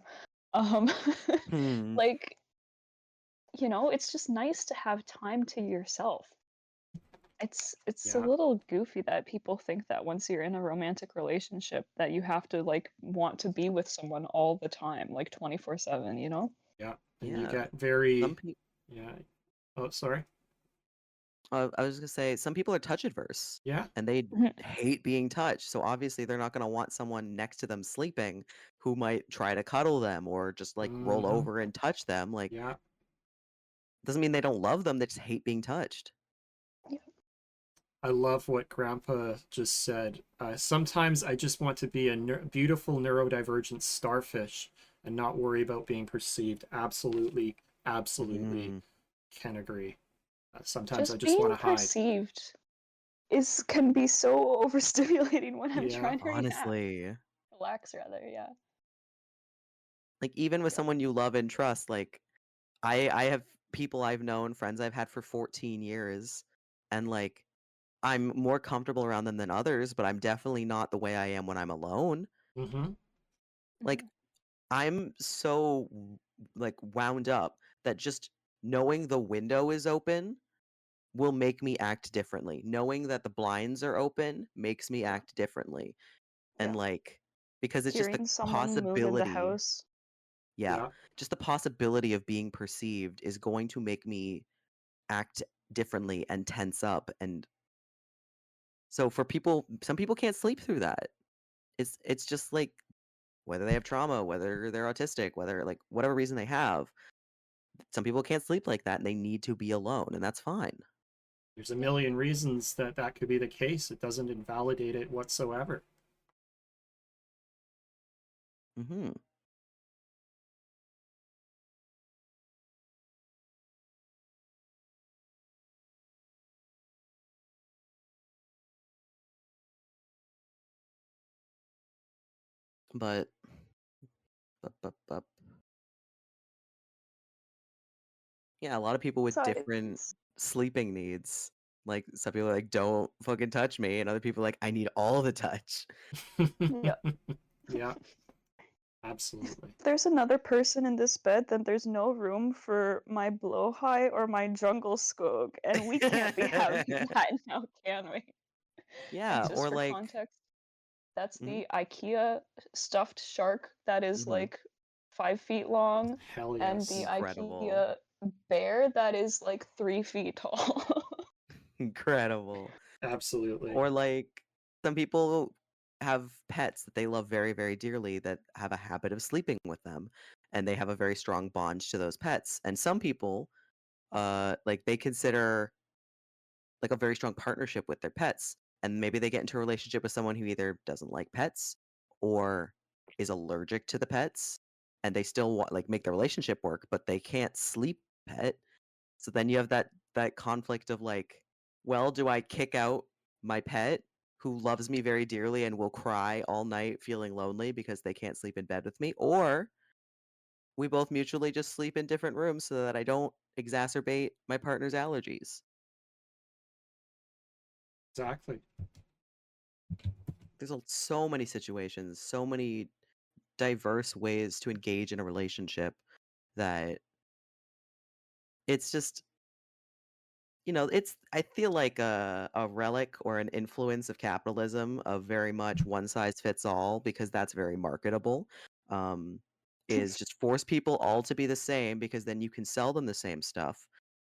Um hmm. like, it's just nice to have time to yourself. It's a Yeah. little goofy that people think that once you're in a romantic relationship that you have to like want to be with someone all the time, like 24/7, you know? Yeah. And you Yeah. get Some very, people, yeah. Oh, sorry. I was gonna say, some people are touch adverse Yeah. and they Mhm. hate being touched. So obviously they're not gonna want someone next to them sleeping who might try to cuddle them or just like roll Mm-hmm. over and touch them. Like, Yeah. doesn't mean they don't love them, they just hate being touched. Yeah. I love what Grandpa just said. Sometimes I just want to be a beautiful neurodivergent starfish and not worry about being perceived. Absolutely, absolutely Mm, can agree. Sometimes I Just just want being to hide. perceived is can be so overstimulating when I'm Yeah, trying to honestly. relax rather, yeah. Like even with Yep. someone you love and trust, like I have people I've known, friends I've had for 14 years, and like I'm more comfortable around them than others, but I'm definitely not the way I am when I'm alone. Mm-hmm. Like Mhm. I'm so like wound up that just knowing the window is open will make me act differently. Knowing that the blinds are open makes me Yeah, act differently. Yeah. And like because it's just the Hearing someone move in the possibility. house. Yeah. yeah, Just the possibility of being perceived is going to make me act differently and tense up. And so for people, some people can't sleep through that. It's just like whether they have trauma, whether they're autistic, whether like whatever reason they have. Some people can't sleep like that and they need to be alone, and that's fine. There's a million reasons that that could be the case. It doesn't invalidate it whatsoever. Mm-hmm. But yeah, a lot of people with different Besides, sleeping needs. Like some people are like, don't fucking touch me, and other people are like, I need all the touch. yeah. Yeah, absolutely. If there's another person in this bed, then there's no room for my blowhigh or my jungle skog, and we can't be having that now, can we? Yeah, Just or for like, context, that's mhm, the IKEA stuffed shark that is mhm, like 5 feet long, Hell and the yes. incredible, IKEA bear that is like 3 feet tall. incredible. Absolutely. Or like, some people have pets that they love very, very dearly that have a habit of sleeping with them, and they have a very strong bond to those pets. And some people, like they consider like a very strong partnership with their pets, and maybe they get into a relationship with someone who either doesn't like pets or is allergic to the pets, and they still want like make the relationship work, but they can't sleep pet. So then you have that conflict of like, well, do I kick out my pet who loves me very dearly and will cry all night feeling lonely because they can't sleep in bed with me, or we both mutually just sleep in different rooms so that I don't exacerbate my partner's allergies. Exactly. There's so many situations, so many diverse ways to engage in a relationship that it's just, it's I feel like a relic or an influence of capitalism of very much one size fits all because that's very marketable. Um, is just force people all to be the same because then you can sell them the same stuff,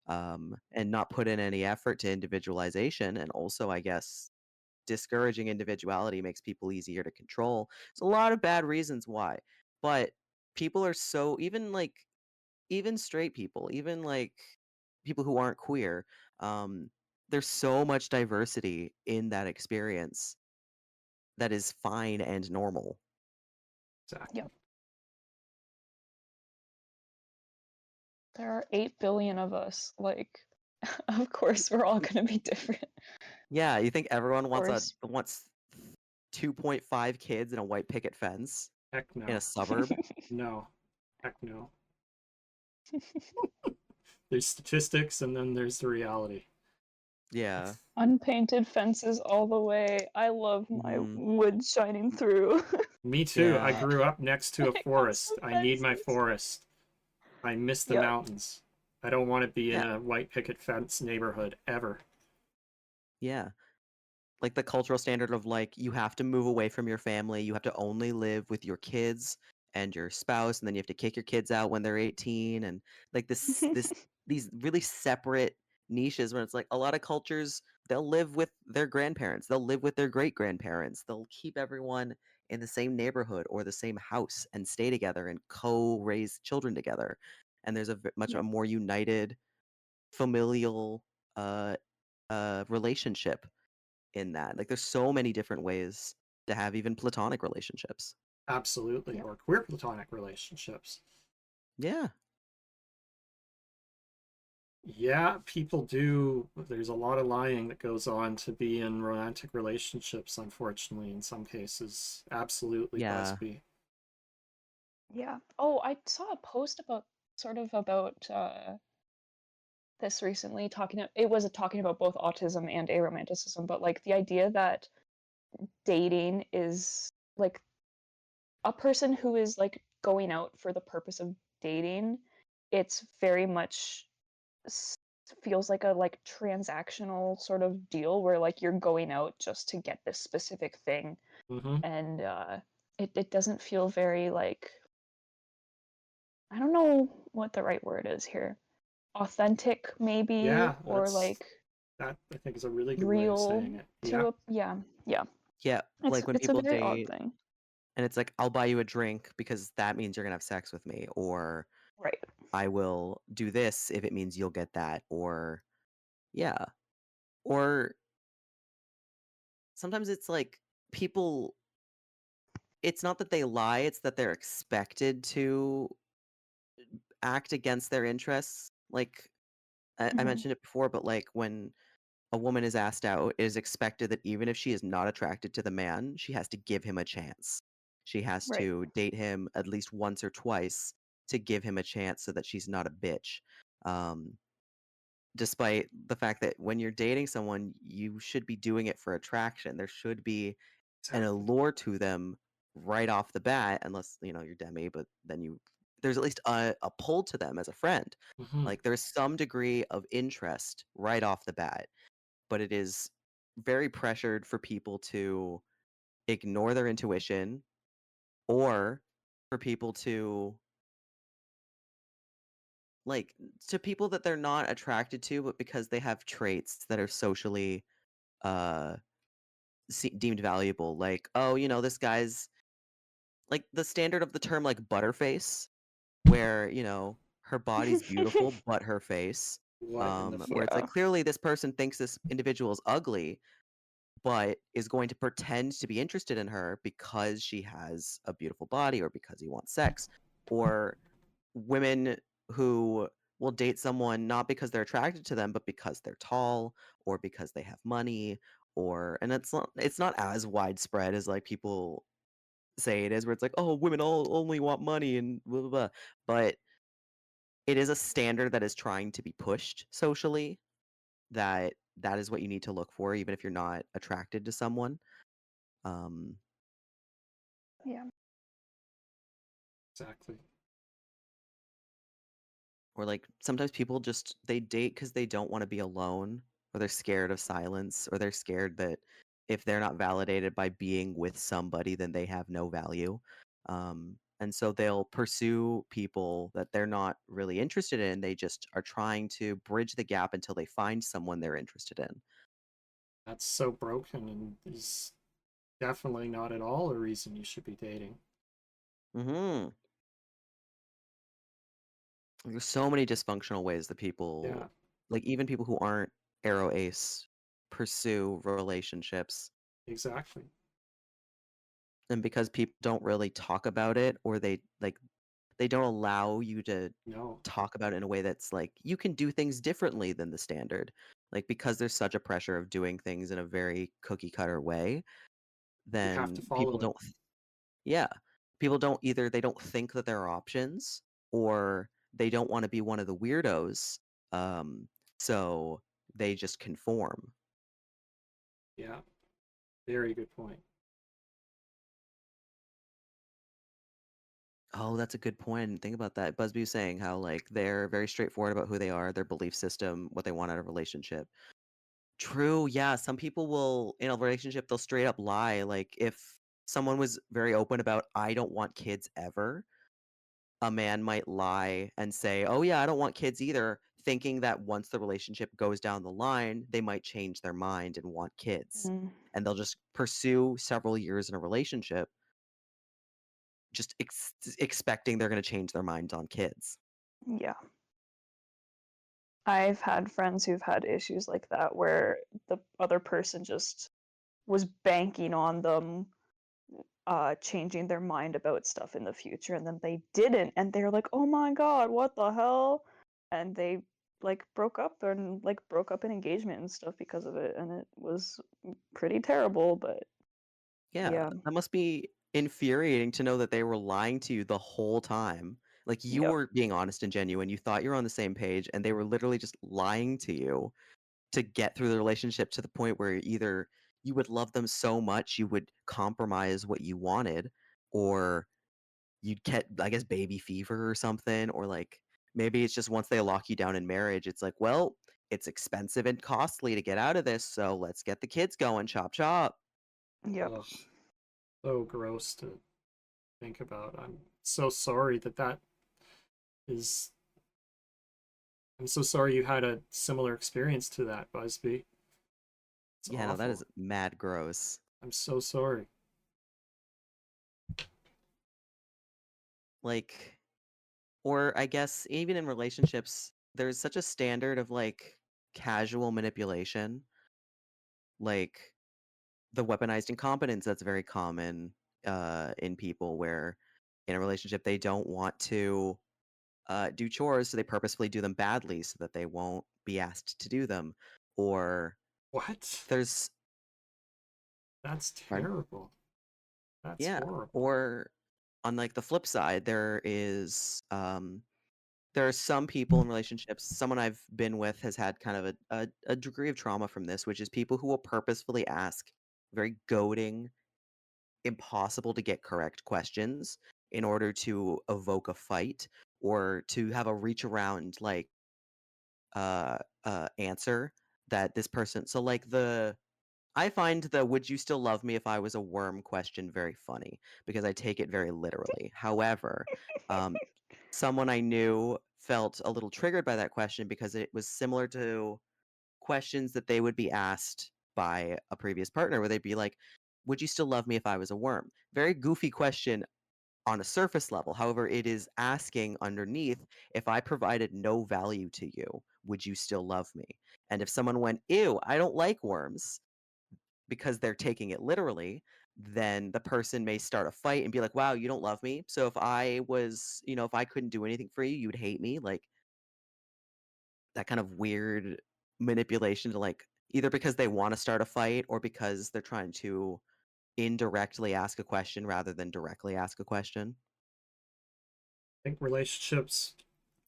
and not put in any effort to individualization. And also, I guess, discouraging individuality makes people easier to control. There's a lot of bad reasons why, but people are so even straight people, even like people who aren't queer, um, there's so much diversity in that experience that is fine and normal. Exactly. Yep. There are 8 billion of us. Like, of course, we're all gonna be different. Yeah, you think everyone Of wants course. 2.5 kids and a white picket fence Heck in a no. suburb? No. Heck no. There's statistics and then there's the reality. Yeah. Unpainted fences all the way. I love my Mhm. wood shining through. Me too. I Yeah. grew up next to a When it comes forest. to I need my fences. forest. I miss the Yep. mountains. I don't want to be in Yeah. a white picket fence neighborhood ever. Yeah. Like the cultural standard of like you have to move away from your family, you have to only live with your kids and your spouse, and then you have to kick your kids out when they're 18, and like these really separate niches where it's like a lot of cultures they'll live with their grandparents, they'll live with their great grandparents, they'll keep everyone in the same neighborhood or the same house and stay together and co-raise children together, and there's much a Yep. more united familial uh relationship in that. Like there's so many different ways to have even platonic relationships. Absolutely. Yep. Or queer platonic relationships. Yeah. Yeah, people do. There's a lot of lying that goes on to be in romantic relationships, unfortunately, in some cases. Absolutely, Yeah. Busby. Yeah. Oh, I saw a post about this recently it was talking about both autism and aromanticism, but like the idea that dating is like a person who is like going out for the purpose of dating, it's very much s- feels like a like transactional sort of deal where like you're going out just to get this specific thing, Mm-hmm. and it doesn't feel very like, I don't know what the right word is here, authentic maybe, Yeah, or like that I think is a really good way of real saying it. to Yeah, a, yeah, yeah. Yeah. Like when It's a people very odd date, thing. And it's like, I'll buy you a drink because that means you're gonna have sex with me, or Right. I will do this if it means you'll get that, or yeah. Or sometimes it's like people, it's not that they lie, it's that they're expected to act against their interests. Like I Hmm. mentioned it before, but like when a woman is asked out, it is expected that even if she is not attracted to the man, she has to give him a chance. She has Right. to date him at least once or twice to give him a chance so that she's not a bitch. Um, Despite the fact that when you're dating someone, you should be doing it for attraction. There should be an Exactly. allure to them right off the bat, unless you're demi, but then there's at least a pull to them as a friend. Hmm. Like there's some degree of interest right off the bat, but it is very pressured for people to ignore their intuition, or for people to like to people that they're not attracted to, but because they have traits that are socially uh deemed valuable, like, oh, this guy's like the standard of the term, like butterface, where her body's beautiful but her face, What in the where it's like Yeah. clearly this person thinks this individual is ugly but is going to pretend to be interested in her because she has a beautiful body or because he wants sex. Or women who will date someone not because they're attracted to them but because they're tall or because they have money, or and it's not as widespread as like people say it is, where it's like, oh, women all only want money and blah blah blah. But it is a standard that is trying to be pushed socially, that is what you need to look for even if you're not attracted to someone. um Yeah. exactly? or like sometimes people just they date because they don't want to be alone, or they're scared of silence, or they're scared that if they're not validated by being with somebody then they have no value. And so they'll pursue people that they're not really interested in. They just are trying to bridge the gap until they find someone they're interested in. That's so broken and is definitely not at all a reason you should be dating. Hmm. There's so many dysfunctional ways that Yeah, people, like even people who aren't arrow ace, pursue relationships. exactly. And because people don't really talk about it, or they don't allow you to No, talk about it in a way that's like you can do things differently than the standard. Like because there's such a pressure of doing things in a very cookie cutter way, you have then to follow it. yeah, people don't either, they don't think that there are options, or they don't want to be one of the weirdos. Um, so they just conform. Yeah, very good point. Oh, that's a good point. I didn't think about that. Busby was saying how like they're very straightforward about who they are, their belief system, what they want out of a relationship. True, yeah. Some people will in a relationship they'll straight up lie. Like if someone was very open about I don't want kids ever, a man might lie and say, "Oh yeah, I don't want kids either," thinking that once the relationship goes down the line, they might change their mind and want kids. Mm, And they'll just pursue several years in a relationship just expecting they're going to change their minds on kids. yeah. I've had friends who've had issues like that where the other person just was banking on them changing their mind about stuff in the future, and then they didn't, and they're like, "Oh my god, what the hell?" And they like broke up an engagement and stuff because of it, and it was pretty terrible, but Yeah, yeah. that must be infuriating to know that they were lying to you the whole time. Like you Yep. were being honest and genuine. You thought you were on the same page, and they were literally just lying to you to get through the relationship to the point where either you would love them so much you would compromise what you wanted, or you'd get, I guess, baby fever or something, or like maybe it's just once they lock you down in marriage, it's like, well, it's expensive and costly to get out of this, so let's get the kids going, chop chop. Yep. Ugh, so gross to think about. I'm so sorry that is. I'm so sorry you had a similar experience to that, Busby. It's Yeah, no, that awful. is mad gross. I'm so sorry. like, or I guess even in relationships, there's such a standard of like casual manipulation, like the weaponized incompetence that's very common in people where in a relationship they don't want to do chores, so they purposefully do them badly so that they won't be asked to do them. Or What? there's, That's pardon? terrible. That's Yeah. horrible. Or on like the flip side, there are some people in relationships. Someone I've been with has had kind of a degree of trauma from this, which is people who will purposefully ask very goading, impossible to get correct questions in order to evoke a fight or to have a reach around like answer that this person. So like the I find the "would you still love me if I was a worm" question very funny because I take it very literally. However, um, someone I knew felt a little triggered by that question because it was similar to questions that they would be asked by a previous partner, where they'd be like, "Would you still love me if I was a worm?" Very goofy question on a surface level. However, it is asking underneath, if I provided no value to you, would you still love me? And if someone went, "Ew, I don't like worms," because they're taking it literally, then the person may start a fight and be like, "Wow, you don't love me. So if I was, if I couldn't do anything for you, you'd hate me." Like that kind of weird manipulation to like either because they want to start a fight or because they're trying to indirectly ask a question rather than directly ask a question. I think relationships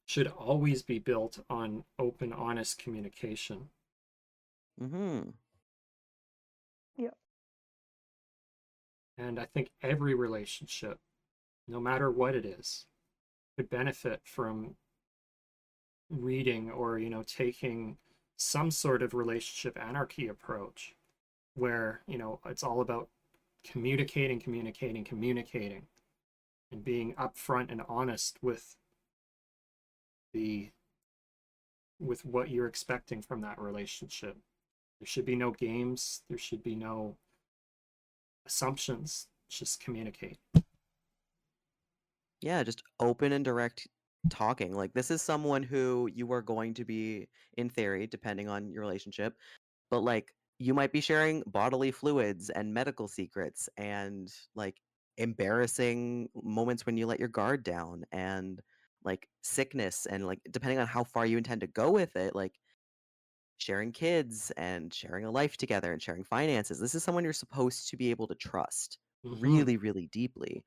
should always be built on open, honest communication. Mhm. Yeah. And I think every relationship, no matter what it is, could benefit from reading or, taking some sort of relationship anarchy approach where, it's all about communicating, communicating, communicating, and being upfront and honest the with what you're expecting from that relationship. There should be no games, there should be no assumptions, just communicate. Yeah, just open and direct talking. Like this is someone who you are going to be, in theory, depending on your relationship, but like you might be sharing bodily fluids and medical secrets and like embarrassing moments when you let your guard down and like sickness and like depending on how far you intend to go with it, like sharing kids and sharing a life together and sharing finances. This is someone you're supposed to be able to trust Mm-hmm. really, really deeply.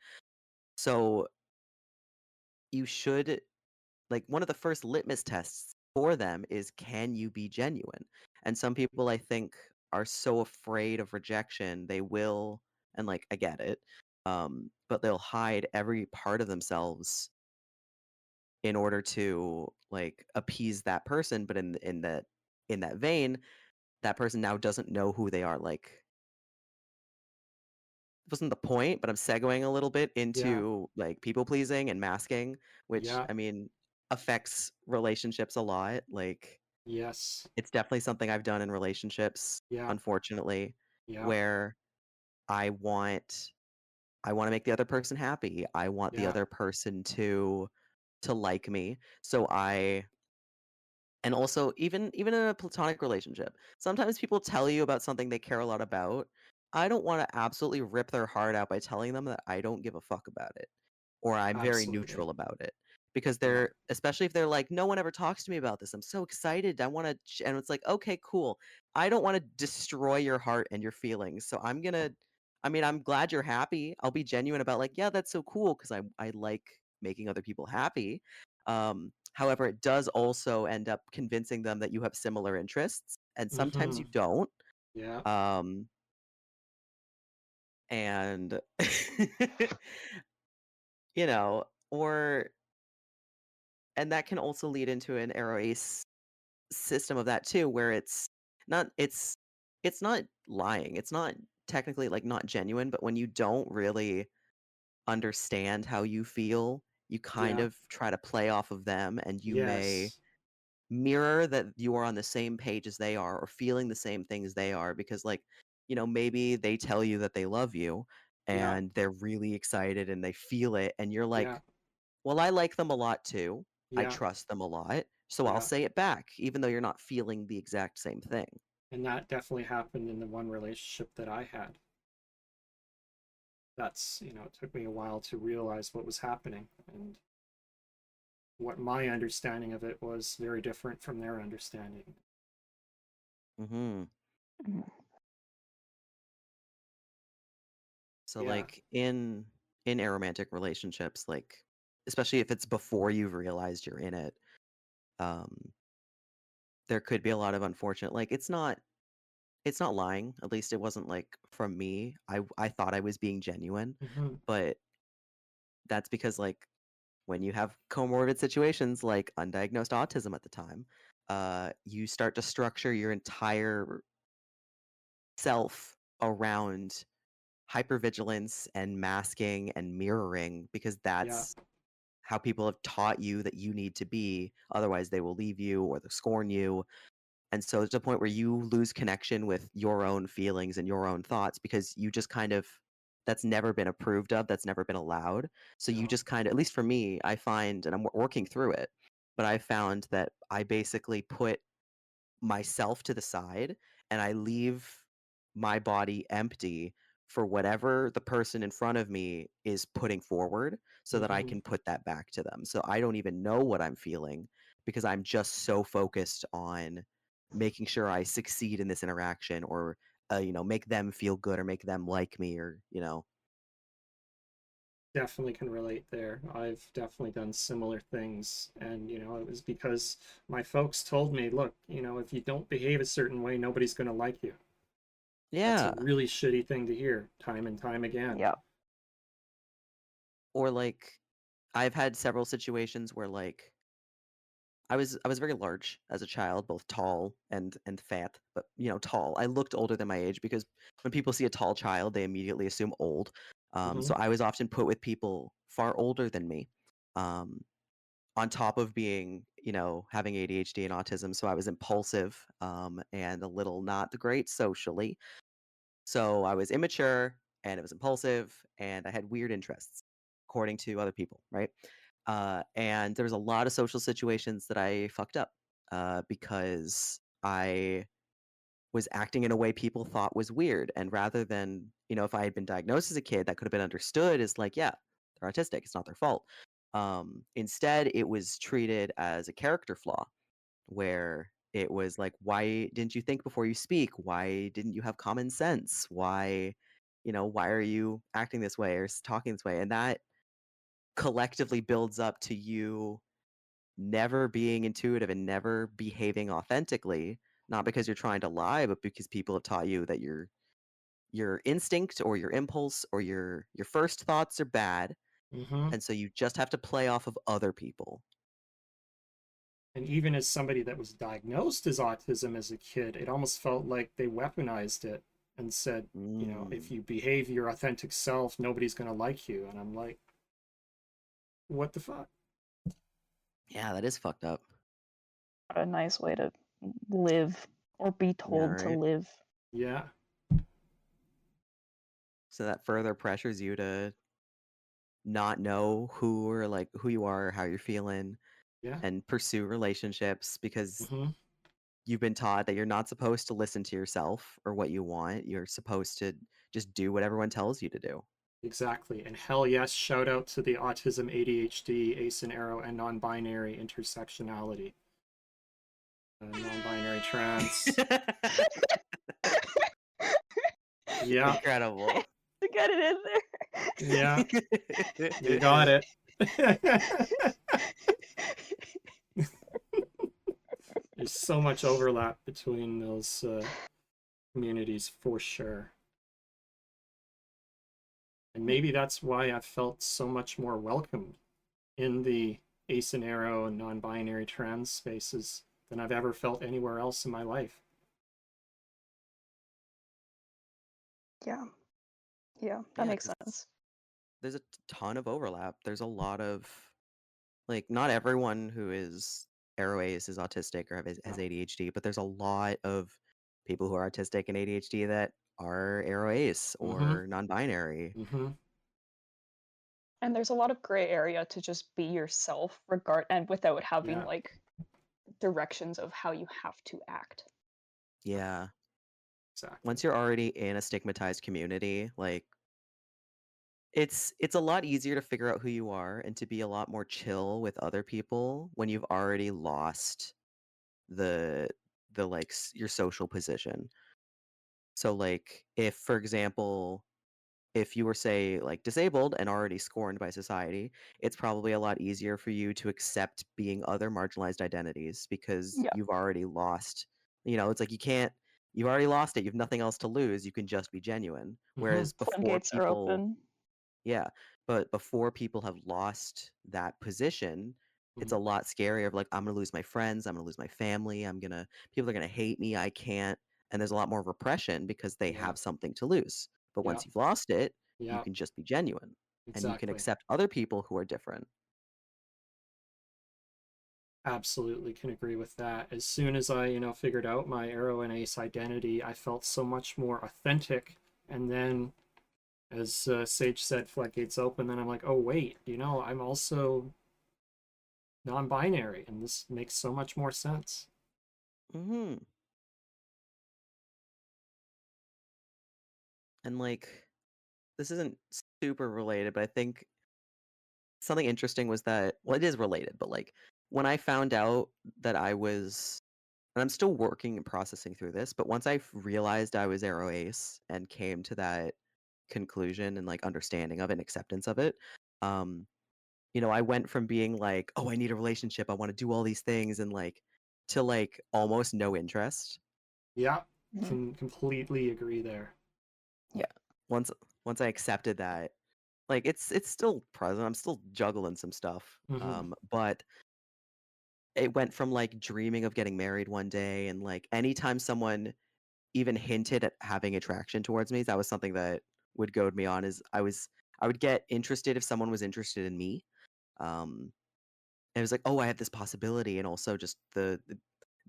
So you should like one of the first litmus tests for them is, can you be genuine? And some people I think are so afraid of rejection they will, and like I get it, but they'll hide every part of themselves in order to like appease that person, but in that vein that person now doesn't know who they are. Like wasn't the point, but I'm segueing a little bit Yeah, into like people pleasing and masking, which yeah, I mean affects relationships a lot. Like yes, it's definitely something I've done in relationships, yeah, unfortunately, yeah, where I want I want to make the other person happy. I want the yeah, other person to like me. So I and also even in a platonic relationship, sometimes people tell you about something they care a lot about. I don't want to absolutely rip their heart out by telling them that I don't give a fuck about it or I'm very absolutely. neutral about it. Because Yeah, they're especially if they're like, no one ever talks to me about this. I'm so excited. I want to and it's like, okay, cool. I don't want to destroy your heart and your feelings. So I'm glad you're happy. I'll be genuine about like, yeah, that's so cool because I like making other people happy. However, it does also end up convincing them that you have similar interests, and sometimes mm-hmm. you don't. Yeah, Um, and or and that can also lead into an arrow ace system of that too, where not it's it's not lying. It's not technically like not genuine, but when you don't really understand how you feel, you kind yeah, of try to play off of them, and you may yes, mirror that you are on the same page as they are or feeling the same things they are because like maybe they tell you that they love you yeah, and they're really excited and they feel it and you're like yeah, well, I like them a lot too. I Yeah, trust them a lot, so I'll yeah. say it back, even though you're not feeling the exact same thing. And that definitely happened in the one relationship that I had. That's, it took me a while to realize what was happening. And what my understanding of it was very different from their understanding. Mm-hmm. Mhm. So Yeah. like in aromantic relationships, like especially if it's before you've realized you're in it, um, there could be a lot of unfortunate like it's not lying. At least it wasn't like from me. I thought I was being genuine, Mm-hmm. but that's because like when you have comorbid situations like undiagnosed autism at the time, you start to structure your entire self around hypervigilance and masking and mirroring because Yeah. that's how people have taught you that you need to be. Otherwise, they will leave you or they'll scorn you. And so it's a point where you lose connection with your own feelings and your own thoughts because you just kind of, that's never been approved of, that's never been allowed. So you No. just kind of, at least for me, I find, and I'm working through it, but I found that I basically put myself to the side and I leave my body empty for whatever the person in front of me is putting forward so that I Mm-hmm. can put that back to them. So I don't even know what I'm feeling because I'm just so focused on making sure I succeed in this interaction or make them feel good or make them like me or. Definitely can relate there. I've definitely done similar things. And, it was because my folks told me, look, if you don't behave a certain way, nobody's going to like you. That's a Yeah. really shitty thing to hear time and time again. Yeah. Or like I've had several situations where like I was very large as a child, both tall and fat, but tall. I looked older than my age because when people see a tall child, they immediately assume old. Mm-hmm. So I was often put with people far older than me. Um, on top of being, having ADHD and autism, so I was impulsive and a little not great socially. So I was immature and it was impulsive and I had weird interests, according to other people, right? And there was a lot of social situations that I fucked up because I was acting in a way people thought was weird. And rather than, if I had been diagnosed as a kid, that could have been understood as like, yeah, they're autistic. It's not their fault. Instead, it was treated as a character flaw where it was like, why didn't you think before you speak? Why didn't you have common sense? Why are you acting this way or talking this way? And that collectively builds up to you never being intuitive and never behaving authentically, not because you're trying to lie, but because people have taught you that your instinct or your impulse or your first thoughts are bad, Mm-hmm. and so you just have to play off of other people. And even as somebody that was diagnosed as autism as a kid, it almost felt like they weaponized it and said, if Mm. you behave your authentic self, nobody's going to like you. And I'm like, what the fuck? Yeah, that is fucked up. A nice way to live or be Yeah, told to right. live. Yeah. So that further pressures you to not know who you are or how you're feeling Yeah. and pursue relationships because Mm-hmm. you've been taught that you're not supposed to listen to yourself or what you want. You're supposed to just do what everyone tells you to do. Exactly. And hell yes, shout out to the autism, ADHD, ace and arrow, and non-binary intersectionality. Non-binary trans. Yeah. Incredible. To get it in Yeah. there. You got it. There's so much overlap between those communities for sure. And maybe that's why I felt so much more welcomed in the ace and arrow and non-binary trans spaces than I've ever felt anywhere else in my life. Yeah. Yeah, that Yeah, makes 'cause sense. there's a ton of overlap. There's a lot of like not everyone who is aroace is autistic or has No. ADHD, but there's a lot of people who are autistic and ADHD that are aroace Mm-hmm. or non-binary. Mm-hmm. And there's a lot of gray area to just be yourself and without having Yeah, like directions of how you have to act. Yeah. exactly. Once you're already in a stigmatized community, like it's a lot easier to figure out who you are and to be a lot more chill with other people when you've already lost the your social position. So like if for example, if you were say like disabled and already scorned by society, it's probably a lot easier for you to accept being other marginalized identities because Yeah. you've already lost, it's like you've already lost it. You've nothing else to lose. You can just be genuine. Hmm. Whereas before Floodgates are people open. Yeah, but before people have lost that position, it's Hmm. a lot scarier of like, I'm gonna lose my friends, I'm gonna lose my family, people are gonna hate me, I can't, and there's a lot more repression because they Yeah, have something to lose. But yeah, once you've lost it, you yeah, can just be genuine and you can exactly. accept other people who are different. Absolutely can agree with that. As soon as I, figured out my Arrow and Ace identity, I felt so much more authentic. And then, as Sage said, floodgates open. Then I'm like, oh wait, I'm also non-binary, and this makes so much more sense. Hmm. And like, this isn't super related, but I think something interesting was that, well, it is related, but like when I found out that I was, and I'm still working and processing through this, but once I realized I was Arrow Ace and came to that conclusion and like understanding of it and acceptance of it, um, I went from being like, oh, I need a relationship, I want to do all these things, and like to like almost no interest. Yeah, Mhm. can completely agree there. Yeah. Once once I accepted that, like it's still present. I'm still juggling some stuff. Hmm. But it went from like dreaming of getting married one day and like anytime someone even hinted at having attraction towards me, that was something that would goad me on is I would get interested if someone was interested in me. Um and it was like, oh, I have this possibility, and also just the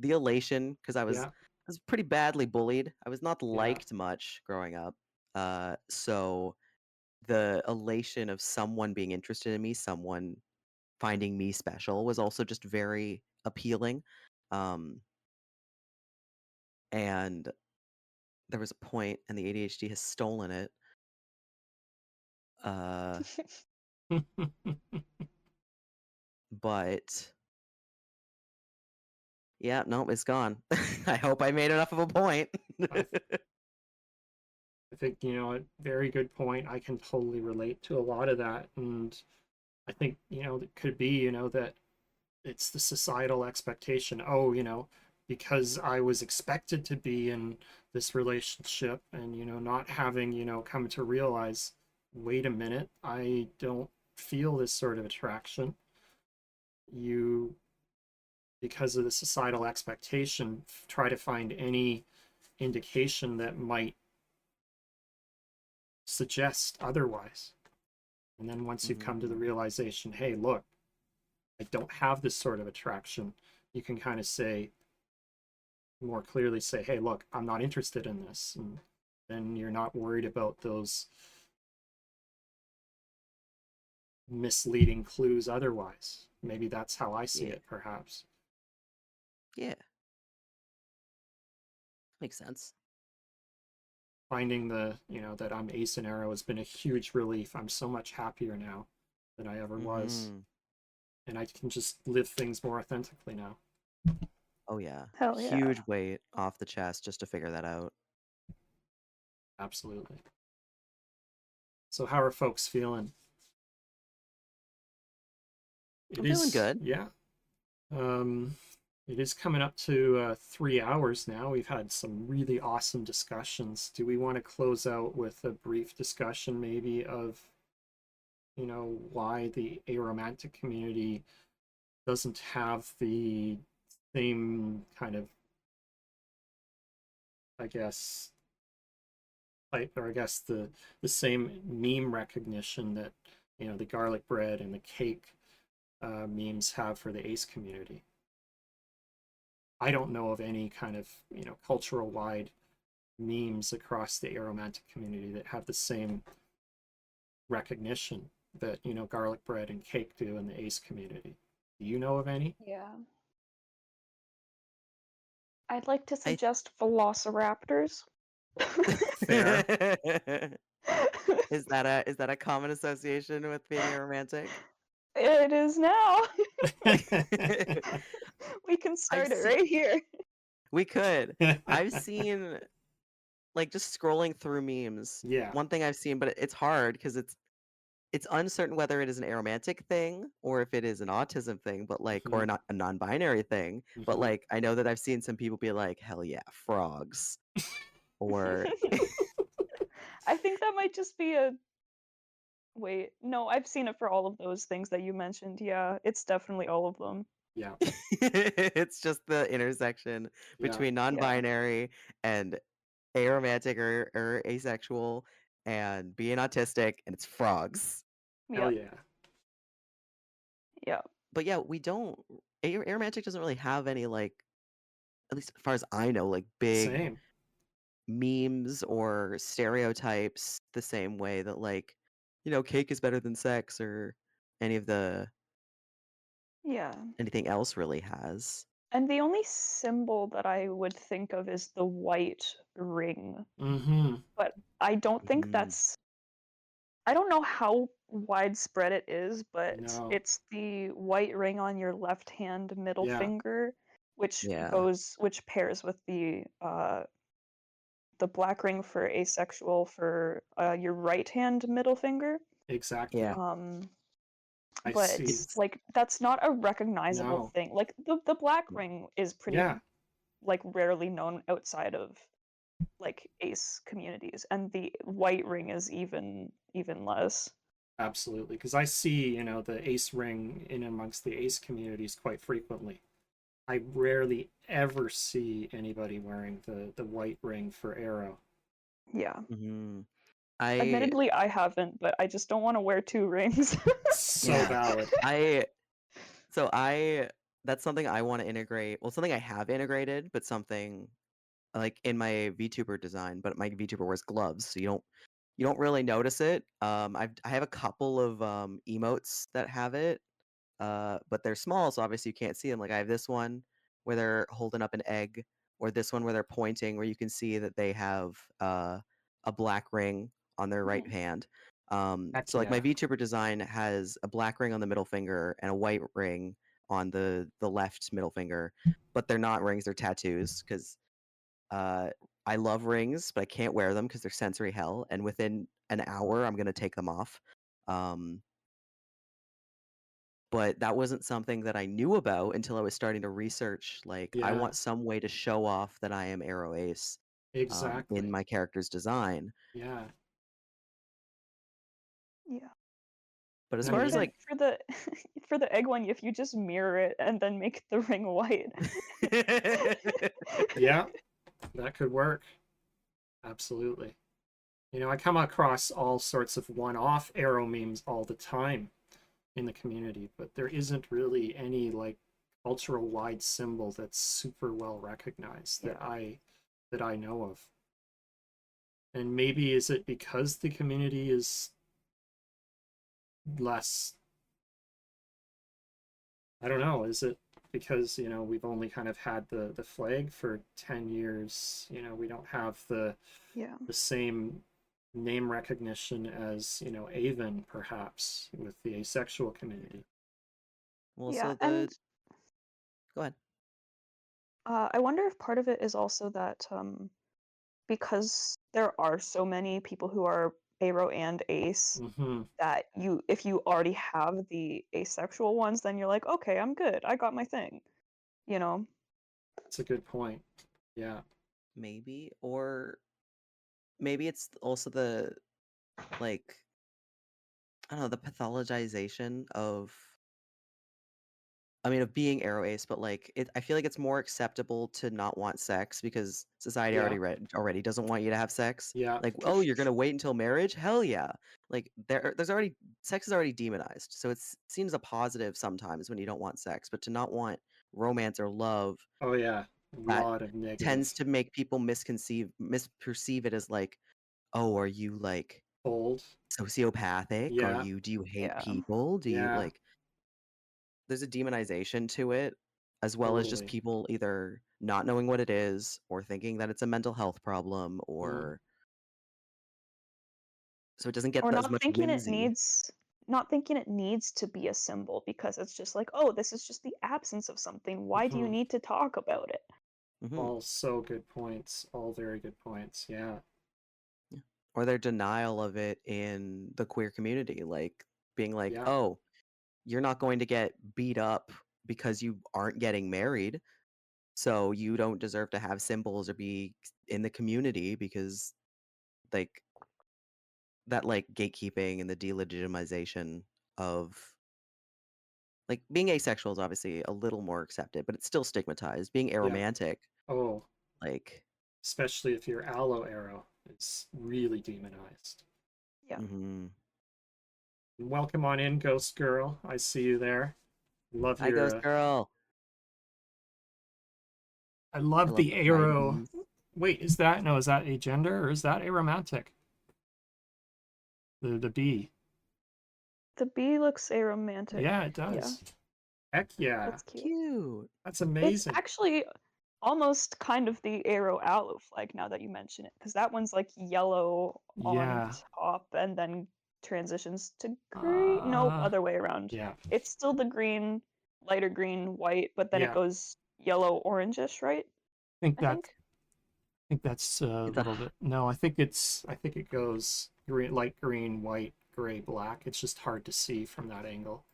elation because Yeah, I was pretty badly bullied. I was not yeah, liked much growing up. So the elation of someone being interested in me, someone finding me special was also just very appealing. Um, and there was a point, and the ADHD has stolen it. Uh, but yeah, no, it's gone. I hope I made enough of a point. I, I think, a very good point. I can totally relate to a lot of that. And I think, it could be, that it's the societal expectation. Oh, because I was expected to be in this relationship and, not having, come to realize, wait a minute, I don't feel this sort of attraction. You, because of the societal expectation, try to find any indication that might suggest otherwise. And then once you've come to the Mm, realization, hey, look, I don't have this sort of attraction, you can kind of say, more clearly say, hey, look, I'm not interested in this. And then you're not worried about those misleading clues otherwise. Maybe that's how I see yeah, it, perhaps. yeah, makes sense. Finding that I'm ace and arrow has been a huge relief. I'm so much happier now than I ever was. Hmm. And I can just live things more authentically now. Oh yeah, Hell yeah. huge weight off the chest just to figure that out. Absolutely. So, how are folks feeling? It I'm feeling is, good. yeah. Um, it is coming up to 3 hours now. We've had some really awesome discussions. Do we want to close out with a brief discussion, maybe, of why the aromantic community doesn't have the same kind of, I guess, type, or I guess the same meme recognition that the garlic bread and the cake memes have for the ace community. I don't know of any kind of cultural wide memes across the aromantic community that have the same recognition. that, you know, garlic bread and cake do in the ace community. Do you know of any? Yeah. I'd like to I suggest velociraptors. Fair. Is that a common association with being aromantic? It is now. Yeah. We can I've start it seen right here. we could. I've seen like just scrolling through memes. Yeah. One thing I've seen, but it's hard because it's uncertain whether it is an aromantic thing or if it is an autism thing, but like or Mhm. not a non-binary thing. But Mhm. like I know that I've seen some people be like, "Hell yeah, frogs," or I think that might just be a wait. No, I've seen it for all of those things that you mentioned. Yeah, it's definitely all of them. Yeah. it's just the intersection Yeah. between non-binary and aromantic or asexual and being autistic, and it's frogs. Hell Yep. yeah. Yep. But yeah, we don't. Aromantic doesn't really have any like, at least as far as I know, like big Same. memes or stereotypes the same way that like, cake is better than sex or any of the Yeah. anything else really has. And the only symbol that I would think of is the white ring. Mm-hmm. But I don't think Mhm. that's I don't know how widespread it is, but No. it's the white ring on your left hand middle Yeah. finger, Yeah. which pairs with the black ring for asexual for your right hand middle finger. Yeah. Exactly. I But see. like that's not a recognizable No. thing. Like the black ring is pretty Yeah. like rarely known outside of like ace communities, and the white ring is even less. Absolutely. Because I see, you know, the ace ring in amongst the ace communities quite frequently. I rarely ever see anybody wearing the white ring for arrow. Yeah. Mhm. I Admittedly, I haven't, but I just don't want to wear two rings. So yeah. valid. I so I That's something I want to integrate. Well, something I have integrated, but something like in my VTuber design, but my VTuber wears gloves, so you don't really notice it. I have a couple of emotes that have it, but they're small, so obviously you can't see them. Like I have this one where they're holding up an egg, or this one where they're pointing, where you can see that they have a black ring on their right Mhm. hand. Heck So like my yeah. VTuber design has a black ring on the middle finger and a white ring on the left middle finger, but they're not rings; they're tattoos. Because uh, I love rings, but I can't wear them because they're sensory hell. And within an hour, I'm gonna take them off. Um, but that wasn't something that I knew about until I was starting to research. Like, I Yeah. want some way to show off that I am Arrow Ace in Exactly. my character's design. Yeah. Yeah. But as I But far as mean, even like, for the for the egg one, if you just mirror it and then make the ring white. yeah, that could work. Absolutely. You know, I come across all sorts of one-off arrow memes all the time in the community, but there isn't really any like cultural wide symbol that's super well recognized Yeah. that I know of. And maybe is it because the community is less, I don't know, is it because, you know, we've only kind of had the flag for 10 years, you know, we don't have Yeah. the same name recognition as, you know, Avon perhaps with the asexual community. well, Yeah. so And go ahead. I wonder if part of it is also that because there are so many people who are Aro and Ace, Mm-hmm. that if you already have the asexual ones, then you're like, okay, I'm good. I got my thing. You know? That's a good point. Yeah. Maybe, or maybe it's also the like, I don't know, the pathologization of, I mean, of being Arrow Ace, but like I feel like it's more acceptable to not want sex because society Yeah. already doesn't want you to have sex. Yeah. Like, oh, you're gonna wait until marriage? Hell yeah! Like there's already sex is already demonized, so it seems a positive sometimes when you don't want sex, but to not want romance or love, Oh yeah. A that lot of tends negative. to make people misperceive it as like, oh, are you like Old. sociopathic? Yeah. Do you hate Yeah. people? Do you Yeah. like there's a demonization to it, as well as just Totally. people either not knowing what it is or thinking that it's a mental health problem, or so it doesn't get Or as much whimsy. not thinking it needs to be a symbol because it's just like, oh, this is just the absence of something. Why do you Mhm. need to talk about it? Hmm. All so good points. All very good points. Yeah. Yeah. Or their denial of it in the queer community, like being like, Yeah. "Oh, you're not going to get beat up because you aren't getting married, so you don't deserve to have symbols or be in the community because like that like gatekeeping and the delegitimization of like being asexual is obviously a little more accepted, but it's still stigmatized. Being Yeah. aromantic, Oh, like especially if you're aloe arrow, it's really demonized. Yeah. mhm. Welcome on in, Ghost Girl. I see you there. Love Hi your Ghost Girl. I I love love the the arrow. 90s. Wait, is that no, is that a gender or is that aromantic? The bee. The bee looks aromantic. Yeah, it Yeah, does. Heck yeah. that's cute. Cute. That's It's amazing. actually almost kind of the arrow aloe flag now that you mention it, because that one's like yellow on Yeah. top and then transitions to green. Nope, Uh other way around. yeah. It's still the green, lighter green, white, but then it Yeah. goes yellow orangish, right? I think I that think. I think that's a It's a little bit. No, I think it goes green, light green, white, gray, black. It's just hard to see from that angle.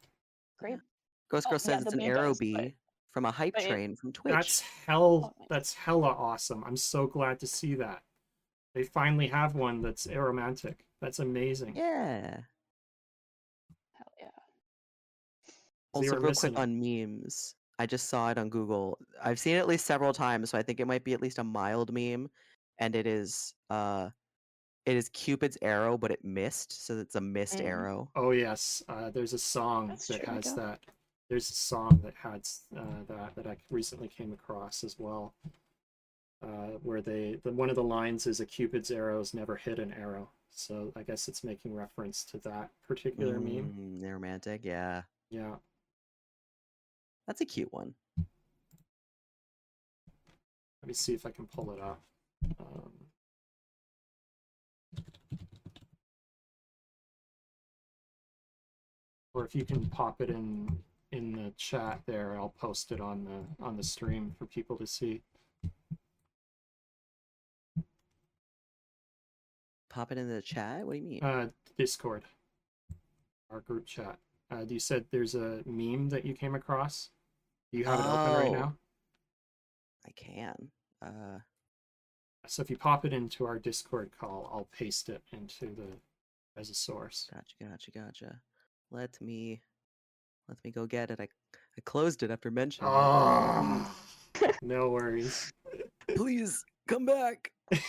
Great. Ghost Oh Girl yeah, says the it's an bee arrow does, bee from a hype but it. train from Twitch. Oh, nice. That's hella awesome. I'm so glad to see that. They finally have one that's aromantic. That's amazing. Yeah. Hell yeah. They Also, were real quick missing it. on memes. I just saw it on Google. I've seen it at least several times, so I think it might be at least a mild meme. And it is Cupid's arrow, but it missed, so it's a missed Mm, arrow. Oh yes, there's a song that's that true, has yeah. that. There's a song that has that I recently came across as well, where one of the lines is a Cupid's arrows never hit an arrow. So I guess it's making reference to that particular meme. They're romantic, yeah. Yeah. That's a cute one. Let me see if I can pull it up. Um, or if you can pop it in the chat there, I'll post it on the stream for people to see. Pop it in the chat? What do you mean? Discord, our group chat. You said there's a meme that you came across. Do you have it open right Oh, now? I can. So if you pop it into our Discord call, I'll paste it into the as a source. Gotcha. Let me go get it. I closed it after mentioning it. Oh, no worries. Please come back. Well,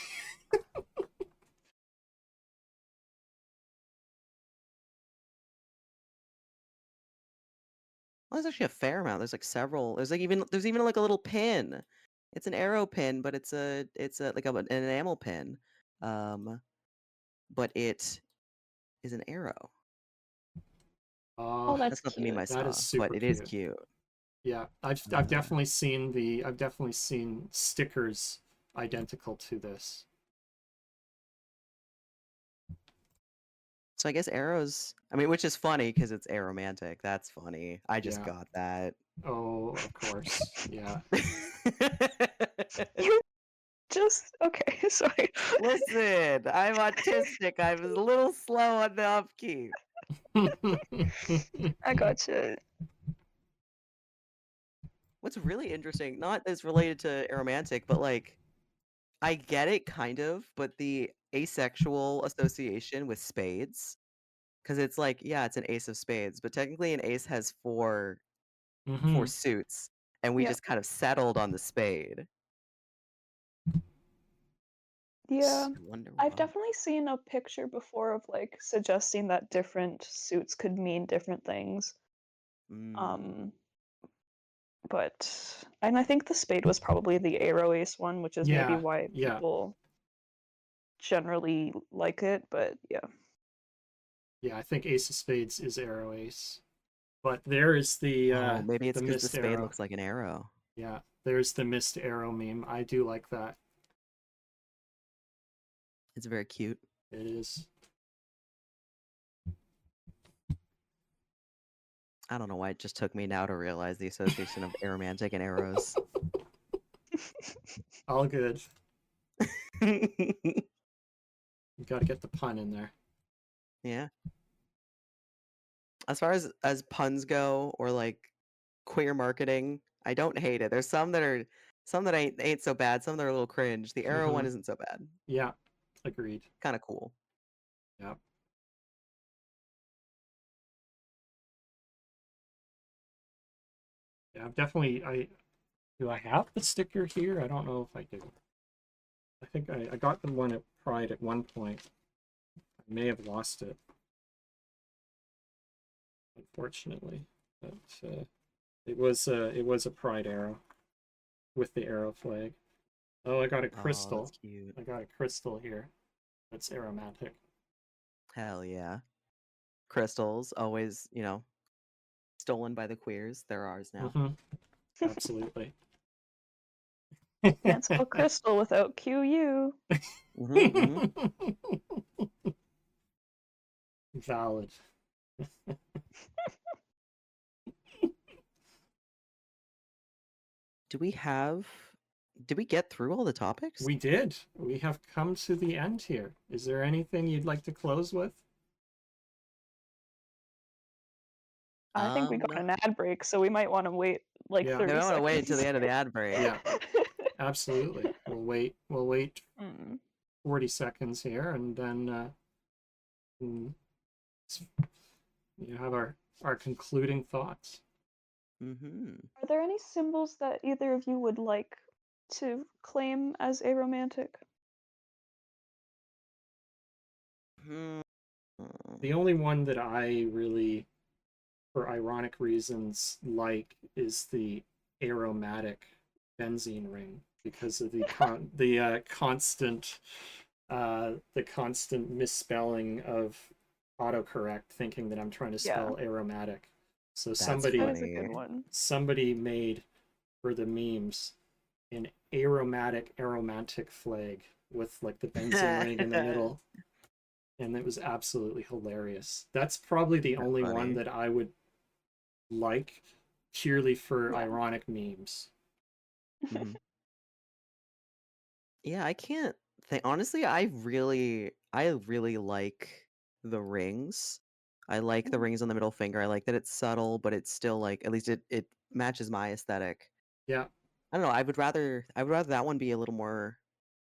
there's actually a fair amount. There's like several. There's even like a little pin. It's an arrow pin, but it's a like an enamel pin. But it is an arrow. Oh, Oh, that's That's not the meme I cute. that is saw, super but it is cute. cute. Yeah, I've Uh, definitely seen stickers identical to this. so I guess arrows. I mean, which is funny because it's aromantic. That's funny. I just Yeah. got that. Oh, of course. Yeah. You just okay, sorry. Listen, I'm autistic. I was a little slow on the upkeep. I gotcha. What's really interesting, not as related to aromantic, but like I get it kind of, but the asexual association with spades, because it's like, yeah, it's an ace of spades, but technically an ace has four hmm suits, and we Yeah. just kind of settled on the spade. Yeah. I wonder I've why. definitely seen a picture before of like suggesting that different suits could mean different things. Mm, Um, and I think the spade was probably the arrow ace one, which is maybe Yeah. why Yeah. people generally like it, but yeah. Yeah, I think Ace of Spades is arrow ace. But there is the Oh, maybe it's the because the missed spade arrow. looks like an arrow. Yeah, there's the missed arrow meme. I do like that. It's very cute. It is. I don't know why it just took me now to realize the association of aromantic and arrows. All good. You got to get the pun in there. Yeah. As far as puns go, or like queer marketing, I don't hate it. There's some that ain't so bad, some that are a little cringe. The arrow one isn't so bad. Yeah, agreed. Kind of cool. Yeah. Yeah, I've definitely. Do I have the sticker here? I don't know if I do. I think I got the one at Pride at one point. I may have lost it, unfortunately. But it was a Pride arrow with the arrow flag. Oh, I got a Oh, crystal. that's cute. I got a crystal here. That's aromatic. Hell yeah. Crystals, always, stolen by the queers. They're ours now. Absolutely. Can't spell crystal without QU. Valid. Did we get through all the topics? We did. We have come to the end here. Is there anything you'd like to close with? I think we got an ad break, so we might want to wait like Yeah. 30 No, I seconds. want to wait until the end of the ad break. Yeah, absolutely. We'll wait 40 seconds here, and then have our concluding thoughts. Are there any symbols that either of you would like to claim as aromantic? The only one that I really, for ironic reasons, like is the aromatic benzene ring because of the constant misspelling of autocorrect, thinking that I'm trying to spell aromatic. So That's somebody That is a good one. somebody made for the memes an aromantic flag with like the benzene ring in the middle. And it was absolutely hilarious. That's probably the only one that I would like purely for ironic memes. Yeah, I can't think. Honestly, I really like the rings. I like the rings on the middle finger. I like that it's subtle, but it's still like, at least it matches my aesthetic. Yeah. I don't know. I would rather that one be a little more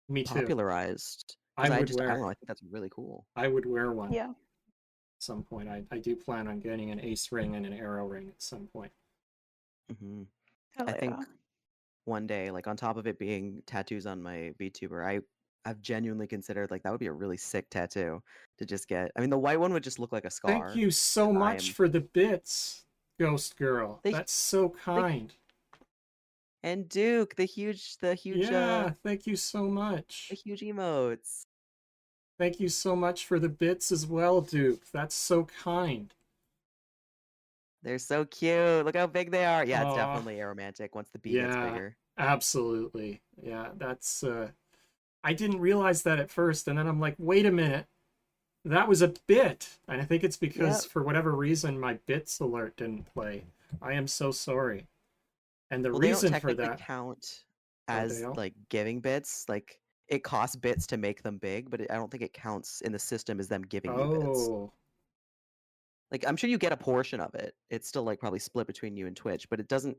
Me too. popularized. I I don't know. I think that's really cool. I would wear one. Yeah. At some point, I do plan on getting an ace ring and an arrow ring at some point. I think one day, like on top of it being tattoos on my VTuber, I've genuinely considered like that would be a really sick tattoo to just get. I mean, the white one would just look like a scar. Thank you so much for the bits, Ghost Girl. That's so kind. And Duke, the huge yeah, thank you so much. The huge emotes. Thank you so much for the bits as well, Duke. That's so kind. They're so cute. Look how big they are. Yeah, it's definitely aromantic once the B gets bigger. Absolutely. Yeah, that's I didn't realize that at first, and then I'm like, wait a minute. That was a bit. And I think it's because for whatever reason my bits alert didn't play. I am so sorry. And the reason for that count as like giving bits. Like it costs bits to make them big, but I don't think it counts in the system as them giving you bits. Like I'm sure you get a portion of it. It's still like probably split between you and Twitch, but it doesn't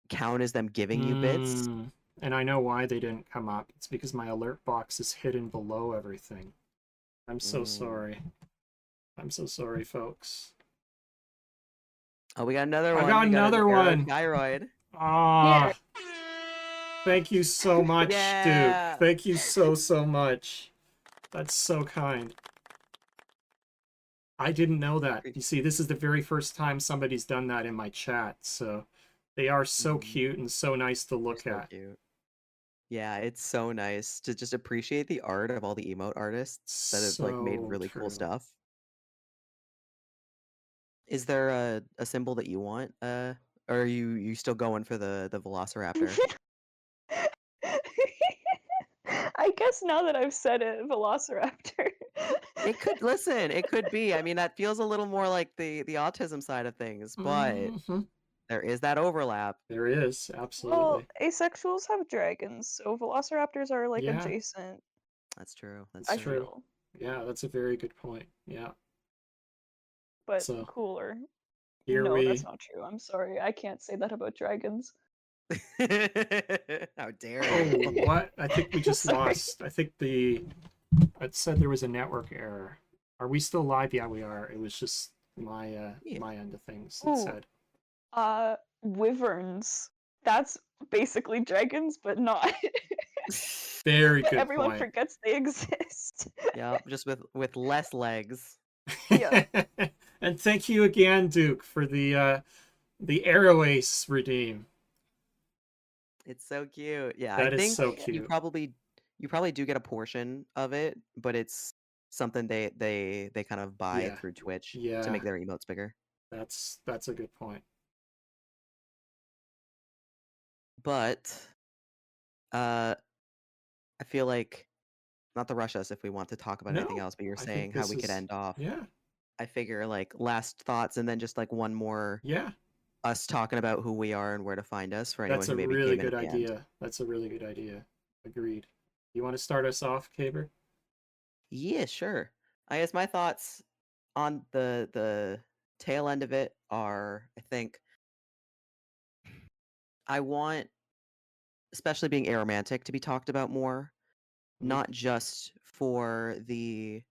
count as them giving you bits. And I know why they didn't come up. It's because my alert box is hidden below everything. I'm so sorry. I'm so sorry, folks. Oh, we got another one. I got another one. Thyroid. Thank you so much, Duke. Thank you so much. That's so kind. I didn't know that. You see, this is the very first time somebody's done that in my chat, so they are so cute and so nice to look at. Cute. Yeah, it's so nice to just appreciate the art of all the emote artists that have like made really cool stuff. Is there a symbol that you want? Or are you still going for the Velociraptor? I guess now that I've said it, Velociraptor. It could listen. It could be. I mean, that feels a little more like the autism side of things, but Hmm. there is that overlap. There is, Well, absolutely. asexuals have dragons, so velociraptors are like Yeah, adjacent, That's true. That's it's I true. true. feel, Yeah, that's a very good point. Yeah. but So cooler. here No, that's we. not true. I'm sorry. I can't say that about dragons. How dare Oh, you? what? I think we just Sorry. lost. I think it said there was a network error. Are we still live? Yeah, we are. It was just Yeah. my end of things. It Ooh, said. wyverns. That's basically dragons, but not. Very But good everyone point. forgets they exist. Yeah, just with less legs. Yeah. And thank you again, Duke, for the Arrow Ace redeem. It's so cute. Yeah, I That is think so you cute. probably do get a portion of it, but it's something they kind of buy Yeah. through Twitch to Yeah, make their emotes bigger. that's a good point. But uh I feel like not to rush us if we want to talk about anything No, else, but you're I think saying how this we could is end off. yeah, I figure like last thoughts and then just like one more yeah. us talking about who we are and where to find us for anyone That's who a maybe really came in good at the end. idea. That's a really good idea. Agreed. You want to start us off, Caber? Yeah, sure. I guess my thoughts on the tail end of it are I think I want especially being aromantic to be talked about more, Mhm. not just for the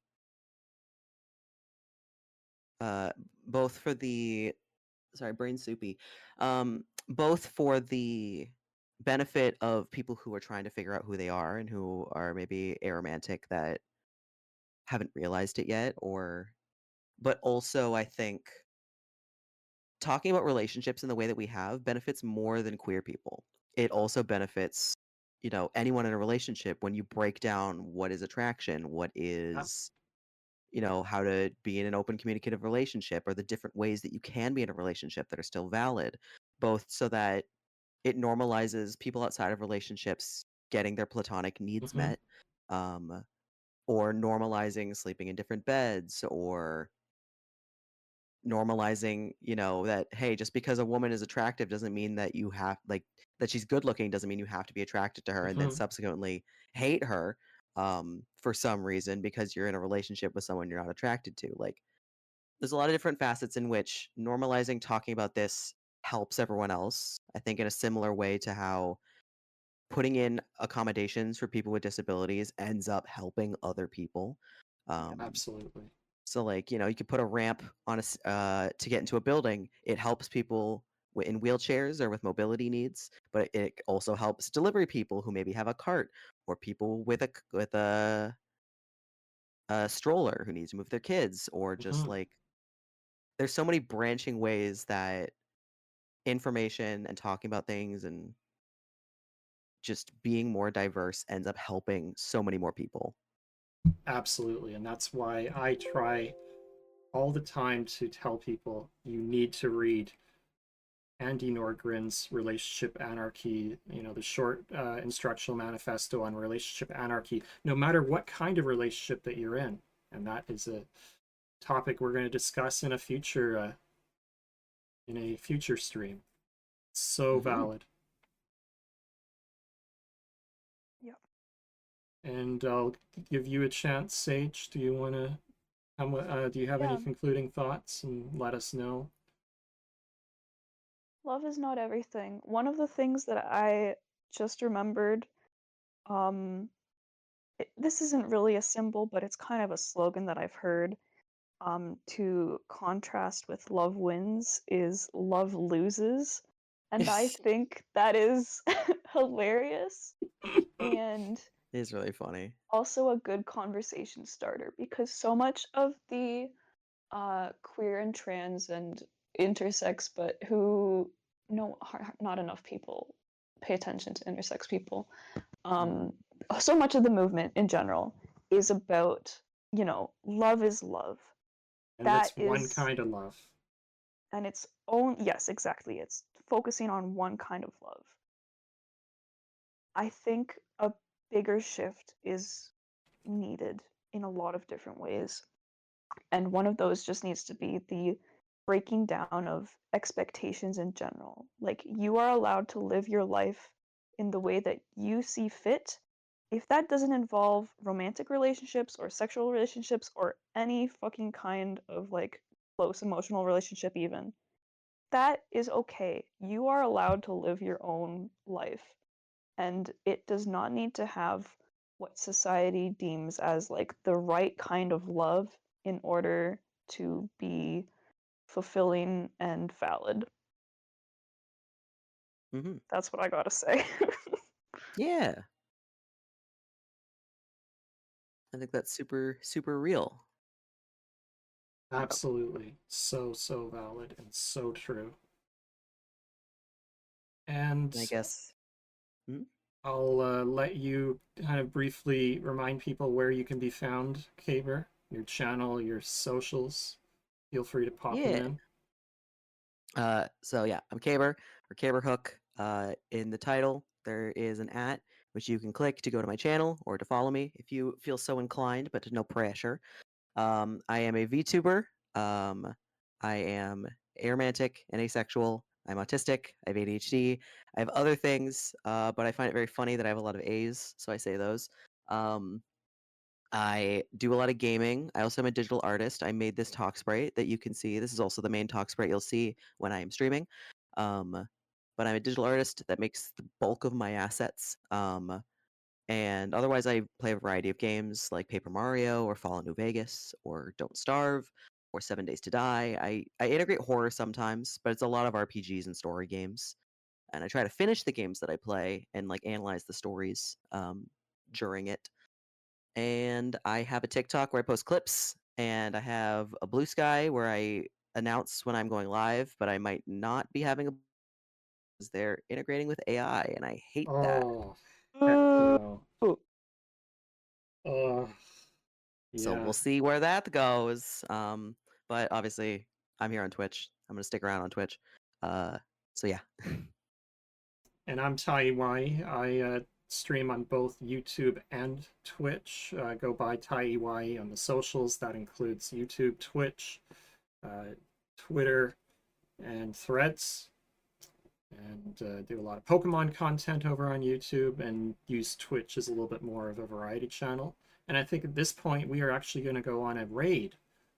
uh both for the sorry, brain soupy. Both for the benefit of people who are trying to figure out who they are and who are maybe aromantic that haven't realized it yet, or but also I think talking about relationships in the way that we have benefits more than queer people. It also benefits, anyone in a relationship when you break down what is attraction, what Yeah. is, how to be in an open communicative relationship, or the different ways that you can be in a relationship that are still valid, both so that it normalizes people outside of relationships getting their platonic needs Hmm. met, or normalizing sleeping in different beds, or normalizing, that hey, just because a woman is attractive doesn't mean that you have like that she's good looking doesn't mean you have to be attracted to her and then Hmm. subsequently hate her for some reason because you're in a relationship with someone you're not attracted to. Like there's a lot of different facets in which normalizing talking about this helps everyone else. I think in a similar way to how putting in accommodations for people with disabilities ends up helping other people. Um, Absolutely. so, like, you could put a ramp on to get into a building. It helps people in wheelchairs or with mobility needs, but it also helps delivery people who maybe have a cart or people with a stroller who needs to move their kids, or just Hmm. like there's so many branching ways that information and talking about things and just being more diverse ends up helping so many more people. Absolutely. And that's why I try all the time to tell people you need to read Andy Norgren's Relationship Anarchy, the short instructional manifesto on relationship anarchy, no matter what kind of relationship that you're in. And that is a topic we're going to discuss in a future stream. So Hmm. valid. Yeah. And I'll give you a chance, Sage. Do you want to? Do you have any Yeah. concluding thoughts and let us know? Love is not everything. One of the things that I just remembered, um, this isn't really a symbol, but it's kind of a slogan that I've heard, to contrast with love wins is love loses. And I think that is hilarious and It is really funny. also a good conversation starter because so much of the queer and trans and intersex, but who no, not enough people pay attention to intersex people. Mm. Um, so much of the movement in general is about, love is love. And That that's one is kind of love. and its own, yes, exactly, it's focusing on one kind of love. I think a bigger shift is needed in a lot of different ways. And one of those just needs to be the breaking down of expectations in general. Like, you are allowed to live your life in the way that you see fit. If that doesn't involve romantic relationships or sexual relationships or any fucking kind of like close emotional relationship, even, that is okay. You are allowed to live your own life. And it does not need to have what society deems as like the right kind of love in order to be fulfilling and valid. Hmm. That's what I gotta say. Yeah, I think that's super super real. Absolutely. So, so valid and so true. And And I guess. Hmm? I'll let you kind of briefly remind people where you can be found, Caber, your channel, your socials. Feel free to pop them Yeah. in. So yeah, I'm Caber or Caber Hook. In the title, there is an @ which you can click to go to my channel or to follow me if you feel so inclined, but no pressure. I am a VTuber. I am aromantic and asexual. I'm autistic. I have ADHD. I have other things, but I find it very funny that I have a lot of A's, so I say those. I do a lot of gaming. I also am a digital artist. I made this talk sprite that you can see. This is also the main talk sprite you'll see when I am streaming. Um, but I'm a digital artist that makes the bulk of my assets. And otherwise, I play a variety of games like Paper Mario or Fallout New Vegas or Don't Starve or 7 Days to Die. I integrate horror sometimes, but it's a lot of RPGs and story games. And I try to finish the games that I play and like analyze the stories during it. And I have a TikTok where I post clips, and I have a Blue Sky where I announce when I'm going live, but I might not be having a because they're integrating with AI, and I hate that. Oh, heck no. Ooh. Oh, So yeah. we'll see where that goes. But obviously, I'm here on Twitch. I'm gonna stick around on Twitch. So yeah. And I'm Tai Y. I stream on both YouTube and Twitch. Go by Tai Y on the socials. That includes YouTube, Twitch, Twitter, and Threads. And do a lot of Pokemon content over on YouTube and use Twitch as a little bit more of a variety channel. And I think at this point we are actually going to go on a raid.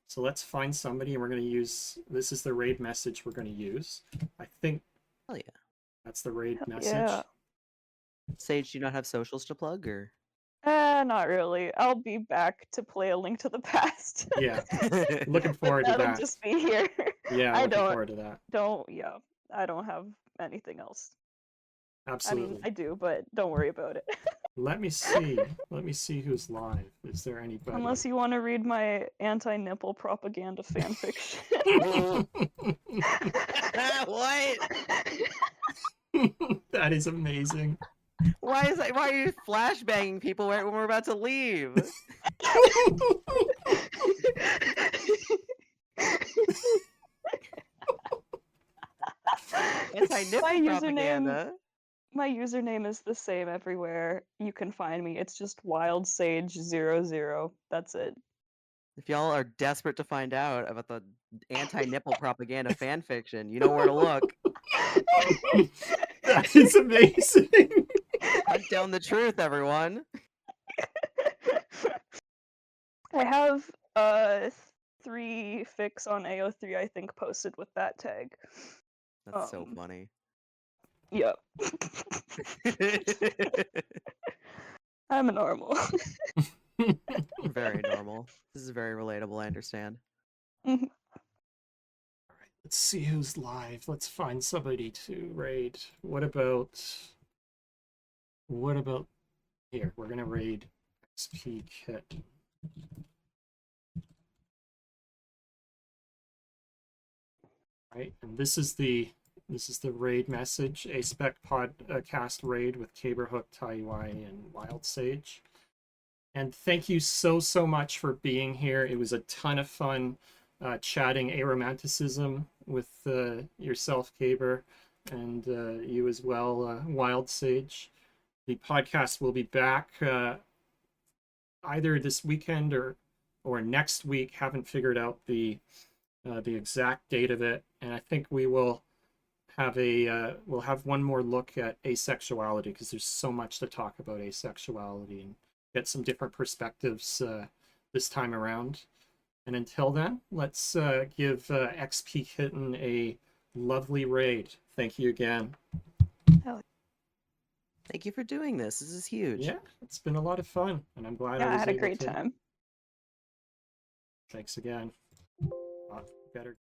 So let's find somebody and we're going to use, this is the raid message we're going to use. I think Hell yeah. that's the raid Hell message. yeah. Sage, do you not have socials to plug, or? Not really. I'll be back to play A Link to the Past. Yeah, looking forward to That'll that. just be here. Yeah, I looking don't forward to that. yeah. I don't have anything else. Absolutely. I mean, I do, but don't worry about it. Let me see. Let me see who's live. Is there anybody? Unless you want to read my anti-nipple propaganda fanfiction. What? That is amazing. Why are you flashbanging people when we're about to leave? Anti-nipple propaganda. My username is the same everywhere. You can find me. It's just wildsage00. That's it. If y'all are desperate to find out about the anti-nipple propaganda fanfiction, you know where to look. That is amazing. Hunt down the truth, everyone. I have 3 fics on AO3, I think, posted with that tag. That's so funny. Yep. I'm a normal. Very normal. This is very relatable, I understand. All right, let's see who's live. Let's find somebody to raid. What about here? We're gonna raid XP Kit. Right, and this is the raid message, Aspec podcast raid with Caberhook, Tai and Wild Sage. And thank you so much for being here. It was a ton of fun chatting Aromanticism with yourself, Caber, and you as well, Wild Sage. The podcast will be back either this weekend or next week. Haven't figured out the exact date of it, and I think we will have we'll have one more look at asexuality, because there's so much to talk about asexuality and get some different perspectives this time around. And until then, let's give XP Kitten a lovely raid. Thank you again. Thank you for doing this. This is huge. Yeah, it's been a lot of fun, and I'm glad Yeah, I I was had a able great to. time. Thanks again. Better.